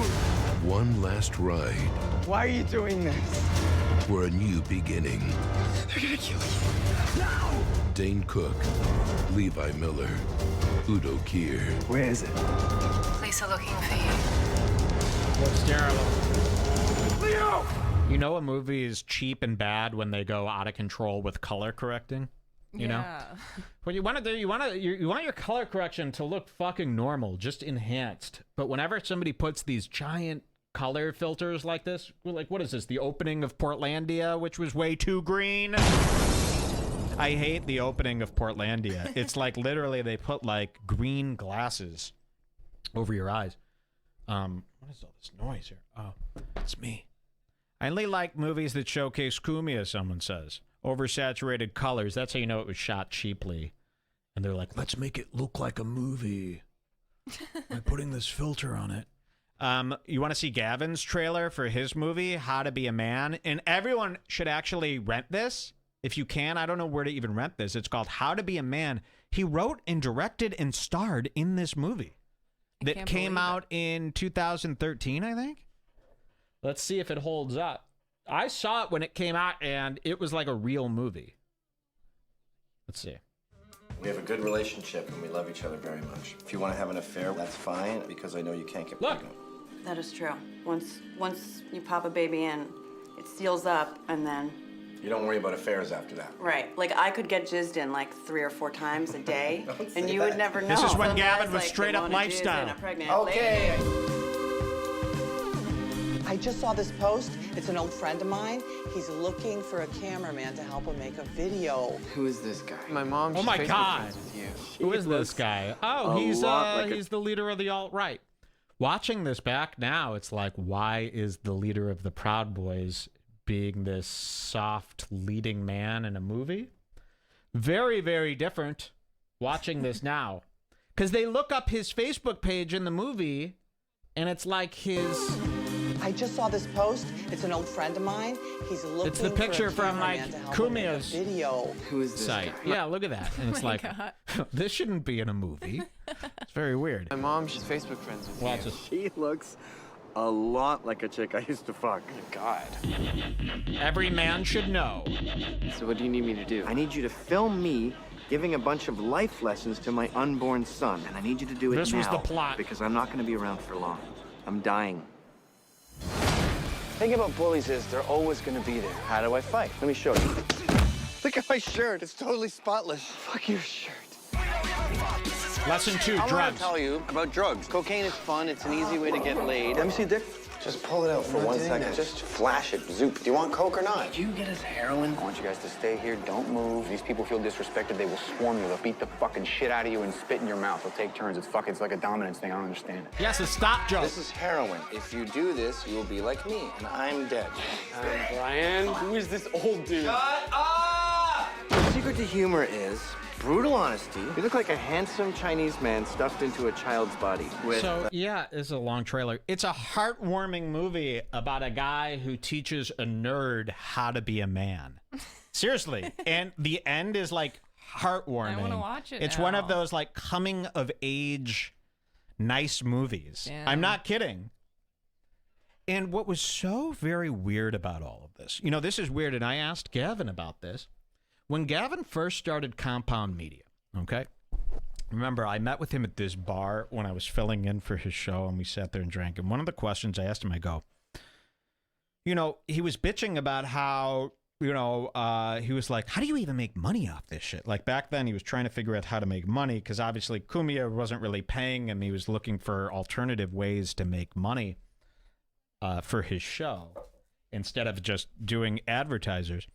One last ride Why are you doing this? for a new beginning. They're gonna kill you. No! Dane Cook, Levi Miller, Udo Kier. Where is it? Police are looking for you. Looks terrible. Leo! You know a movie is cheap and bad when they go out of control with color correcting? You know? What you want to do, you want your color correction to look fucking normal, just enhanced. But whenever somebody puts these giant color filters like this, like, what is this? The opening of Portlandia, which was way too green. I hate the opening of Portlandia. It's like literally they put like green glasses over your eyes. What is all this noise here? Oh, it's me. I only like movies that showcase Kumia, someone says. Oversaturated colors. That's how you know it was shot cheaply. And they're like, let's make it look like a movie by putting this filter on it. You want to see Gavin's trailer for his movie, How to Be a Man? And everyone should actually rent this. If you can, I don't know where to even rent this. It's called How to Be a Man. He wrote and directed and starred in this movie that came out in 2013, I think. Let's see if it holds up. I saw it when it came out, and it was like a real movie. Let's see. We have a good relationship, and we love each other very much. If you want to have an affair, that's fine, because I know you can't get pregnant. That is true. Once you pop a baby in, it seals up, and then... You don't worry about affairs after that. Right. Like, I could get jizzed in like 3 or 4 times a day, and you would never know. This is when Some Gavin guys, was like, straight they up wanna jizz lifestyle. in a pregnant Okay. lady. I just saw this post. It's an old friend of mine. He's looking for a cameraman to help him make a video. Who is this guy? My mom. Oh my God. Who is this guy? Oh, he's the leader of the alt-right. Watching this back now, it's like, why is the leader of the Proud Boys being this soft leading man in a movie? Very, very different watching this now. Because they look up his Facebook page in the movie, and it's like his... I just saw this post. It's an old friend of mine. He's looking It's the picture for a from, like, cameraman to help him make a Kumia's video. Who is this site. guy? Yeah, look at that. And it's my like, God. this shouldn't be in a movie. It's very weird. My mom, she's Facebook friends with Watch you. this. She looks a lot like a chick I used to fuck. Oh, God. Every man should know. So what do you need me to do? I need you to film me giving a bunch of life lessons to my unborn son. And I need you to do it This now. was the plot. Because I'm not going to be around for long. I'm dying. The thing about bullies is they're always going to be there. How do I fight? Let me show you. Look at my shirt. It's totally spotless. Fuck your shirt. Lesson 2, I want drugs. to tell you about drugs. Cocaine is fun. It's an easy way to get laid. Let me see a dick. Just pull it out for 1 second. Just flash it. Zoop. Do you want coke or not? Did you get us heroin? I want you guys to stay here. Don't move. These people feel disrespected. They will swarm you. They'll beat the fucking shit out of you and spit in your mouth. They'll take turns. It's like a dominance thing. I don't understand it. Yes, a stop joke. This is heroin. If you do this, you will be like me, and I'm dead. Brian, who is this old dude? Shut up! The secret to humor is brutal honesty. You look like a handsome Chinese man stuffed into a child's body. So, yeah, it's a long trailer. It's a heartwarming movie about a guy who teaches a nerd how to be a man. Seriously. And the end is, like, heartwarming. I want to watch it It's now. one of those, like, coming-of-age nice movies. Damn. I'm not kidding. And what was so very weird about all of this, you know, this is weird, and I asked Gavin about this. When Gavin first started Compound Media, okay? Remember, I met with him at this bar when I was filling in for his show, and we sat there and drank. And one of the questions I asked him, I go, you know, he was bitching about how, you know, he was like, how do you even make money off this shit? Like, back then, he was trying to figure out how to make money, because obviously Kumia wasn't really paying him. He was looking for alternative ways to make money for his show instead of just doing advertisers.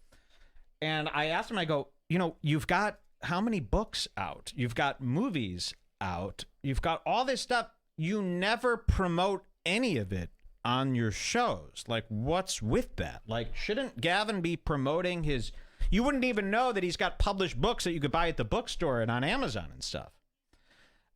And I asked him, I go, you know, you've got how many books out? You've got movies out. You've got all this stuff. You never promote any of it on your shows. Like, what's with that? Like, shouldn't Gavin be promoting his... You wouldn't even know that he's got published books that you could buy at the bookstore and on Amazon and stuff.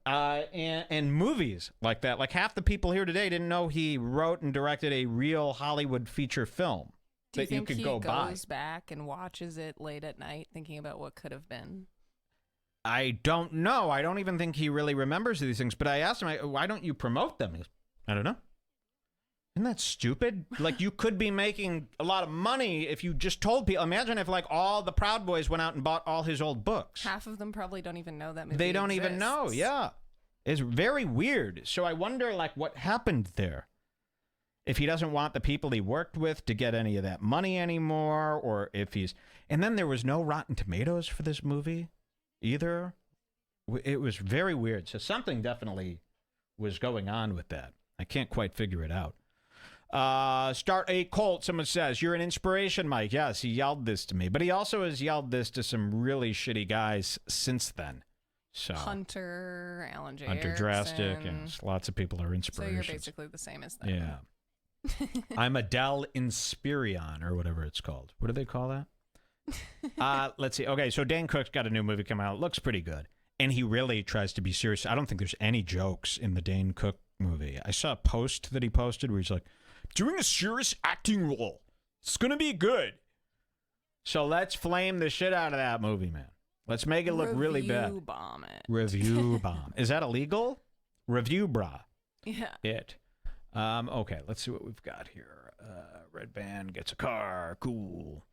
And movies like that. Like, half the people here today didn't know he wrote and directed a real Hollywood feature film. Do you that you think could he go buy. goes back and watches it late at night thinking about what could have been? I don't know. I don't even think he really remembers these things. But I asked him, why don't you promote them? He goes, I don't know. Isn't that stupid? Like, you could be making a lot of money if you just told people. Imagine if, like, all the Proud Boys went out and bought all his old books. Half of them probably don't even know that movie They don't even know, exists. yeah. It's very weird. So I wonder, like, what happened there. If he doesn't want the people he worked with to get any of that money anymore, or if he's... And then there was no Rotten Tomatoes for this movie either. It was very weird. So something definitely was going on with that. I can't quite figure it out. Start a cult, someone says. You're an inspiration, Mike. Yes, he yelled this to me. But he also has yelled this to some really shitty guys since then. So Hunter, Alan J. Hunter Erickson. Drastic, and lots of people are So inspirations. you're basically the same as them. Yeah. I'm Adele Inspirion, or whatever it's called. What do they call that? Let's see. Okay, so Dane Cook's got a new movie coming out. It looks pretty good. And he really tries to be serious. I don't think there's any jokes in the Dane Cook movie. I saw a post that he posted where he's like, doing a serious acting role. It's going to be good. So let's flame the shit out of that movie, man. Let's make it look really bad. Review bomb it. Review bomb. Is that illegal? Review bra. Yeah. It. Okay, let's see what we've got here. Red Band gets a car. Cool.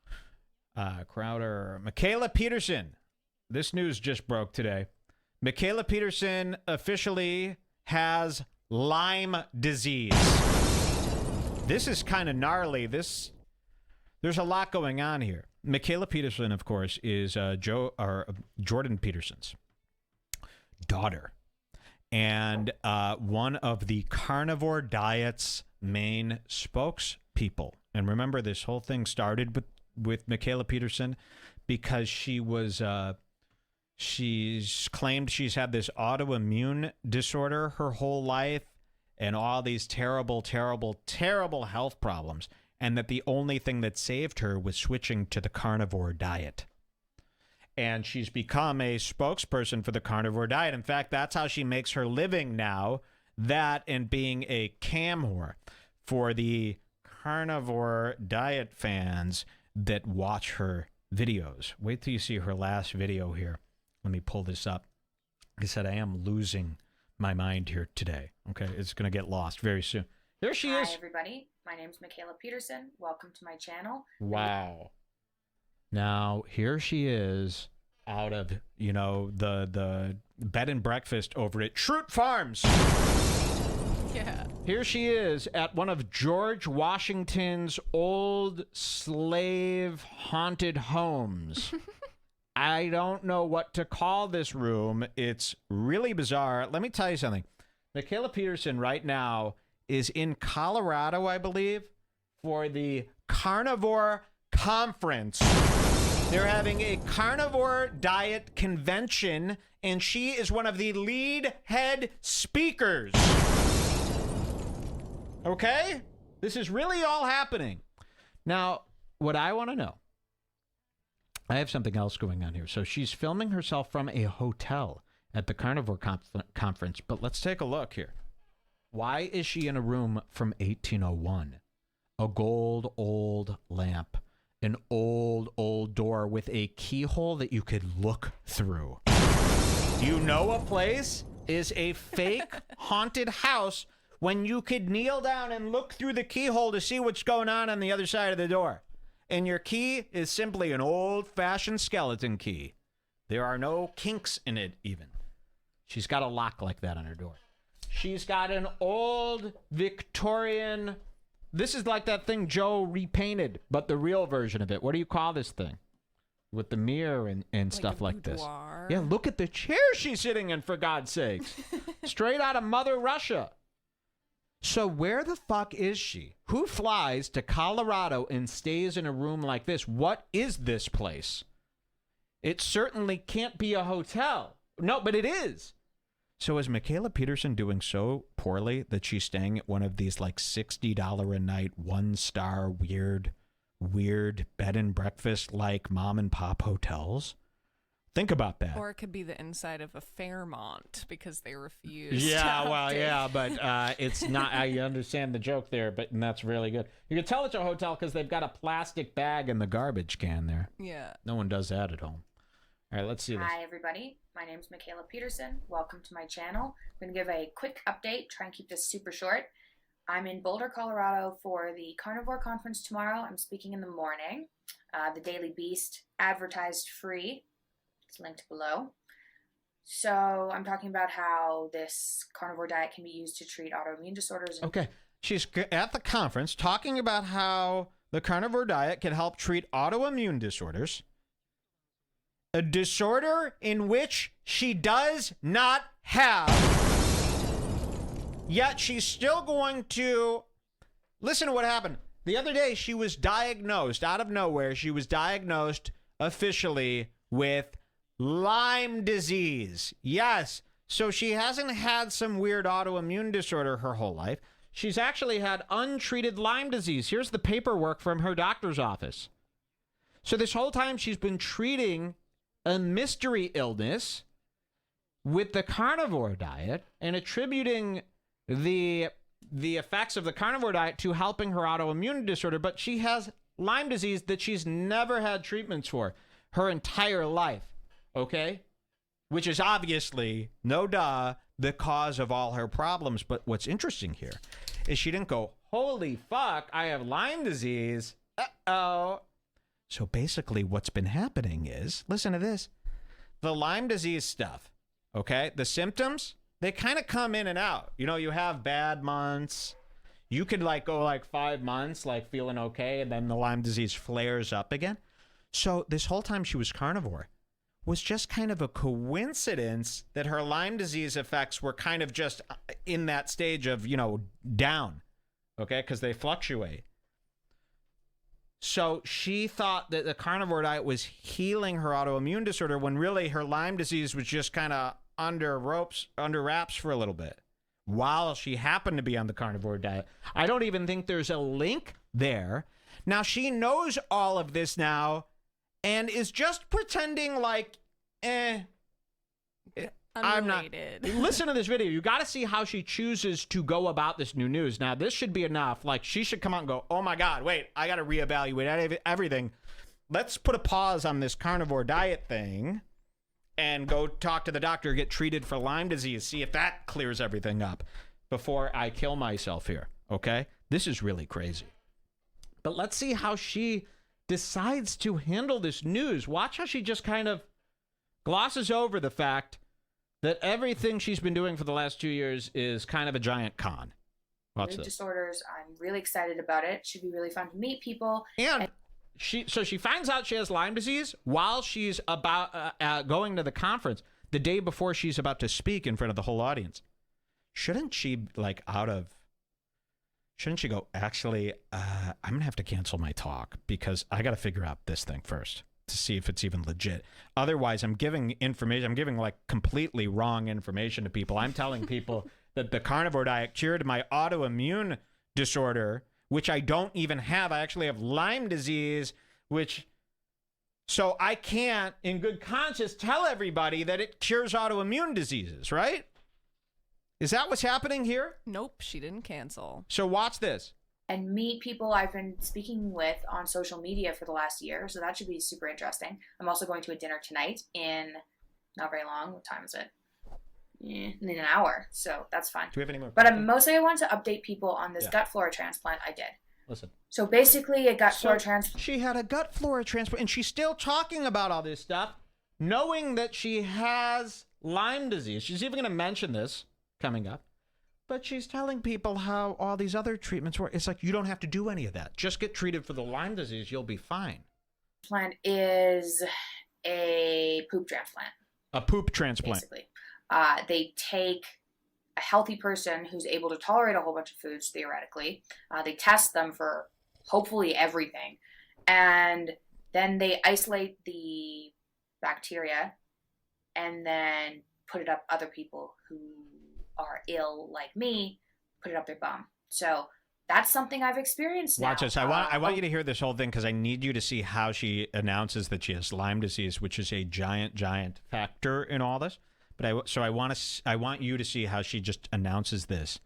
Crowder. Michaela Peterson. This news just broke today. Michaela Peterson officially has Lyme disease. This is kind of gnarly. There's a lot going on here. Michaela Peterson, of course, is Jordan Peterson's daughter. And one of the carnivore diet's main spokespeople. And remember, this whole thing started with Michaela Peterson because she's claimed she's had this autoimmune disorder her whole life, and all these terrible, terrible, terrible health problems, and that the only thing that saved her was switching to the carnivore diet. And she's become a spokesperson for the carnivore diet. In fact, that's how she makes her living now, that and being a cam whore for the carnivore diet fans that watch her videos. Wait till you see her last video here. Let me pull this up. I said I am losing my mind here today. Okay, it's going to get lost very soon. There she is. Hi, everybody. My name's Michaela Peterson. Welcome to my channel. Wow. Now, here she is out of, you know, the bed and breakfast over at Schrute Farms. Yeah. Here she is at one of George Washington's old slave haunted homes. I don't know what to call this room. It's really bizarre. Let me tell you something. Michaela Peterson right now is in Colorado, I believe, for the Carnivore Conference. They're having a carnivore diet convention, and she is one of the lead head speakers. Okay? This is really all happening. Now, what I want to know, I have something else going on here. So she's filming herself from a hotel at the Carnivore Conference, but let's take a look here. Why is she in a room from 1801? A gold old lamp, an old door with a keyhole that you could look through. You know a place is a fake haunted house when you could kneel down and look through the keyhole to see what's going on the other side of the door. And your key is simply an old-fashioned skeleton key. There are no kinks in it, even. She's got a lock like that on her door. She's got an old Victorian... This is like that thing Joe repainted, but the real version of it. What do you call this thing? With the mirror and stuff like this. Yeah, look at the chair she's sitting in, for God's sakes. Straight out of Mother Russia. So where the fuck is she? Who flies to Colorado and stays in a room like this? What is this place? It certainly can't be a hotel. No, but it is. So is Michaela Peterson doing so poorly that she's staying at one of these like $60 a night, 1-star weird bed and breakfast like mom and pop hotels? Think about that. Or it could be the inside of a Fairmont because they refuse. Yeah, well, yeah, but it's not. I understand the joke there, but that's really good. You can tell it's a hotel because they've got a plastic bag in the garbage can there. Yeah. No one does that at home. All right, let's see this. Hi, everybody. My name's Michaela Peterson. Welcome to my channel. I'm going to give a quick update, try and keep this super short. I'm in Boulder, Colorado for the Carnivore Conference tomorrow. I'm speaking in the morning. The Daily Beast, advertised free. It's linked below. So I'm talking about how this carnivore diet can be used to treat autoimmune disorders. Okay. She's at the conference talking about how the carnivore diet can help treat autoimmune disorders. A disorder in which she does not have. Yet she's still going to... Listen to what happened. The other day, she was diagnosed, out of nowhere, she was diagnosed officially with Lyme disease. Yes. So she hasn't had some weird autoimmune disorder her whole life. She's actually had untreated Lyme disease. Here's the paperwork from her doctor's office. So this whole time she's been treating a mystery illness with the carnivore diet and attributing the effects of the carnivore diet to helping her autoimmune disorder, but she has Lyme disease that she's never had treatments for her entire life, okay? Which is obviously, no duh, the cause of all her problems. But what's interesting here is she didn't go, holy fuck, I have Lyme disease. Uh-oh. So basically what's been happening is, listen to this, the Lyme disease stuff, okay? The symptoms, they kind of come in and out. You know, you have bad months. You could like go like 5 months, like feeling okay, and then the Lyme disease flares up again. So this whole time she was carnivore was just kind of a coincidence that her Lyme disease effects were kind of just in that stage of, you know, down, okay? Because they fluctuate. So she thought that the carnivore diet was healing her autoimmune disorder when really her Lyme disease was just kind of under wraps for a little bit. while she happened to be on the carnivore diet. I don't even think there's a link there. Now, she knows all of this now and is just pretending like, I'm not. Listen to this video. You got to see how she chooses to go about this new news. Now, this should be enough. Like, she should come out and go, oh my God, wait, I got to reevaluate everything. Let's put a pause on this carnivore diet thing and go talk to the doctor, get treated for Lyme disease, see if that clears everything up before I kill myself here, okay? This is really crazy. But let's see how she decides to handle this news. Watch how she just kind of glosses over the fact that everything she's been doing for the last 2 years is kind of a giant con. Watch Mood this. disorders. I'm really excited about it. Should be really fun to meet people. And she finds out she has Lyme disease while she's about going to the conference the day before she's about to speak in front of the whole audience. Shouldn't she go, actually, I'm going to have to cancel my talk because I got to figure out this thing first to see if it's even legit. Otherwise, I'm giving information. I'm giving like completely wrong information to people. I'm telling people that the carnivore diet cured my autoimmune disorder, which I don't even have. I actually have Lyme disease, so I can't, in good conscience, tell everybody that it cures autoimmune diseases, right? Is that what's happening here? Nope, she didn't cancel. So watch this. And meet people I've been speaking with on social media for the last year, so that should be super interesting. I'm also going to a dinner tonight in not very long. What time is it? In an hour, so that's fine. Do we have any more? But mostly I want to update people on this gut flora transplant I did. Listen. So basically a gut flora transplant. She had a gut flora transplant, and she's still talking about all this stuff, knowing that she has Lyme disease. She's even going to mention this coming up. But she's telling people how all these other treatments work. It's like, you don't have to do any of that. Just get treated for the Lyme disease. You'll be fine. Transplant is a poop transplant. A poop transplant. Basically. They take a healthy person who's able to tolerate a whole bunch of foods, theoretically. They test them for hopefully everything. And then they isolate the bacteria and then put it up other people who are ill like me, put it up their bum. So that's something I've experienced now. Watch this. I want you to hear this whole thing because I need you to see how she announces that she has Lyme disease, which is a giant factor in all this. But I want you to see how she just announces this,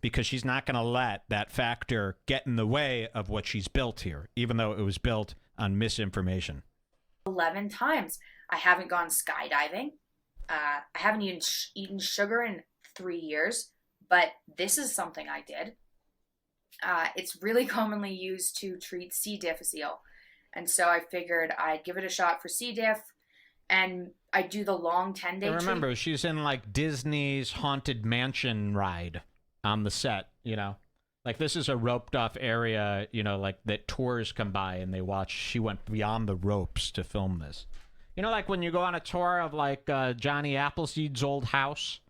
because she's not going to let that factor get in the way of what she's built here, even though it was built on misinformation. 11 times. I haven't gone skydiving. I haven't even eaten sugar in 3 years, but this is something I did. It's really commonly used to treat C. difficile. And so I figured I'd give it a shot for C. diff, and I do the long 10-day Remember, she's in like Disney's Haunted Mansion ride on the set, you know? Like, this is a roped off area, you know, like that tours come by and they watch. She went beyond the ropes to film this. You know, like when you go on a tour of like Johnny Appleseed's old house,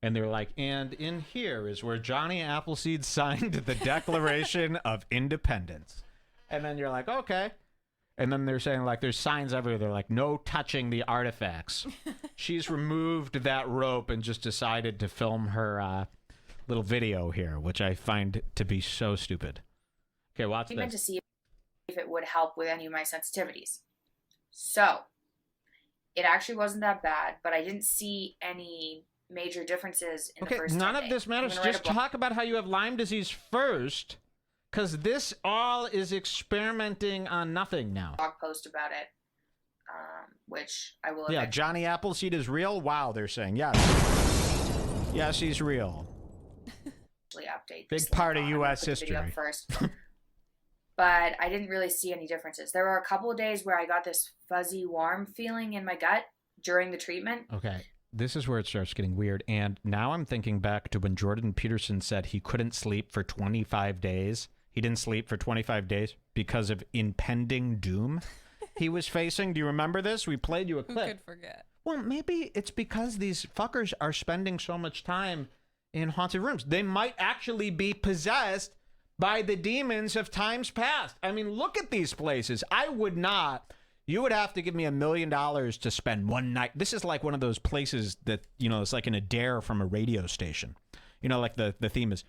and they're like, and in here is where Johnny Appleseed signed the Declaration of Independence. And then you're like, okay. And then they're saying, like, there's signs everywhere. They're like, no touching the artifacts. She's removed that rope and just decided to film her little video here, which I find to be so stupid. Okay, watch this. To see if it would help with any of my sensitivities. So, it actually wasn't that bad, but I didn't see any major differences in the first 10 none of days. this matters. Just talk about how you have Lyme disease first, because this all is experimenting on nothing now. Blog post about it, which I will. Yeah, Johnny Appleseed is real. Wow, they're saying yes, yes, he's real. Update. Big part of U.S. history. First. But I didn't really see any differences. There were a couple of days where I got this fuzzy, warm feeling in my gut during the treatment. Okay. This is where it starts getting weird. And now I'm thinking back to when Jordan Peterson said he couldn't sleep for 25 days. He didn't sleep for 25 days because of impending doom he was facing. Do you remember this? We played you a clip. Who could forget? Well, maybe it's because these fuckers are spending so much time in haunted rooms. They might actually be possessed by the demons of times past. I mean, look at these places. I would not You would have to give me $1 million to spend one night. This is like one of those places that, you know, it's like an Adair from a radio station. You know, like the theme is,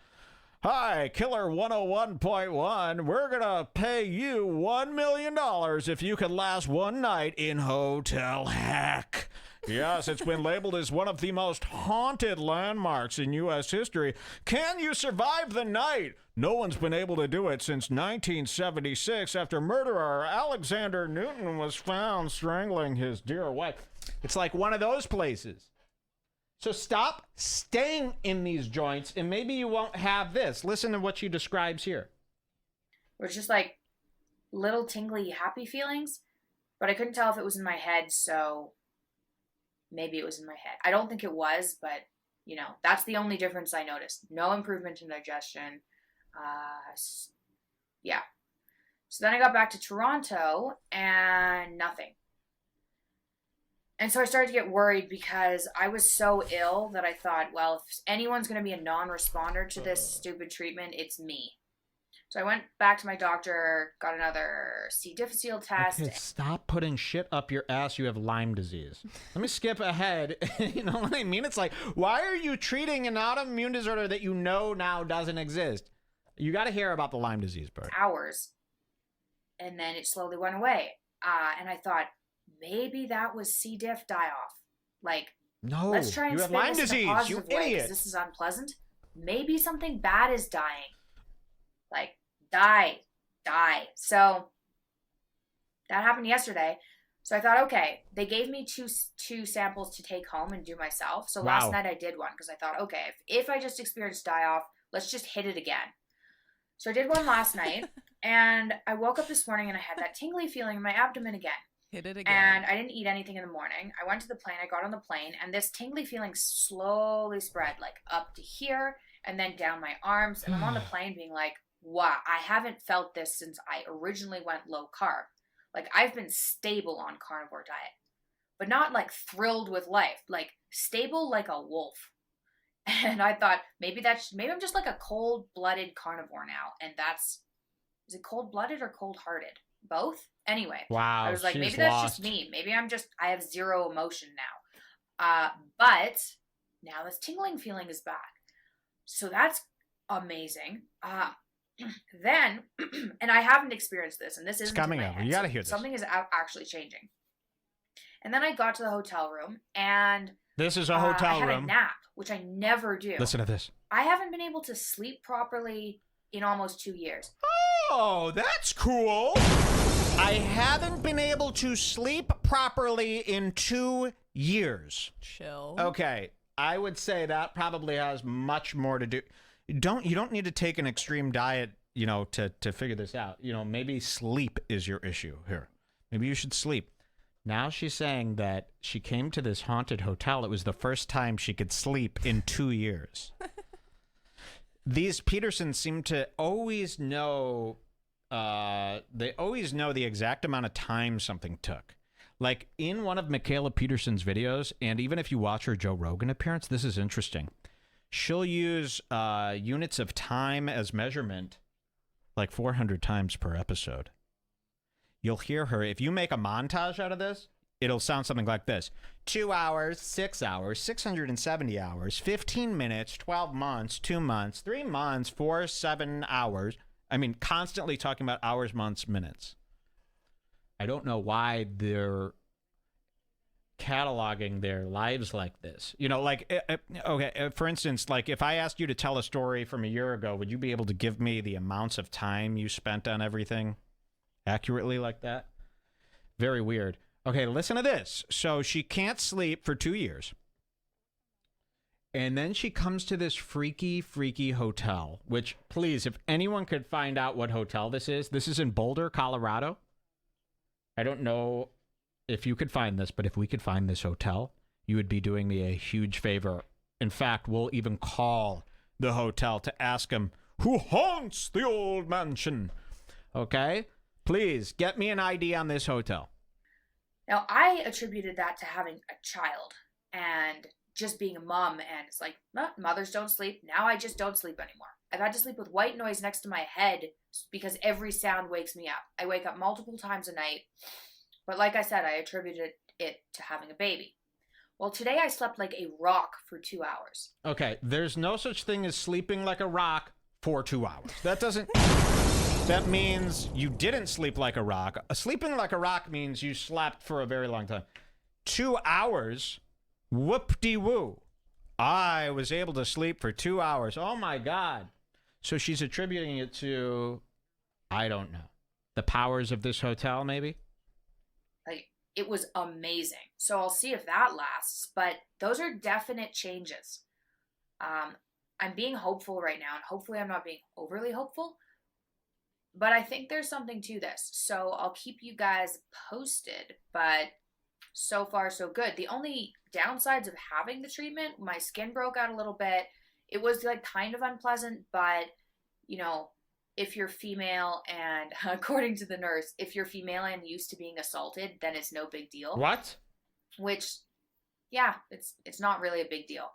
"Hi, Killer 101.1. We're going to pay you $1 million if you can last one night in Hotel Heck. Yes, it's been labeled as one of the most haunted landmarks in U.S. history. Can you survive the night? No one's been able to do it since 1976 after murderer Alexander Newton was found strangling his dear wife." It's like one of those places. So stop staying in these joints, and maybe you won't have this. Listen to what she describes here. It was just like little tingly happy feelings, but I couldn't tell if it was in my head, so maybe it was in my head. I don't think it was, but, you know, that's the only difference I noticed. No improvement in digestion. Yeah. So then I got back to Toronto, and nothing. And so I started to get worried because I was so ill that I thought, well, if anyone's going to be a non-responder to this stupid treatment, it's me. So I went back to my doctor, got another C. difficile test. Okay, stop putting shit up your ass. You have Lyme disease. Let me skip ahead. You know what I mean? It's like, why are you treating an autoimmune disorder that you know now doesn't exist? You got to hear about the Lyme disease part. Hours. And then it slowly went away. And I thought, maybe that was C. diff die-off. Like, no, let's try and you have spin Lyme this in disease, a positive you way, idiot. 'cause this is unpleasant. Maybe something bad is dying. Like, die. So that happened yesterday. So I thought, okay, they gave me two samples to take home and do myself. So last night I did one because I thought, okay, if I just experienced die-off, let's just hit it again. So I did one last night, and I woke up this morning and I had that tingly feeling in my abdomen again. Hit it again. And I didn't eat anything in the morning. I went to the plane, I got on the plane, and this tingly feeling slowly spread, like up to here and then down my arms. And I'm on the plane being like, wow, I haven't felt this since I originally went low carb. Like, I've been stable on carnivore diet, but not like thrilled with life, like stable like a wolf. And I thought maybe I'm just like a cold-blooded carnivore now. And is it cold-blooded or cold-hearted? Both? Anyway. Wow. I was like, she's maybe that's lost. just me. Maybe I have zero emotion now. But now this tingling feeling is back. So that's amazing. Then, and I haven't experienced this, and this isn't coming in my up. head, You gotta so hear this. Something is actually changing. And then I got to the hotel room, and This is a I hotel had room. a nap, which I never do. Listen to this. I haven't been able to sleep properly in almost 2 years. Oh, that's cool. I haven't been able to sleep properly in 2 years. Chill. Okay, I would say that probably has much more to do. You don't need to take an extreme diet, you know, to figure this out. You know, maybe sleep is your issue here. Maybe you should sleep. Now she's saying that she came to this haunted hotel. It was the first time she could sleep in 2 years. These Petersons seem to always know, they always know the exact amount of time something took. Like in one of Michaela Peterson's videos, and even if you watch her Joe Rogan appearance, this is interesting. She'll use units of time as measurement like 400 times per episode. You'll hear her, if you make a montage out of this, it'll sound something like this. 2 hours, 6 hours, 670 hours, 15 minutes, 12 months, 2 months, 3 months, 4, 7 hours. I mean, constantly talking about hours, months, minutes. I don't know why they're cataloging their lives like this. You know, like, okay, for instance, like if I asked you to tell a story from a year ago, would you be able to give me the amounts of time you spent on everything accurately like that? Very weird. Okay, listen to this. So she can't sleep for 2 years. And then she comes to this freaky, freaky hotel, which, please, if anyone could find out what hotel this is in Boulder, Colorado. I don't know if you could find this, but if we could find this hotel, you would be doing me a huge favor. In fact, we'll even call the hotel to ask them who haunts the old mansion. Okay? Please, get me an ID on this hotel. Now, I attributed that to having a child and just being a mom, and it's like, mothers don't sleep. Now I just don't sleep anymore. I've had to sleep with white noise next to my head because every sound wakes me up. I wake up multiple times a night. But like I said, I attributed it to having a baby. Well, today I slept like a rock for 2 hours. Okay, there's no such thing as sleeping like a rock for 2 hours. That doesn't... That means you didn't sleep like a rock. Sleeping like a rock means you slept for a very long time. 2 hours? Whoop-de-woo. I was able to sleep for 2 hours. Oh, my God. So she's attributing it to, I don't know, the powers of this hotel, maybe? Like, it was amazing. So I'll see if that lasts, but those are definite changes. I'm being hopeful right now, and hopefully I'm not being overly hopeful, but I think there's something to this. So I'll keep you guys posted, but so far so good. The only downsides of having the treatment, my skin broke out a little bit. It was like kind of unpleasant, but you know, if you're female and according to the nurse, if you're female and used to being assaulted, then it's no big deal. What? Which, yeah, it's not really a big deal.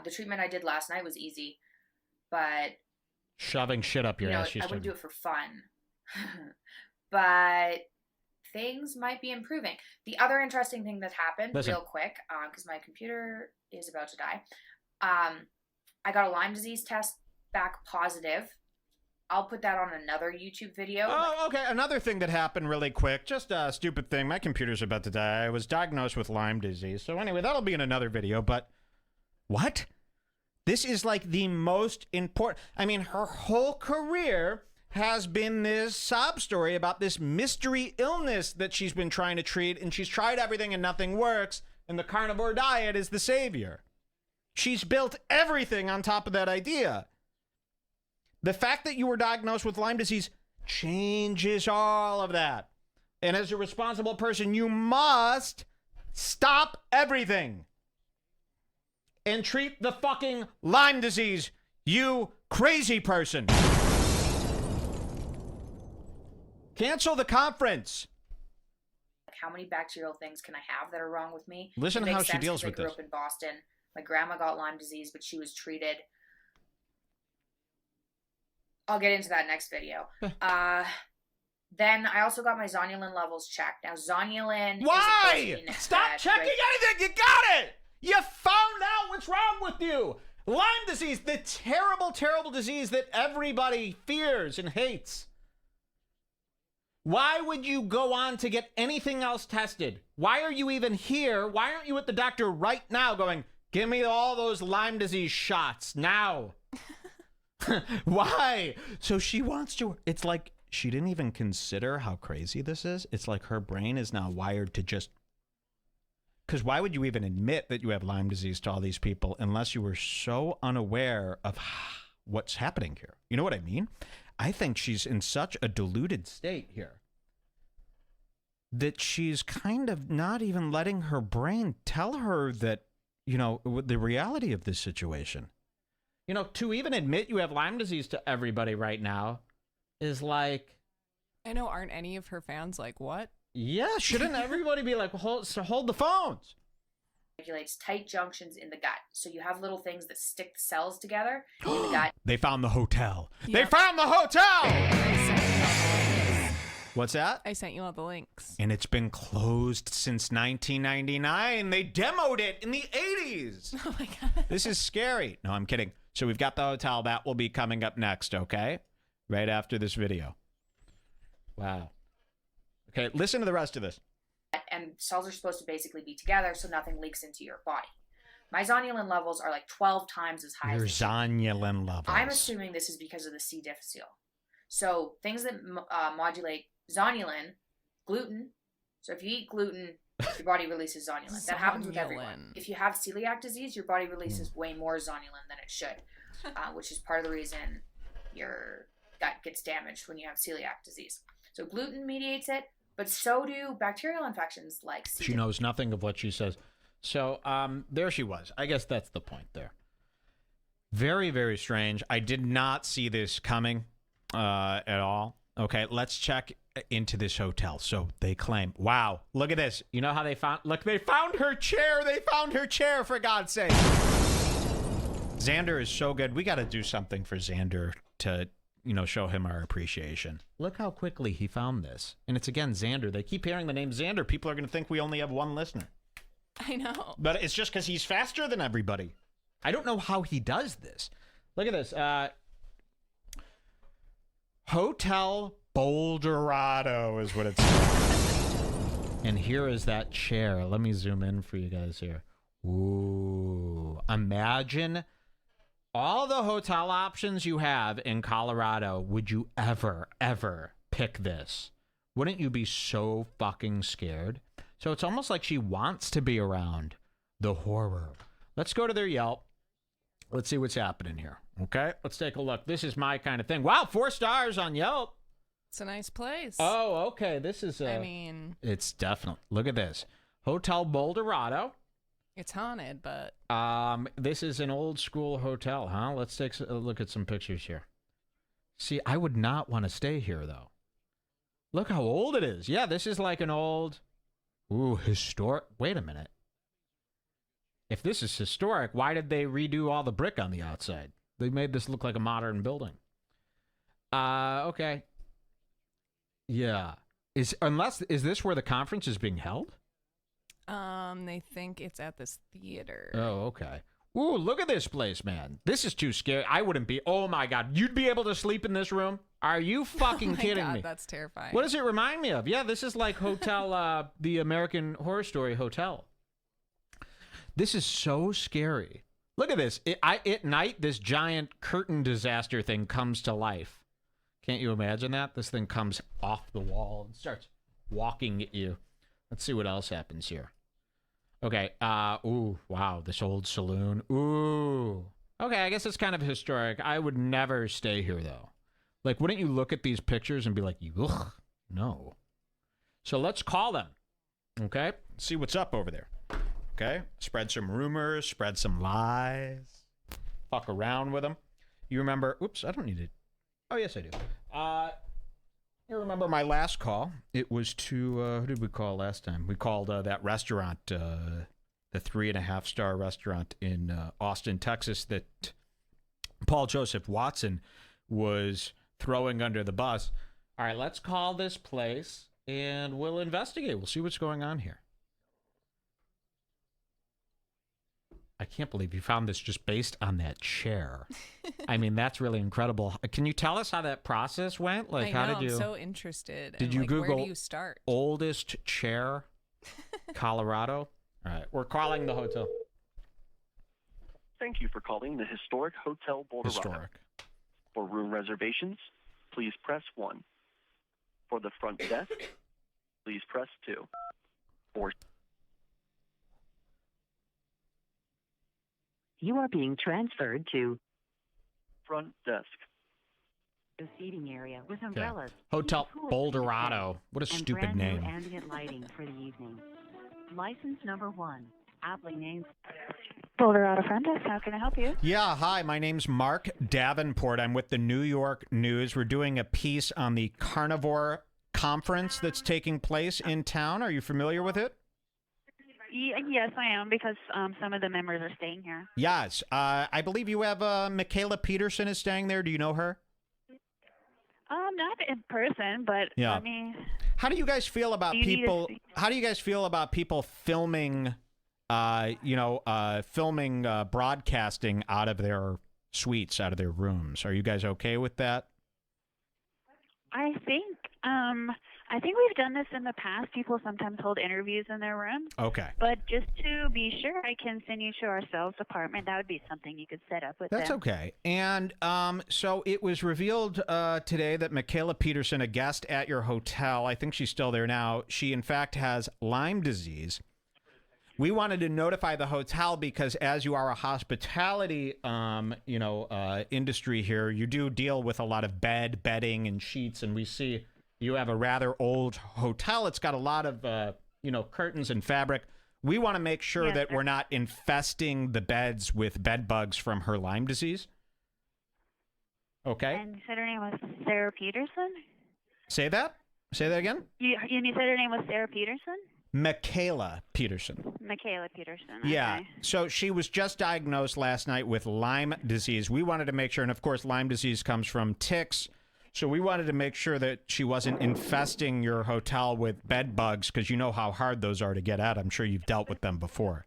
The treatment I did last night was easy, but Shoving shit up your ass. I wouldn't do it for fun. But things might be improving. The other interesting thing that happened, real quick, because my computer is about to die, I got a Lyme disease test back positive. I'll put that on another YouTube video. Oh, okay. Another thing that happened really quick, just a stupid thing. My computer's about to die. I was diagnosed with Lyme disease. So anyway, that'll be in another video, but what? This is like the most important. I mean, her whole career has been this sob story about this mystery illness that she's been trying to treat, and she's tried everything and nothing works, and the carnivore diet is the savior. She's built everything on top of that idea. The fact that you were diagnosed with Lyme disease changes all of that. And as a responsible person, you must stop everything and treat the fucking Lyme disease, you crazy person. Cancel the conference. How many bacterial things can I have that are wrong with me? Listen to how she deals with this. I grew up in Boston. My grandma got Lyme disease, but she was treated. I'll get into that next video. Then I also got my zonulin levels checked. Now, zonulin. Why? Stop checking anything. You got it. You found out what's wrong with you. Lyme disease, the terrible, terrible disease that everybody fears and hates. Why would you go on to get anything else tested? Why are you even here? Why aren't you at the doctor right now going, give me all those Lyme disease shots now? Why? So she wants to, it's like she didn't even consider how crazy this is. It's like her brain is now wired to just, because why would you even admit that you have Lyme disease to all these people unless you were so unaware of what's happening here? You know what I mean? I think she's in such a deluded state here that she's kind of not even letting her brain tell her that, you know, the reality of this situation. You know, to even admit you have Lyme disease to everybody right now is like... I know, aren't any of her fans like, what? Yeah, shouldn't everybody be like, hold the phones? Regulates tight junctions in the gut. So you have little things that stick the cells together in the gut. They found the hotel. Yep. They found the hotel! What's that? I sent you all the links. And it's been closed since 1999. They demoed it in the 80s. Oh my God. This is scary. No, I'm kidding. So we've got the hotel. That will be coming up next, okay? Right after this video. Wow. Okay, listen to the rest of this. And cells are supposed to basically be together so nothing leaks into your body. My zonulin levels are like 12 times as high. Your zonulin levels. I'm assuming this is because of the C. difficile. So things that modulate zonulin, gluten. So if you eat gluten, your body releases zonulin. That happens with everyone. If you have celiac disease, your body releases way more zonulin than it should, which is part of the reason your gut gets damaged when you have celiac disease. So gluten mediates it, but so do bacterial infections like C. She knows nothing of what she says. So there she was. I guess that's the point there. Very, very strange. I did not see this coming at all. Okay, let's check into this hotel. So they claim, wow, look at this. You know how they found, look, they found her chair. They found her chair, for God's sake. Xander is so good. We got to do something for Xander to show him our appreciation. Look how quickly he found this. And it's, again, Xander. They keep hearing the name Xander. People are going to think we only have one listener. I know. But it's just because he's faster than everybody. I don't know how he does this. Look at this. Hotel Boulderado is what it's called. And here is that chair. Let me zoom in for you guys here. Ooh. Imagine all the hotel options you have in Colorado. Would you ever pick this? Wouldn't you be so fucking scared? So it's almost like she wants to be around the horror. Let's go to their Yelp. Let's see what's happening here. Okay, let's take a look. This is my kind of thing. Wow, 4 stars on Yelp. It's a nice place. Oh, okay. This is I mean, it's definitely. Look at this. Hotel Boulderado. it's haunted, but This is an old school hotel, huh? Let's take a look at some pictures here. See, I would not want to stay here, though. Look how old it is. Yeah, this is like an old... Ooh, historic... Wait a minute. If this is historic, why did they redo all the brick on the outside? They made this look like a modern building. Okay. Yeah. Is this where the conference is being held? they think it's at this theater. Oh, okay. Ooh, look at this place, man. This is too scary. I wouldn't be... Oh, my God. You'd be able to sleep in this room? Are you fucking kidding me? That's terrifying. What does it remind me of? Yeah, this is like Hotel, the American Horror Story Hotel. This is so scary. Look at this. At night, this giant curtain disaster thing comes to life. Can't you imagine that? This thing comes off the wall and starts walking at you. Let's see what else happens here. Okay. Ooh, wow. This old saloon. Ooh. Okay, I guess it's kind of historic. I would never stay here, though. Like, wouldn't you look at these pictures and be like, ugh, no. So let's call them. Okay? See what's up over there. Okay? Spread some rumors, spread some lies. Fuck around with them. You remember... Oops, I don't need it. Oh, yes, I do. You remember my last call? It was to... who did we call last time? We called that restaurant, the 3.5-star restaurant in Austin, Texas, that Paul Joseph Watson was throwing under the bus. All right, let's call this place, and we'll investigate. We'll see what's going on here. I can't believe you found this just based on that chair. I mean, that's really incredible. Can you tell us how that process went? Like, how did you? I'm so interested. Did you Google where do you start? Oldest chair, Colorado? All right, we're calling the hotel. Thank you for calling the Historic Hotel Boulderado. Historic. For room reservations, please press 1. For the front desk, please press 2. For You are being transferred to front desk. the seating area with umbrellas. Hotel Boulderado. What a stupid brand name. New ambient lighting for the evening. License number 1. Aptly named Boulderado Front Desk. How can I help you? Yeah, hi. My name's Mark Davenport. I'm with the New York News. We're doing a piece on the carnivore conference that's taking place in town. Are you familiar with it? Yes, I am, because some of the members are staying here. Yes. I believe you have Michaela Peterson is staying there. Do you know her? Not in person, but Yeah. I mean... How do you guys feel about people? How do you guys feel about people filming, filming broadcasting out of their suites, out of their rooms? Are you guys okay with that? I think we've done this in the past. People sometimes hold interviews in their room. Okay. But just to be sure, I can send you to our sales department. That would be something you could set up with That's them. okay. And so it was revealed today that Michaela Peterson, a guest at your hotel, I think she's still there now, she in fact has Lyme disease. We wanted to notify the hotel because as you are a hospitality, industry here, you do deal with a lot of bedding, and sheets, and we see you have a rather old hotel. It's got a lot of, curtains and fabric. We want to make sure that we're not infesting the beds with bed bugs from her Lyme disease. Okay. And you said her name was Sarah Peterson? Say that? Say that again? You said her name was Sarah Peterson? Michaela Peterson. Michaela Peterson. Yeah. Okay. So she was just diagnosed last night with Lyme disease. We wanted to make sure, and of course, Lyme disease comes from ticks. So we wanted to make sure that she wasn't infesting your hotel with bed bugs, because you know how hard those are to get at. I'm sure you've dealt with them before.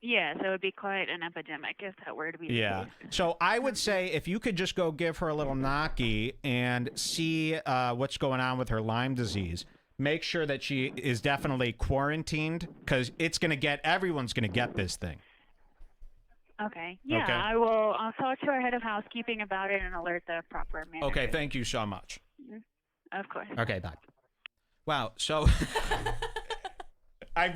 Yeah, so it would be quite an epidemic if that were to be the case. So I would say if you could just go give her a little knocky and see what's going on with her Lyme disease, make sure that she is definitely quarantined, because everyone's going to get this thing. Okay. Yeah, Okay. I'll talk to our head of housekeeping about it and alert the proper manager. Okay, thank you so much. Of course. Okay, bye. Wow, so I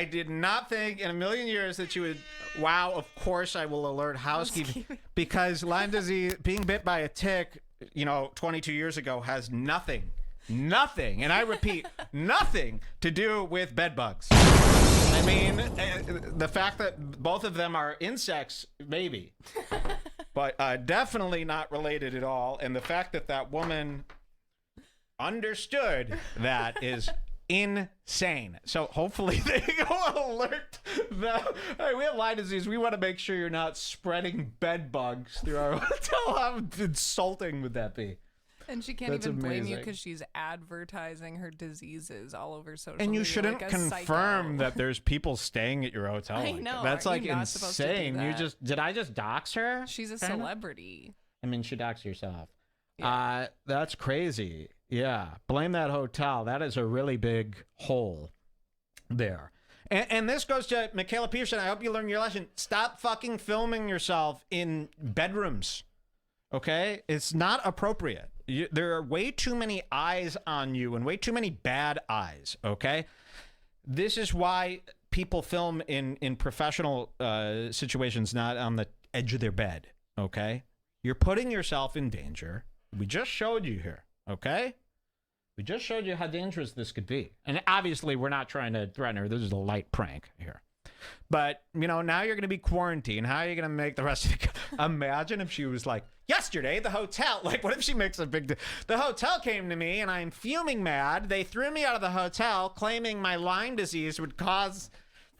did not think in a million years that you would, wow, of course I will alert housekeeping, because Lyme disease, being bit by a tick, 22 years ago has nothing, and I repeat, nothing to do with bed bugs. I mean, the fact that both of them are insects, maybe, but definitely not related at all. And the fact that that woman understood that is insane. So hopefully they go alert hey, we have Lyme disease. We want to make sure you're not spreading bed bugs through our hotel. How insulting would that be? And she can't That's even blame you amazing. because she's advertising her diseases all over social media. And you shouldn't like a confirm psycho. that there's people staying at your hotel. I like know. that. That's Aren't like you not supposed to do insane. that? Did I just dox her? She's a Kinda? celebrity. I mean, she doxed herself. That's crazy. Yeah. Blame that hotel. That is a really big hole there. And this goes to Michaela Peterson. I hope you learned your lesson. Stop fucking filming yourself in bedrooms. Okay? It's not appropriate. There are way too many eyes on you and way too many bad eyes. Okay? This is why people film in professional situations, not on the edge of their bed. Okay? You're putting yourself in danger. We just showed you here. Okay? We just showed you how dangerous this could be. And obviously, we're not trying to threaten her. This is a light prank here. But, now you're going to be quarantined. How are you going to make the rest of it? Imagine if she was like, yesterday, the hotel, like, what if she makes a big deal? The hotel came to me, and I'm fuming mad. They threw me out of the hotel, claiming my Lyme disease would cause...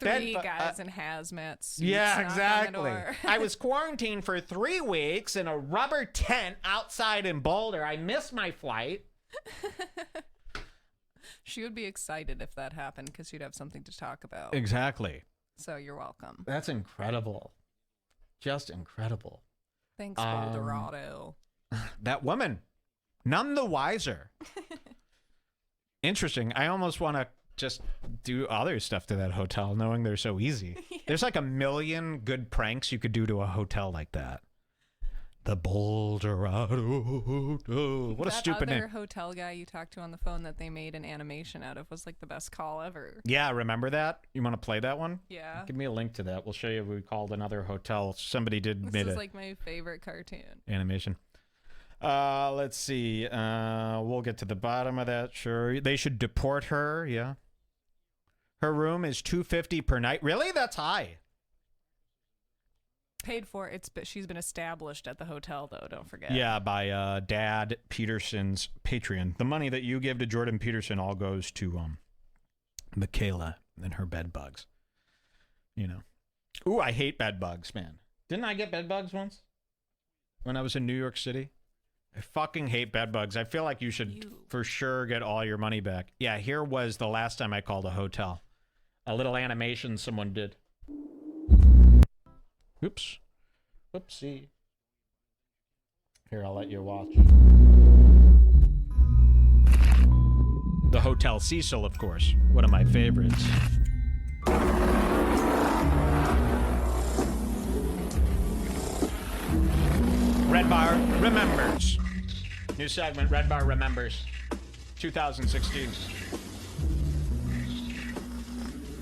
Three guys in hazmat suits. Yeah, knock on the exactly. door. I was quarantined for 3 weeks in a rubber tent outside in Boulder. I missed my flight. She would be excited if that happened because she'd have something to talk about. Exactly. So you're welcome. That's incredible. Just incredible. Thanks, Boulderado. That woman, none the wiser. Interesting. I almost want to just do other stuff to that hotel, knowing they're so easy. Yeah. There's like a million good pranks you could do to a hotel like that. The Boulderado Hotel. What a stupid name. That other hotel guy you talked to on the phone that they made an animation out of was like the best call ever. Yeah, remember that? You want to play that one? Yeah. Give me a link to that. We'll show you. We called another hotel. Somebody did This is like my favorite cartoon. Animation. Let's see. We'll get to the bottom of that. Sure. They should deport her. Yeah. Her room is $250 per night. Really? That's high. Paid for. But she's been established at the hotel, though. Don't forget. Yeah, by Dad Peterson's Patreon. The money that you give to Jordan Peterson all goes to Michaela and her bed bugs. Ooh, I hate bed bugs, man. Didn't I get bed bugs once when I was in New York City? I fucking hate bed bugs. I feel like you should for sure get all your money back. Yeah, here was the last time I called a hotel. A little animation someone did. Oops. Whoopsie. Here, I'll let you watch. The Hotel Cecil, of course. One of my favorites. Red Bar Remembers. New segment, Red Bar Remembers. 2016.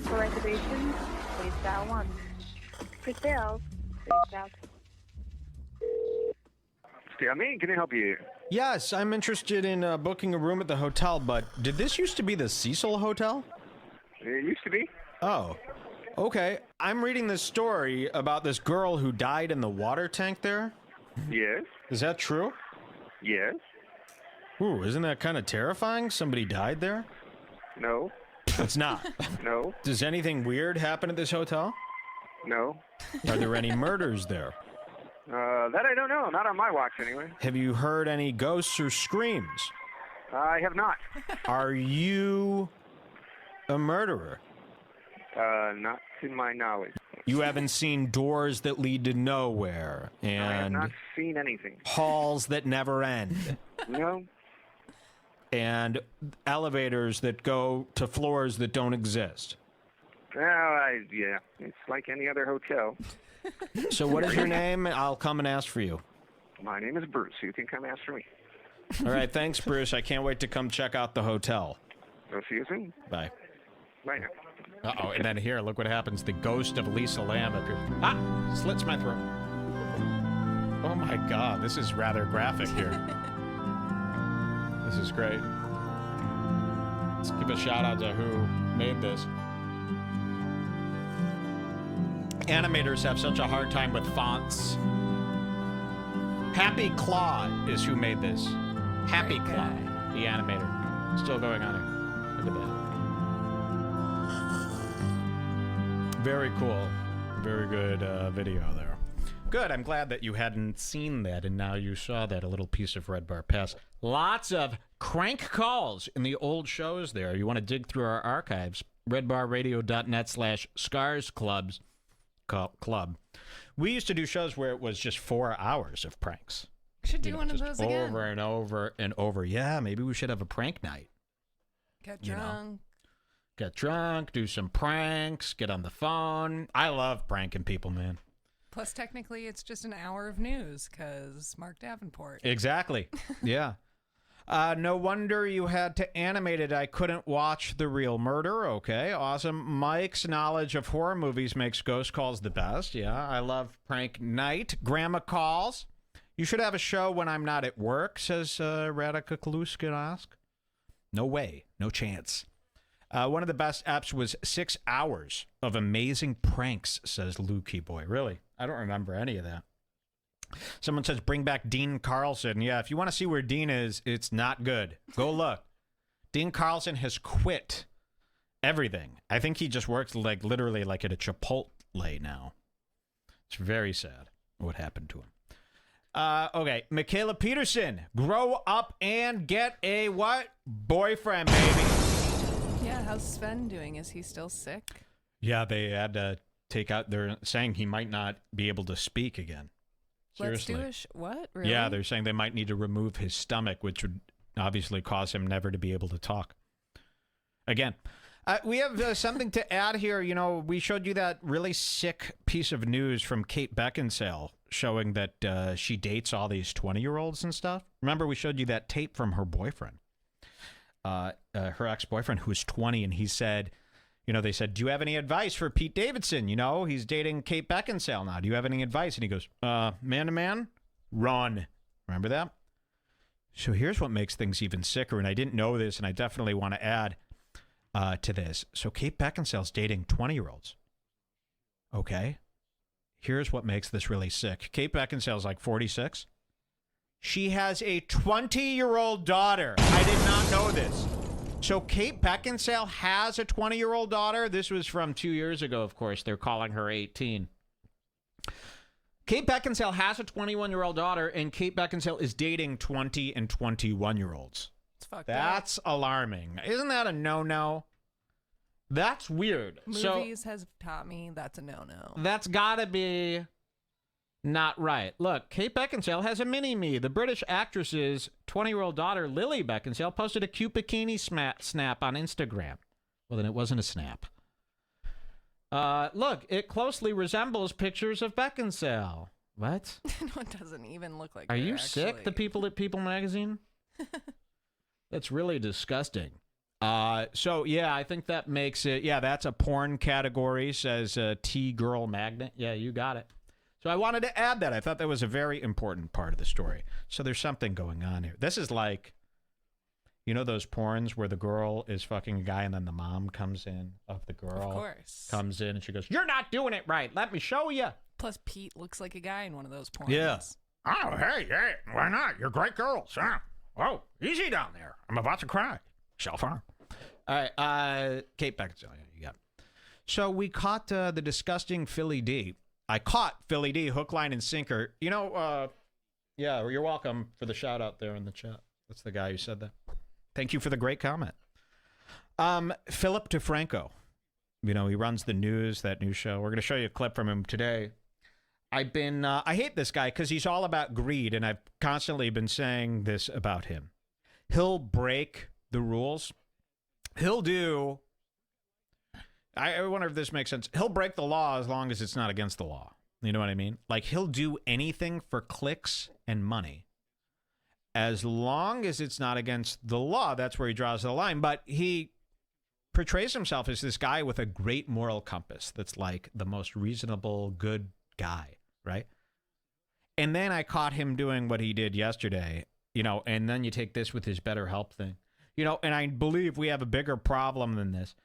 For reservations, please dial 1. For sales, please dial 2. Stanley, can I help you? Yes, I'm interested in booking a room at the hotel, but did this used to be the Cecil Hotel? It used to be. Oh, okay. I'm reading this story about this girl who died in the water tank there. Yes. Is that true? Yes. Ooh, isn't that kind of terrifying? Somebody died there? No. It's not. No. Does anything weird happen at this hotel? No. Are there any murders there? That I don't know. Not on my watch, anyway. Have you heard any ghosts or screams? I have not. Are you a murderer? Not to my knowledge. You haven't seen doors that lead to nowhere I have and not seen anything. halls that never end No. and elevators that go to floors that don't exist. Well, yeah. It's like any other hotel. So what is your name? I'll come and ask for you. My name is Bruce. You can come ask for me. All right, thanks, Bruce. I can't wait to come check out the hotel. I'll see you soon. Bye. Bye now. Uh-oh, and then here, look what happens. The ghost of Lisa Lamb appears. Ah! Slits my throat. Oh my god, this is rather graphic here. This is great. Let's give a shout out to who made this. Animators have such a hard time with fonts. Happy Claw is who made this. Happy Claw, the animator. Still going on here. Look at that. Very cool. Very good video there. Good. I'm glad that you hadn't seen that and now you saw that, a little piece of Red Bar Pass. Lots of crank calls in the old shows there. You want to dig through our archives. redbarradio.net/scarsclub. We used to do shows where it was just 4 hours of pranks. Should do one of those again. Over and over and over. Yeah, maybe we should have a prank night. Get drunk. Get drunk, do some pranks, get on the phone. I love pranking people, man. Plus, technically, it's just an hour of news because Mark Davenport. Exactly. Yeah. No wonder you had to animate it. I couldn't watch The Real Murder. Okay, awesome. Mike's knowledge of horror movies makes Ghost Calls the best. Yeah, I love Prank Night. Grandma Calls. You should have a show when I'm not at work, says Radika Kaluskinask. No way. No chance. One of the best apps was 6 hours of amazing pranks, says Lukey Boy. Really? I don't remember any of that. Someone says, bring back Dean Carlson. Yeah, if you want to see where Dean is, it's not good. Go look. Dean Carlson has quit everything. I think he just works like literally like at a Chipotle now. It's very sad what happened to him. Okay, Michaela Peterson. Grow up and get a what? Boyfriend, baby. Yeah, how's Sven doing? Is he still sick? Yeah, they had to take out, they're saying he might not be able to speak again. Seriously. Let's do what? Really? Yeah, they're saying they might need to remove his stomach, which would obviously cause him never to be able to talk again. We have something to add here. You know, we showed you that really sick piece of news from Kate Beckinsale showing that she dates all these 20-year-olds and stuff. Remember, we showed you that tape from her boyfriend, her ex-boyfriend, who was 20, and he said, you know, they said, do you have any advice for Pete Davidson? You know, he's dating Kate Beckinsale now. Do you have any advice? And he goes, man to man, run. Remember that? So here's what makes things even sicker, and I didn't know this, and I definitely want to add to this. So Kate Beckinsale's dating 20-year-olds. Okay? Here's what makes this really sick. Kate Beckinsale's like 46. She has a 20-year-old daughter. I did not know this. So Kate Beckinsale has a 20-year-old daughter. This was from 2 years ago, of course. They're calling her 18. Kate Beckinsale has a 21-year-old daughter, and Kate Beckinsale is dating 20 and 21-year-olds. That's alarming. Isn't that a no-no? That's weird. Movies has taught me that's a no-no. That's got to be not right. Look, Kate Beckinsale has a mini-me. The British actress's 20-year-old daughter, Lily Beckinsale, posted a cute bikini snap on Instagram. Well, then it wasn't a snap. Look, it closely resembles pictures of Beckinsale. What? No, it doesn't even look like Are her, you actually. sick, the people at People Magazine? That's really disgusting. So, yeah, I think that makes it... Yeah, that's a porn category, says T-Girl Magnet. Yeah, you got it. So I wanted to add that. I thought that was a very important part of the story. So there's something going on here. This is like, you know those porns where the girl is fucking a guy and then the mom comes in of the girl? Of course. Comes in and she goes, you're not doing it right. Let me show you. Plus, Pete looks like a guy in one of those porns. Yeah. Oh, hey, why not? You're great girls. Huh? Oh, easy down there. I'm about to cry. Self-harm. All right, Kate Beckinsale, you got it. So we caught the disgusting Philly D. I caught Philly D, hook, line, and sinker. You know, yeah, you're welcome for the shout out there in the chat. That's the guy who said that. Thank you for the great comment. Philip DeFranco. You know, he runs the news, that news show. We're going to show you a clip from him today. I hate this guy because he's all about greed, and I've constantly been saying this about him. He'll break the rules. He'll do, I wonder if this makes sense. He'll break the law as long as it's not against the law. You know what I mean? Like, he'll do anything for clicks and money. As long as it's not against the law, that's where he draws the line. But he portrays himself as this guy with a great moral compass that's like the most reasonable, good guy, right? And then I caught him doing what he did yesterday, you know, and then you take this with his BetterHelp thing. You know, and I believe we have a bigger problem than this.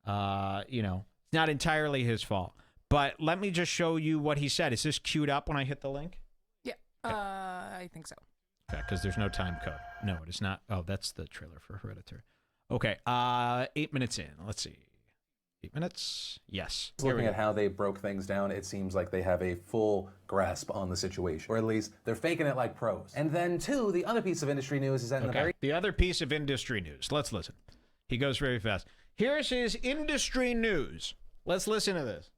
You know, it's not entirely his fault. But let me just show you what he said. Is this queued up when I hit the link? Yeah, okay. I think so. Okay, because there's no time code. No, it is not. Oh, that's the trailer for Hereditary. Okay, 8 minutes in. Let's see. 8 minutes? Yes. Looking at how they broke things down, it seems like they have a full grasp on the situation. Or at least they're faking it like pros. And then, two, the other piece of industry news is that in the other piece of industry news. Let's listen. He goes very fast. Here's his industry news. Let's listen to this.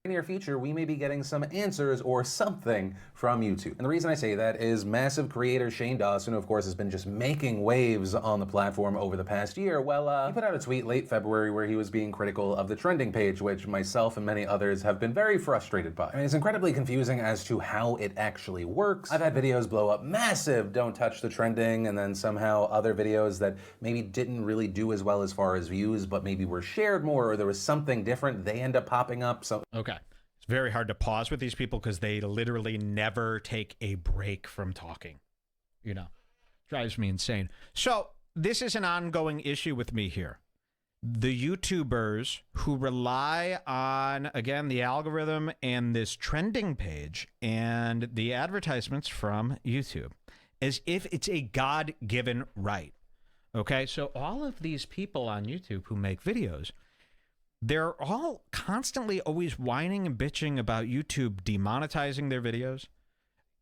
near future, we may be getting some answers or something from YouTube. And the reason I say that is massive creator Shane Dawson, who of course has been just making waves on the platform over the past year, well, he put out a tweet late February where he was being critical of the trending page, which myself and many others have been very frustrated by. I mean, it's incredibly confusing as to how it actually works. I've had videos blow up massive, don't touch the trending, and then somehow other videos that maybe didn't really do as well as far as views, but maybe were shared more, or there was something different, they end up popping up. So okay. It's very hard to pause with these people because they literally never take a break from talking. You know, drives me insane. So this is an ongoing issue with me here. The YouTubers who rely on, again, the algorithm and this trending page and the advertisements from YouTube as if it's a God-given right. Okay, so all of these people on YouTube who make videos, they're all constantly always whining and bitching about YouTube demonetizing their videos,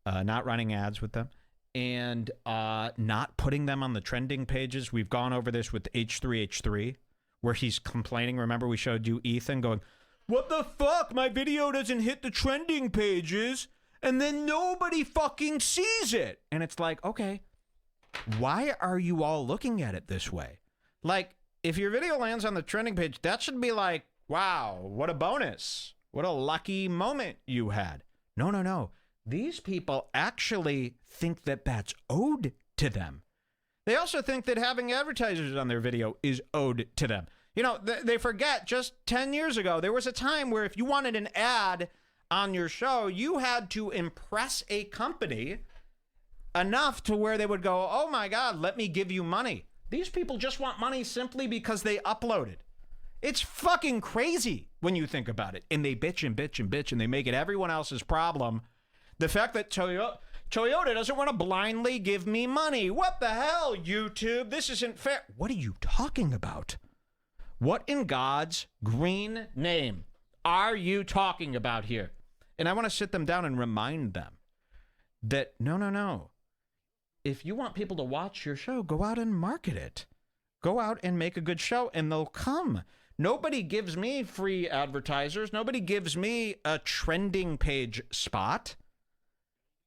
not running ads with them, and not putting them on the trending pages. We've gone over this with H3H3, where he's complaining. Remember, we showed you Ethan going, "What the fuck? My video doesn't hit the trending pages, and then nobody fucking sees it." And it's like, okay, why are you all looking at it this way? Like, if your video lands on the trending page, that should be like, wow, what a bonus. What a lucky moment you had. No, no, no. These people actually think that that's owed to them. They also think that having advertisers on their video is owed to them. You know, they forget just 10 years ago, there was a time where if you wanted an ad on your show, you had to impress a company enough to where they would go, oh my God, let me give you money. These people just want money simply because they uploaded. It's fucking crazy when you think about it. And they bitch and bitch and bitch, and they make it everyone else's problem. The fact that Toyota doesn't want to blindly give me money. What the hell, YouTube? This isn't fair. What are you talking about? What in God's green name are you talking about here? And I want to sit them down and remind them that no, no, no. If you want people to watch your show, go out and market it. Go out and make a good show, and they'll come. Nobody gives me free advertisers. Nobody gives me a trending page spot.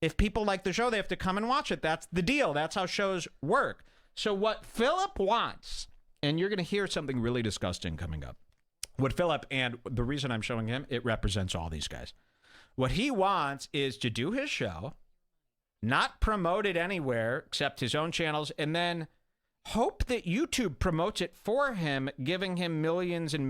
If people like the show, they have to come and watch it. That's the deal. That's how shows work. So what Philip wants, and you're going to hear something really disgusting coming up. What Philip, and the reason I'm showing him, it represents all these guys. What he wants is to do his show, not promote it anywhere except his own channels, and then hope that YouTube promotes it for him, giving him millions and millions.